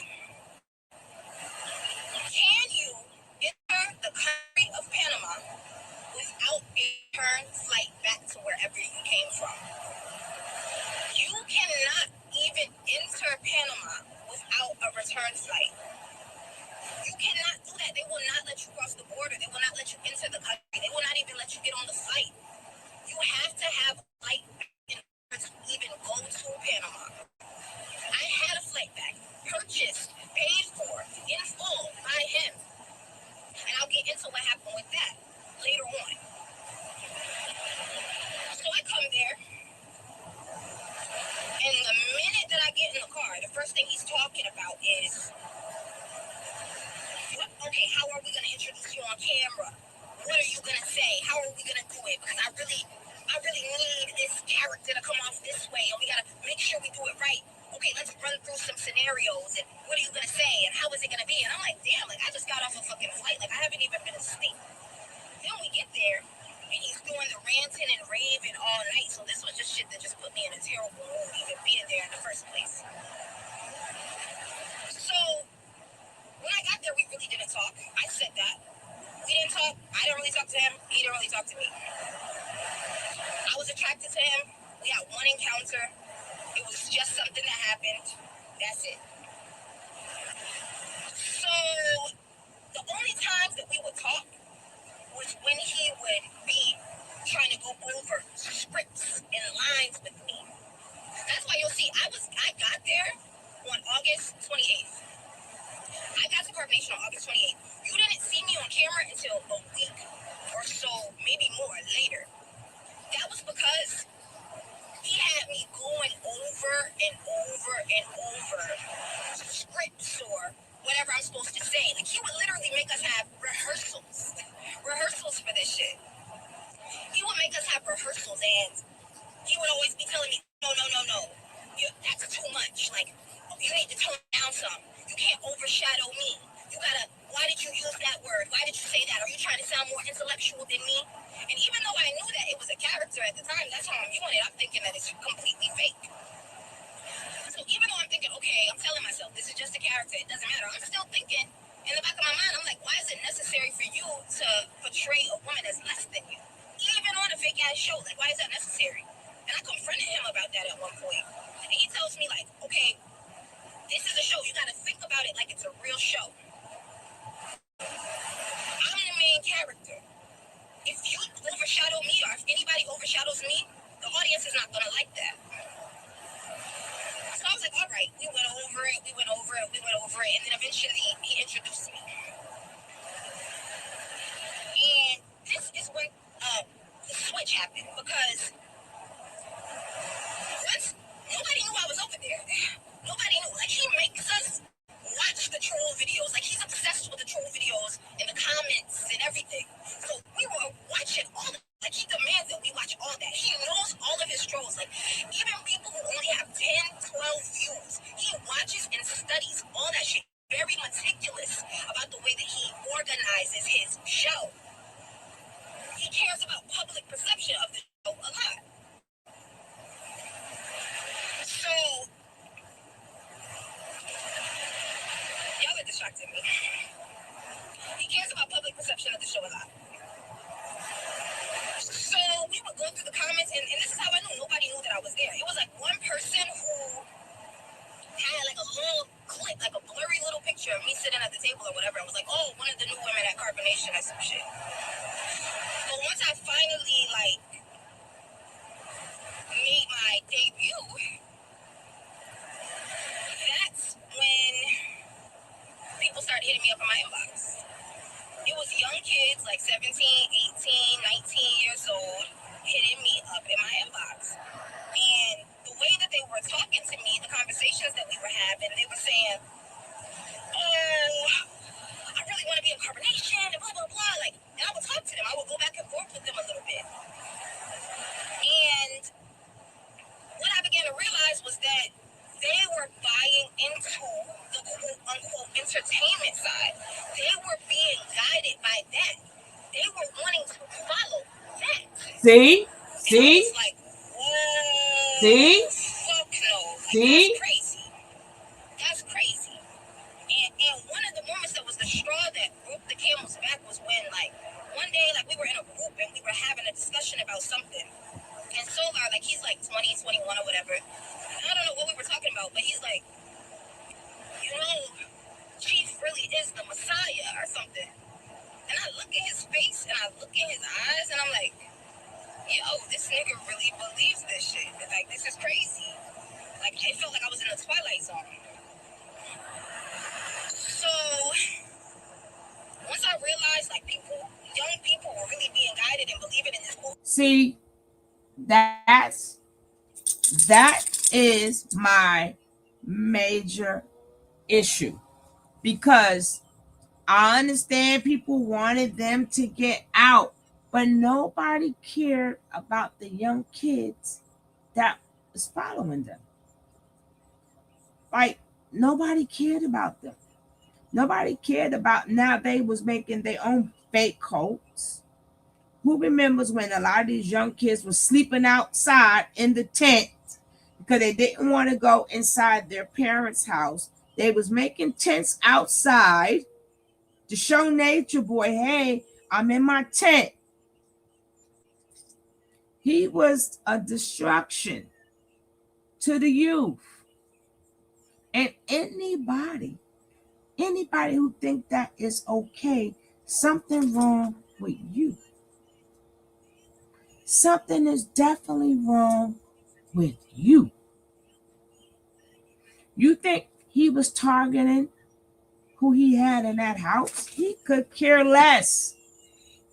Can you enter the country of Panama without a return flight back to wherever you came from? You cannot even enter Panama without a return flight. You cannot do that. They will not let you cross the border. They will not let you enter the country. They will not even let you get on the flight. You have to have a flight back in order to even go to Panama. I had a flight back, purchased, paid for, in full by him. And I'll get into what happened with that later on. So I come there, and the minute that I get in the car, the first thing he's talking about is, okay, how are we going to introduce you on camera? What are you going to say? How are we going to do it? Because I really need this character to come off this way, and we got to make sure we do it right. Okay, let's run through some scenarios, and what are you going to say, and how is it going to be? And I'm like, damn, like, I just got off a fucking flight. Like, I haven't even been asleep. Then we get there, and he's doing the ranting and raving all night, so this was just shit that just put me in a terrible mood, even being there in the first place. So, when I got there, we really didn't talk. I said that. We didn't talk. I didn't really talk to him. He didn't really talk to me. I was attracted to him. We had one encounter. It was just something that happened. That's it. So, the only times that we would talk was when he would be trying to go over scripts and lines with me. That's why you'll see, I got there on August 28th. I got to Carbonation on August 28th. You didn't see me on camera until a week or so, maybe more later. That was because he had me going over and over and over scripts or whatever I'm supposed to say. Like, he would literally make us have rehearsals for this shit. He would make us have rehearsals, and he would always be telling me, no. That's too much. Like, you need to tone down some. You can't overshadow me. Why did you use that word? Why did you say that? Are you trying to sound more intellectual than me? And even though I knew that it was a character at the time, that's how I'm viewing it. I'm thinking that it's completely fake. So even though I'm thinking, okay, I'm telling myself, this is just a character, it doesn't matter, I'm still thinking, in the back of my mind, I'm like, why is it necessary for you to portray a woman as less than you? Even on a fake-ass show, like, why is that necessary? And I confronted him about that at one point. And he tells me, like, okay, this is a show. You got to think about it like it's a real show. I'm the main character. If you overshadow me or if anybody overshadows me, the audience is not going to like that. So I was like, all right, we went over it, and then eventually he introduced me. organizes his show. He cares about public perception of the show a lot. So, y'all are distracting me. He cares about public perception of the show a lot. So we would go through the comments, and this is how I knew nobody knew that I was there. It was like one person who had like a little clip, like a blurry little picture of me sitting at the table or whatever. I was like, oh, one of the new women at Carbonation or some shit. But once I finally like made my debut, that's when people started hitting me up in my inbox. It was young kids, like 17, 18, 19 years old, hitting me up in my inbox. And the way that they were talking to me, the conversations that we were having, they were saying, oh, I really want to be in Carbonation, and blah, blah, blah. Like, and I would talk to them. I would go back and forth with them a little bit. And what I began to realize was that they were buying into the quote-unquote entertainment side. They were being guided by that. They were wanting to follow that. See? And I was like, whoa. See? Fuck no. Like, See? that's crazy. That's crazy. And one of the moments that was the straw that broke the camel's back was when, like, one day, like, we were in a group and we were having a discussion about something. And Solar, like, he's like 20, 21 or whatever. I don't know what we were talking about, but he's like, you know, Chief really is the Messiah or something. And I look at his face and I look at his eyes and I'm like, yo, this nigga really believes this shit. Like, this is crazy. Like, I felt like I was in the Twilight Zone. So, once I realized, like, young people were really being guided and believing in this whole... See, that is my major issue, because I understand people wanted them to get out, but nobody cared about the young kids that was following them. Like, nobody cared about them. Nobody cared about, now they was making their own fake cults. Who remembers when a lot of these young kids were sleeping outside in the tent because they didn't want to go inside their parents' house? They was making tents outside to show Nature Boy, hey, I'm in my tent. He was a distraction to the youth. And anybody who think that is okay, something wrong with you. Something is definitely wrong with you. You think he was targeting who he had in that house? He could care less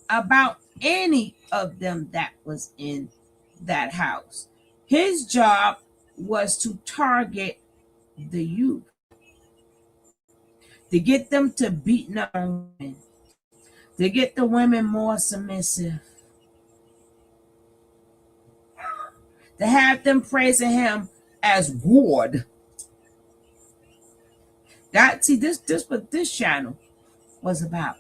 about any of them that was in that house. His job was to target the youth, to get them to beat up women, to get the women more submissive, to have them praising him as Lord. This what this channel was about.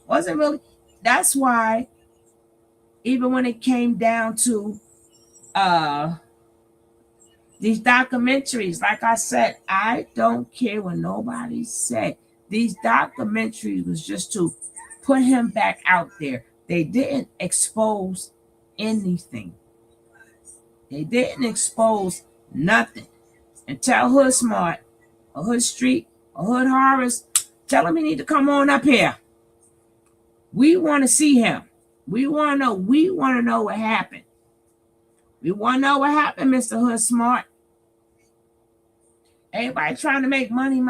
Wasn't really. That's why, even when it came down to these documentaries, like I said, I don't care what nobody said. These documentaries was just to put him back out there. They didn't expose anything. They didn't expose nothing. And tell Hood Smart or Hood Street or Hood Horrors, tell him he need to come on up here. We want to see him. We want to know what happened. We want to know what happened, Mr. Hood Smart. Everybody trying to make money,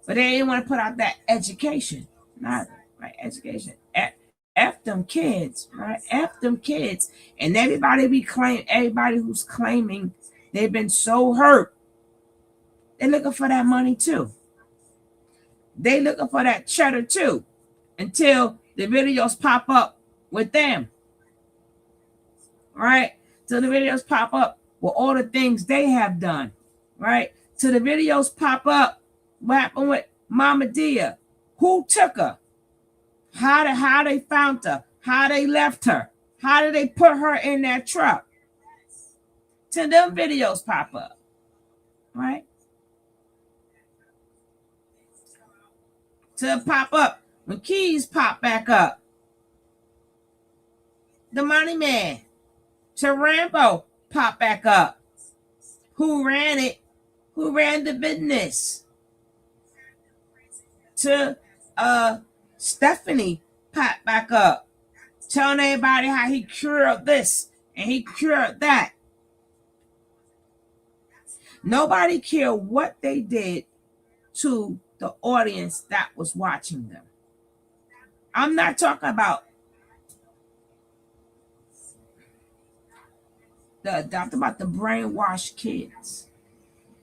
but they didn't want to put out that education. Not right, education. F them kids, right? F them kids. And everybody who's claiming they've been so hurt, they're looking for that money too. They looking for that cheddar too, until the videos pop up with them. Right? Till the videos pop up with all the things they have done. Right? Till the videos pop up What happened with Mama Dia? Who took her? How they found her? How they left her? How did they put her in that truck? Till them videos pop up, right? To pop up when Keys pop back up. The Money Man, to Rambo pop back up. Who ran it? Who ran the business? To Stephanie pop back up, telling everybody how he cured this and he cured that. Nobody cared what they did to the audience that was watching them. I'm not talking about the brainwashed kids.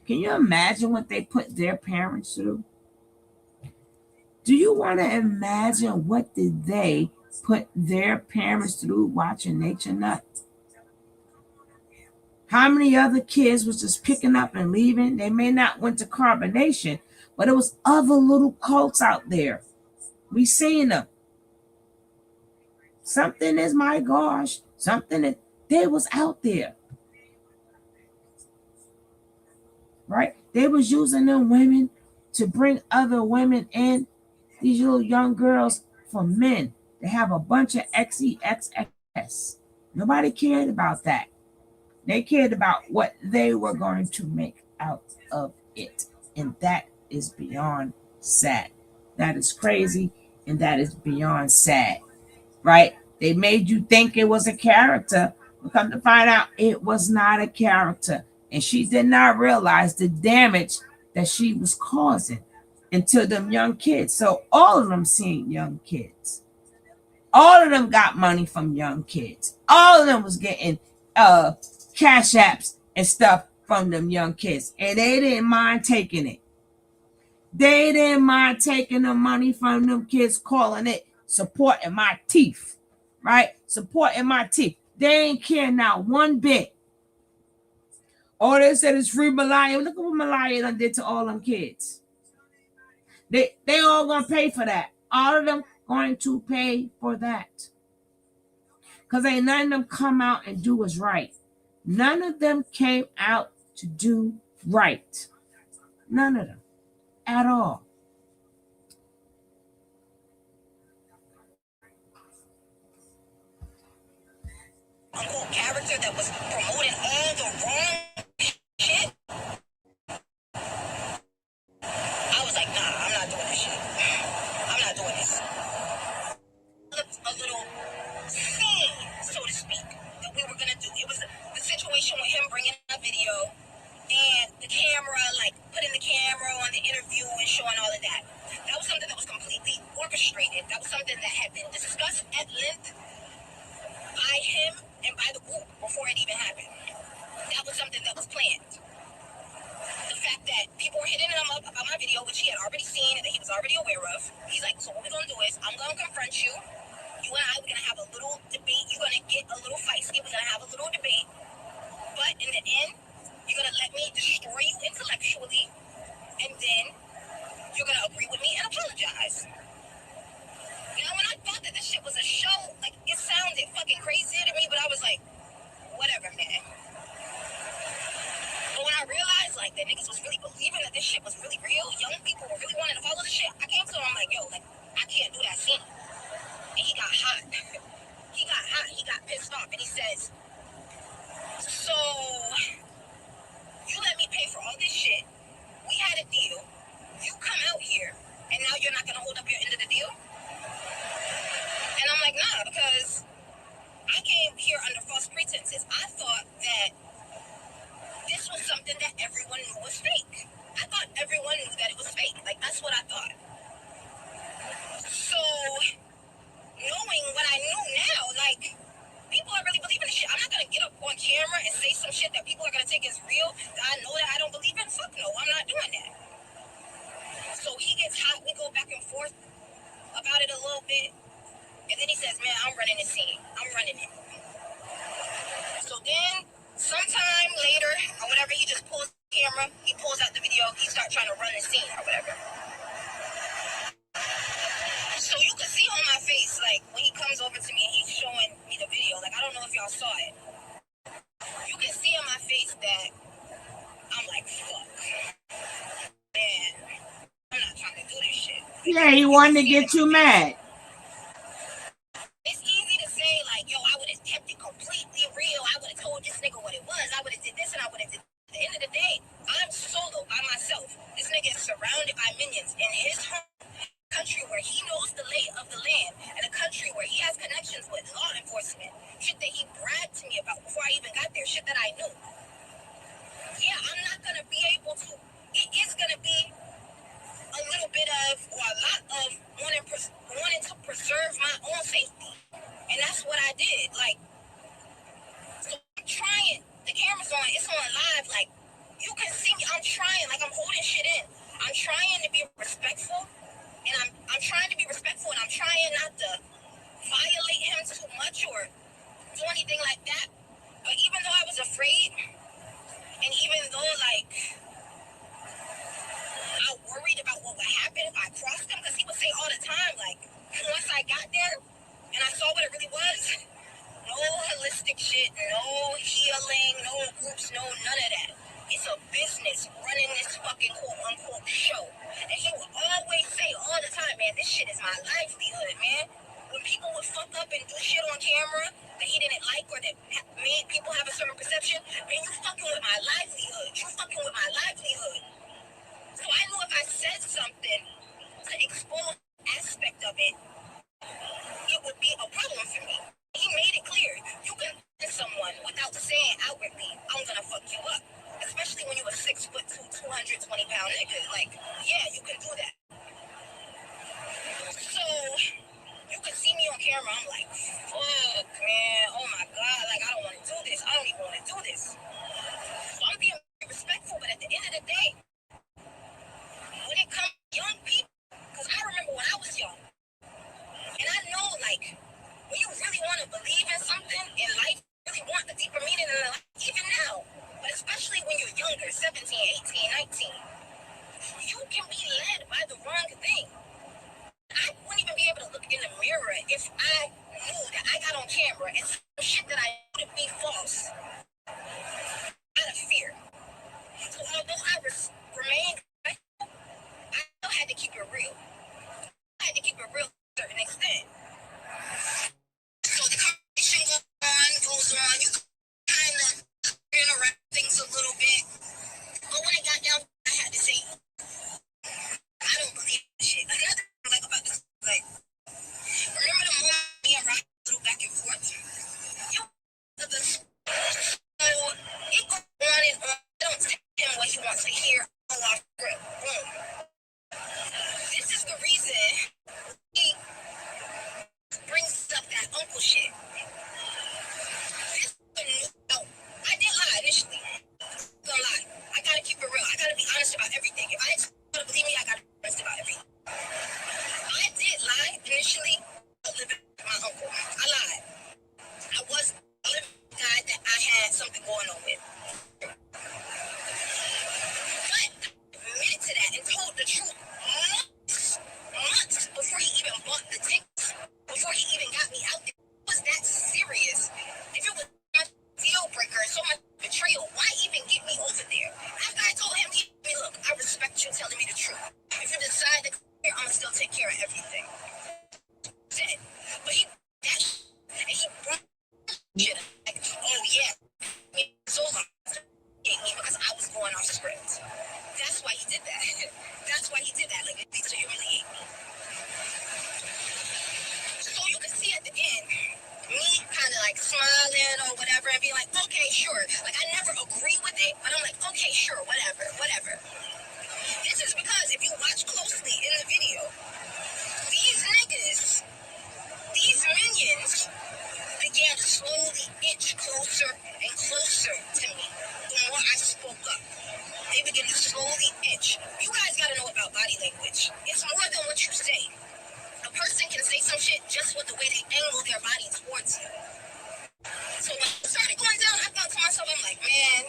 Can you imagine what they put their parents through? Do you want to imagine what did they put their parents through watching Nature Nut? How many other kids was just picking up and leaving? They may not went to Carbonation, but it was other little cults out there. We seen them. Something is, my gosh, something that they was out there. Right? They was using them women to bring other women in, these little young girls, for men to have a bunch of XEXX. Nobody cared about that. They cared about what they were going to make out of it. And that is beyond sad. That is crazy, and that is beyond sad. Right? They made you think it was a character. But come to find out, it was not a character. And she did not realize the damage that she was causing into them young kids. So all of them seen young kids. All of them got money from young kids. All of them was getting cash apps and stuff from them young kids. And they didn't mind taking it. They didn't mind taking the money from them kids, calling it supporting my teeth. Right? Supporting my teeth. They ain't care now one bit. All they said is free Malaya. Look at what Malaya done did to all them kids. They all gonna pay for that. All of them going to pay for that. Because ain't none of them come out and do what's right. None of them came out to do right. None of them. At all. Unquote character that was promoting all the wrong shit. I was like, nah, I'm not doing this shit. I'm not doing this. A little scene, so to speak, that we were gonna do. It was the situation with him bringing a video and the camera, like putting the camera on the interview and showing all of that. That was something that was completely orchestrated. That was something that had been discussed at length by him and by the group before it even happened. That was something that was planned. The fact that people were hitting him up about my video, which he had already seen and that he was already aware of. He's like, so what we're going to do is I'm going to confront you. You and I, we're going to have a little debate. You're going to get a little feisty. We're going to have a little debate. But in the end, you're going to let me destroy you intellectually. And then you're going to agree with me and apologize. You know, when I thought that this shit was a show, like, it sounded fucking crazy to me, but I was like, whatever, man. But when I realized, like, that niggas was really believing that this shit was really real, young people were really wanting to follow this shit, I came to him, I'm like, yo, like, I can't do that scene. And he got hot. He got hot. He got pissed off. And he says, so, you let me pay for all this shit. We had a deal. You come out here, and now you're not going to hold up your end of the deal? And I'm like, nah, because I came here under false pretenses. I thought that this was something that everyone knew was fake. I thought everyone knew that it was fake. Like, that's what I thought. So, knowing what I knew now, like, people are really believing this shit. I'm not going to get up on camera and say some shit that people are going to take as real that I know that I don't believe in. Fuck no, I'm not doing that. So he gets hot. We go back and forth about it a little bit. And then he says, man, I'm running the scene. I'm running it. So then, sometime later, or whatever, he just pulls the camera. He pulls out the video. He starts trying to run behind the scene or whatever. So you can see on my face, like, when he comes over to me and he's showing me the video, like, I don't know if y'all saw it. You can see on my face that I'm like, fuck. Man, I'm not trying to do this shit. Yeah, he wanted to get you mad. It's easy to say, like, yo, I would have kept it completely real. I would have told this nigga what it was. I would have did this and I would have did. At the end of the day, I'm solo by myself. This nigga is surrounded by minions in his home country where he knows the lay of the land, and a country where he has connections with law enforcement. Shit that he bragged to me about before I even got there. Shit that I knew. Yeah, I'm not gonna be able to. It is gonna be a little bit of, or a lot of, wanting to preserve my own safety. And that's what I did. Like, so I'm trying. The camera's on. It's on live. Like, you can see me. I'm trying. Like, I'm holding shit in. I'm trying to be respectful. And I'm trying to be respectful. And I'm trying not to violate him too much or do anything like that. But even though I was afraid, and even though, like, I worried about what would happen if I crossed him, because he would say all the time, like, once I got there and I saw what it really was, no holistic shit, no healing, no groups, no none of that. It's a business running this fucking quote-unquote show. And he would always say all the time, man, this shit is my livelihood, man. When people would fuck up and do shit on camera that he didn't like or that made people have a certain perception, man, you fucking with my livelihood. You fucking with my livelihood. So I knew if I said something to expose the aspect of it, it would be a problem for me. He made it clear. You can hit someone without saying outwardly, I'm gonna fuck you up. Especially when you're a 6'2", 220-pound nigga. Like, yeah, you can do that. So, you can see me on camera, I'm like, fuck, man, oh my God, like, I don't want to do this. I don't even want to do this. So I'm being respectful, but at the end of the day, when it comes to young people, because I remember when I was young, and I know, like, when you really want to believe in something in life, really want the deeper meaning in life, even now, but especially when you're younger, 17, 18, 19, you can be led by the wrong thing. I wouldn't even be able to look in the mirror if I knew that I got on camera and some shit that I knew to be false out of fear. So although I remained respectful, I still had to keep it real. I had to keep it real to a certain extent. So the conversation goes on, you kind of interact things a little bit. But when it got down, I had to say, I don't believe this shit. Another thing I like about this, like, remember the moment me and Rob flew back and forth? So it goes on and on. I don't tell him what he wants to hear. Go off script. Boom. This is the reason he brings up that uncle shit. I did lie initially. Don't lie. I gotta keep it real. I gotta be honest about everything. If I don't believe me, I gotta be honest about everything. I did lie initially about living with my uncle. I lied. I was a living guy that I had something going on with. But I admitted to that and told the truth months before he even bought the tickets, before he even got me out there. It was that serious. If it was a deal breaker and so much betrayal, why even get me over there? After I told him, look, I respect you telling me the truth. If you decide to come here, I'm gonna still take care of everything. Said. But he that and he brought shit like, oh yeah, it's over. Because I was going off script. That's why he did that. That's why he did that. Like, to humiliate me. So you can see at the end, me kind of like smiling or whatever and being like, okay, sure. Like, I never agree with it, but I'm like, okay, sure, whatever. This is because if you watch closely in the video, these niggas, these minions, began to slowly inch closer and closer to me the more I spoke up. They begin to slowly inch. You guys gotta know about body language. It's more than what you say. A person can say some shit just with the way they angle their body towards you. So when it started going down, I thought to myself, I'm like, man,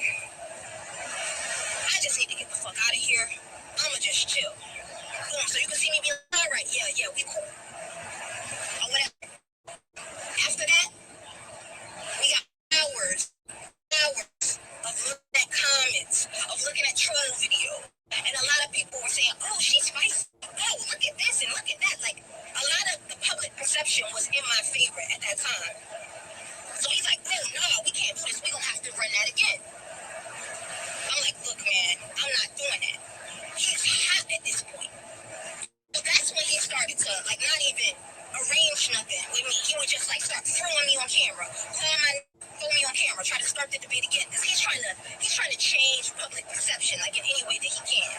I just need to get the fuck out of here. I'ma just that again. I'm like, look, man, I'm not doing that. He's hot at this point. So that's when he started to, like, not even arrange nothing with me. He would just, like, start throwing me on camera, throw me on camera, try to start the debate again. Because he's trying to change public perception, like, in any way that he can.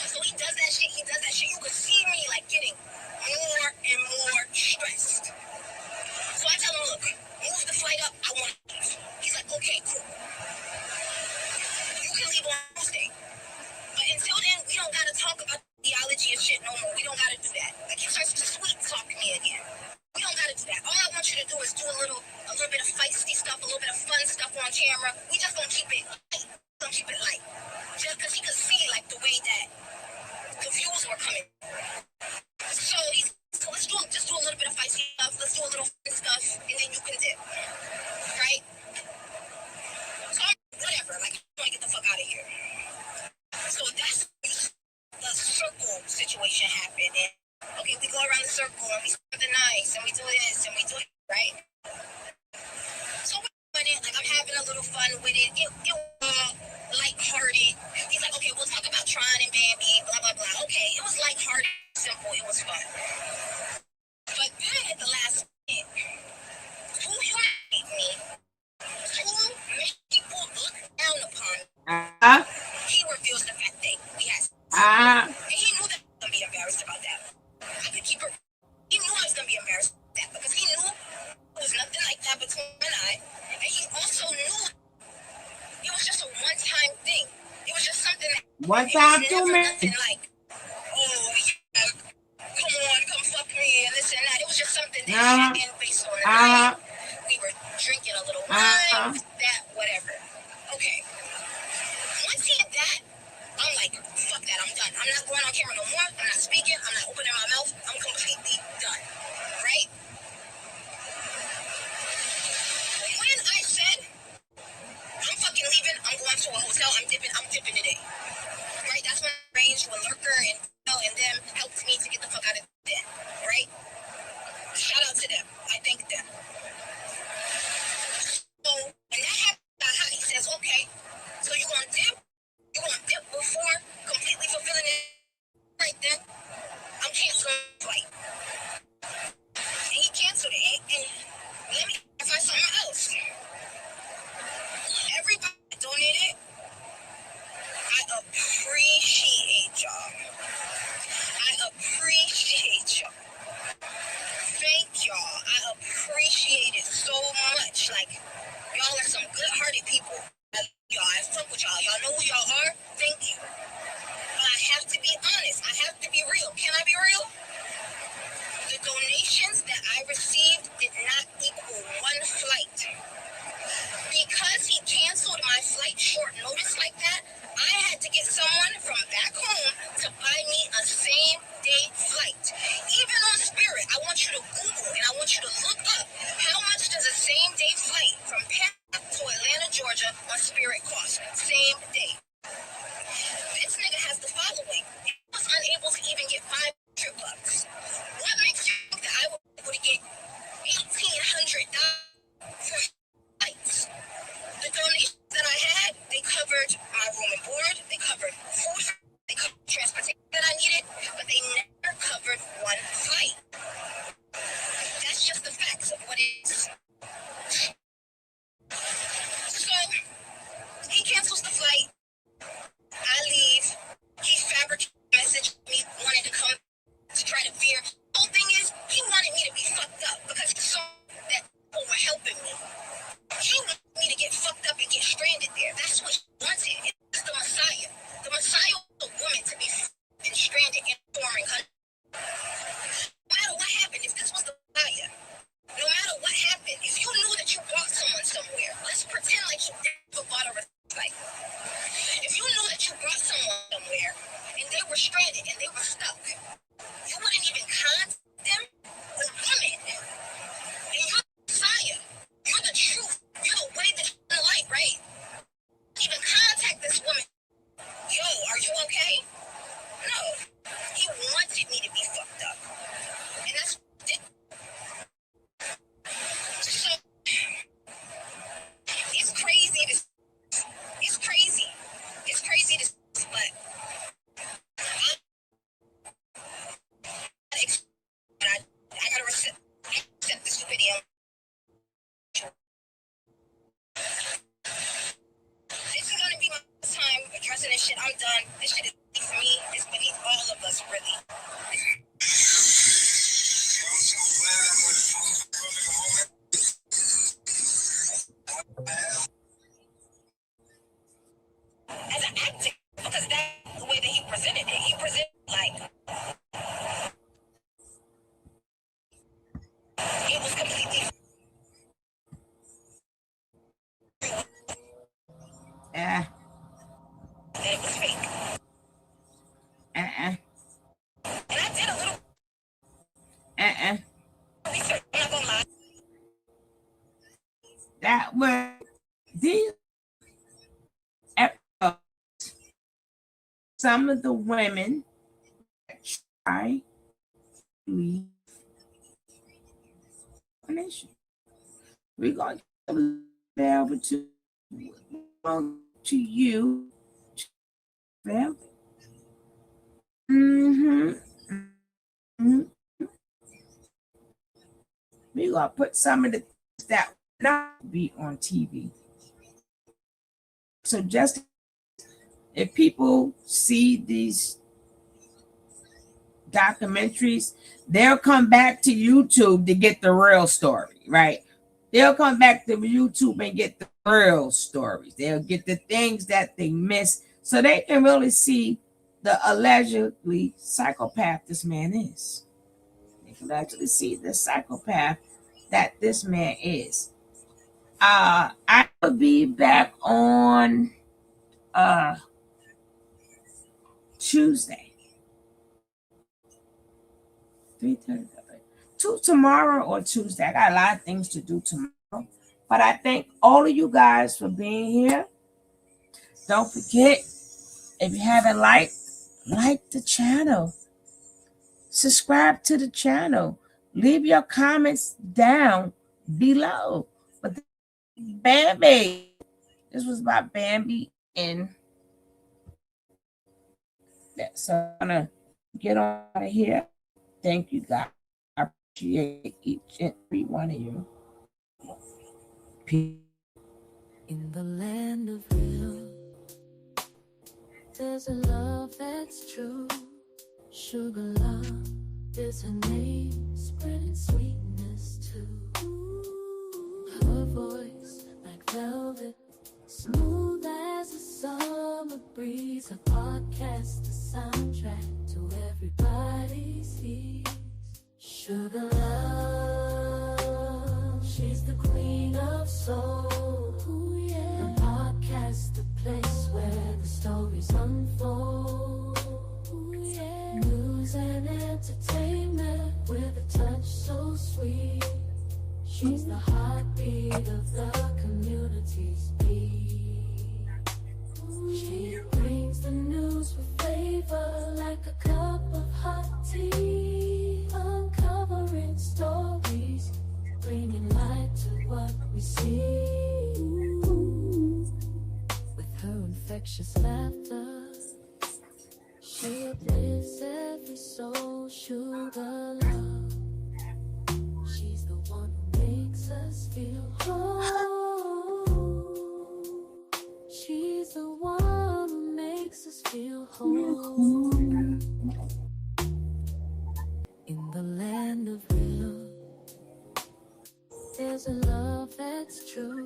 So he does that shit. You could see me, like, getting more and more stressed. So I tell him, look, move the flight up. I want to leave. He's like, okay, cool. You can leave on Tuesday. But until then, we don't got to talk about theology and shit no more. We don't got to do that. Like, he starts to sweet talk me again. We don't got to do that. All I want you to do is do a little bit of feisty stuff, a little bit of fun stuff on camera. We just gonna keep it light. Just because he could see, like, the way that the views were coming. So let's just do a little bit of feisty stuff. Let's do a little fun stuff, and then you can dip. Right? So I'm like, whatever. Like, I want to get the fuck out of here. So that's the circle situation happened. And, okay, we go around the circle, and we spend the night, and we do this, and we do it, right? So we're doing it, like, I'm having a little fun with it. It was lighthearted. He's like, okay, we'll talk about Tron and Bambi, blah, blah, blah. Okay, it was lighthearted, simple, it was fun. But then at the last minute, to humiliate me, to make people look down upon me, he reveals the fact that we had sex. And he knew that I was going to be embarrassed about that. I could keep it. He knew I was going to be embarrassed about that because he knew there was nothing like that between him and I. And he also knew it was just a one-time thing. It was just something that... One time too many. Nothing like, oh, yeah, come fuck me, and this and that. It was just something that happened based on the night. We were drinking a little wine, that, whatever. Okay. Once he did that, I'm like, fuck that, I'm done. I'm not going on camera no more. I'm not speaking. I'm not opening my mouth. I'm completely done. Right? When I said, I'm fucking leaving, I'm going to a hotel, I'm dipping today. Right? That's when I arranged with Lurker and them helped me to get the fuck out of there. Right? Shout out to them. I thank them. So when that happened, he says, okay, so you're going to dip? You're going to dip before completely fulfilling it? Right then, I'm canceling the flight. And he canceled it. And let me find something else. Everybody that donated, I appreciate y'all. I appreciate y'all. Thank y'all. I appreciate it so much. Like, y'all are some good-hearted people. Y'all, I fuck with y'all. Y'all know who y'all are. Thank you. But I have to be honest. I have to be real. Can I be real? The donations that I received did not equal one flight. Because he canceled my flight short notice like that, I had to get someone from back home to buy me a same-day flight. Even on Spirit, I want you to Google and I want you to look up how much does a same-day flight from Panama to Atlanta, Georgia on Spirit cost. Same day. This nigga has the following. He was unable to even get $500. What makes you think that I was able to get $1,800 for flights? The donations that I had, they covered my room and board, they covered food, they covered transportation that I needed, but they never covered one flight. That's just the facts of what it is. So, he cancels the flight. I leave. He fabricated a message with me, wanted to come to try to veer. The whole thing is, he wanted me to be fucked up because he saw that people were helping me. He wanted me to get fucked up and get stranded there. That's what he wanted. It's the Messiah. The Messiah was a woman to be and stranded in a foreign country. No matter what happened, if this was the Messiah, no matter what happened, if you knew that you brought someone somewhere, let's pretend like you never bought a like. If you knew that you brought someone somewhere and they were stranded and they were stuck, you wouldn't even contact them? A woman. And you're the Messiah. You're the truth. You're the way, the light, right? Even contact this woman. Yo, are you okay? No. He wanted me to be fucked up. And that's what he did. So, it's crazy. when these episodes, some of the women try to leave nation. We're going to be able to you. Mm-hmm. Mm-hmm. We're going to put some of the things that will not be on TV. So just if people see these documentaries, they'll come back to YouTube to get the real story, right? They'll come back to YouTube and get the real stories. They'll get the things that they miss so they can really see the allegedly psychopath this man is. They can actually see the psychopath that this man is. I will be back on Tuesday. 3:30. Tomorrow or Tuesday. I got a lot of things to do tomorrow. But I thank all of you guys for being here. Don't forget, if you haven't like the channel. Subscribe to the channel. Leave your comments down below. But Bambi. This was about Bambi and so I'm gonna get on out of here. Thank you guys. I appreciate each and every one of you. Peace. In the land of real, there's a love that's true. Sugar love is her name, spreading sweetness too. Her voice like velvet, smooth as a summer breeze. Her podcast, the soundtrack to everybody's ears. Sugar love, she's the queen of soul. Ooh, yeah. Her podcast, the place where the stories unfold. Ooh, yeah. News and entertainment with a touch so sweet. She's the heartbeat of the community's beat. She brings the news with flavor like a cup of hot tea, uncovering stories, bringing light to what we see. With her infectious laughter, she uplifts every soul. Sugar love, she's the one who makes us feel whole. She's the one who makes us feel whole. In the land of real, there's a love that's true.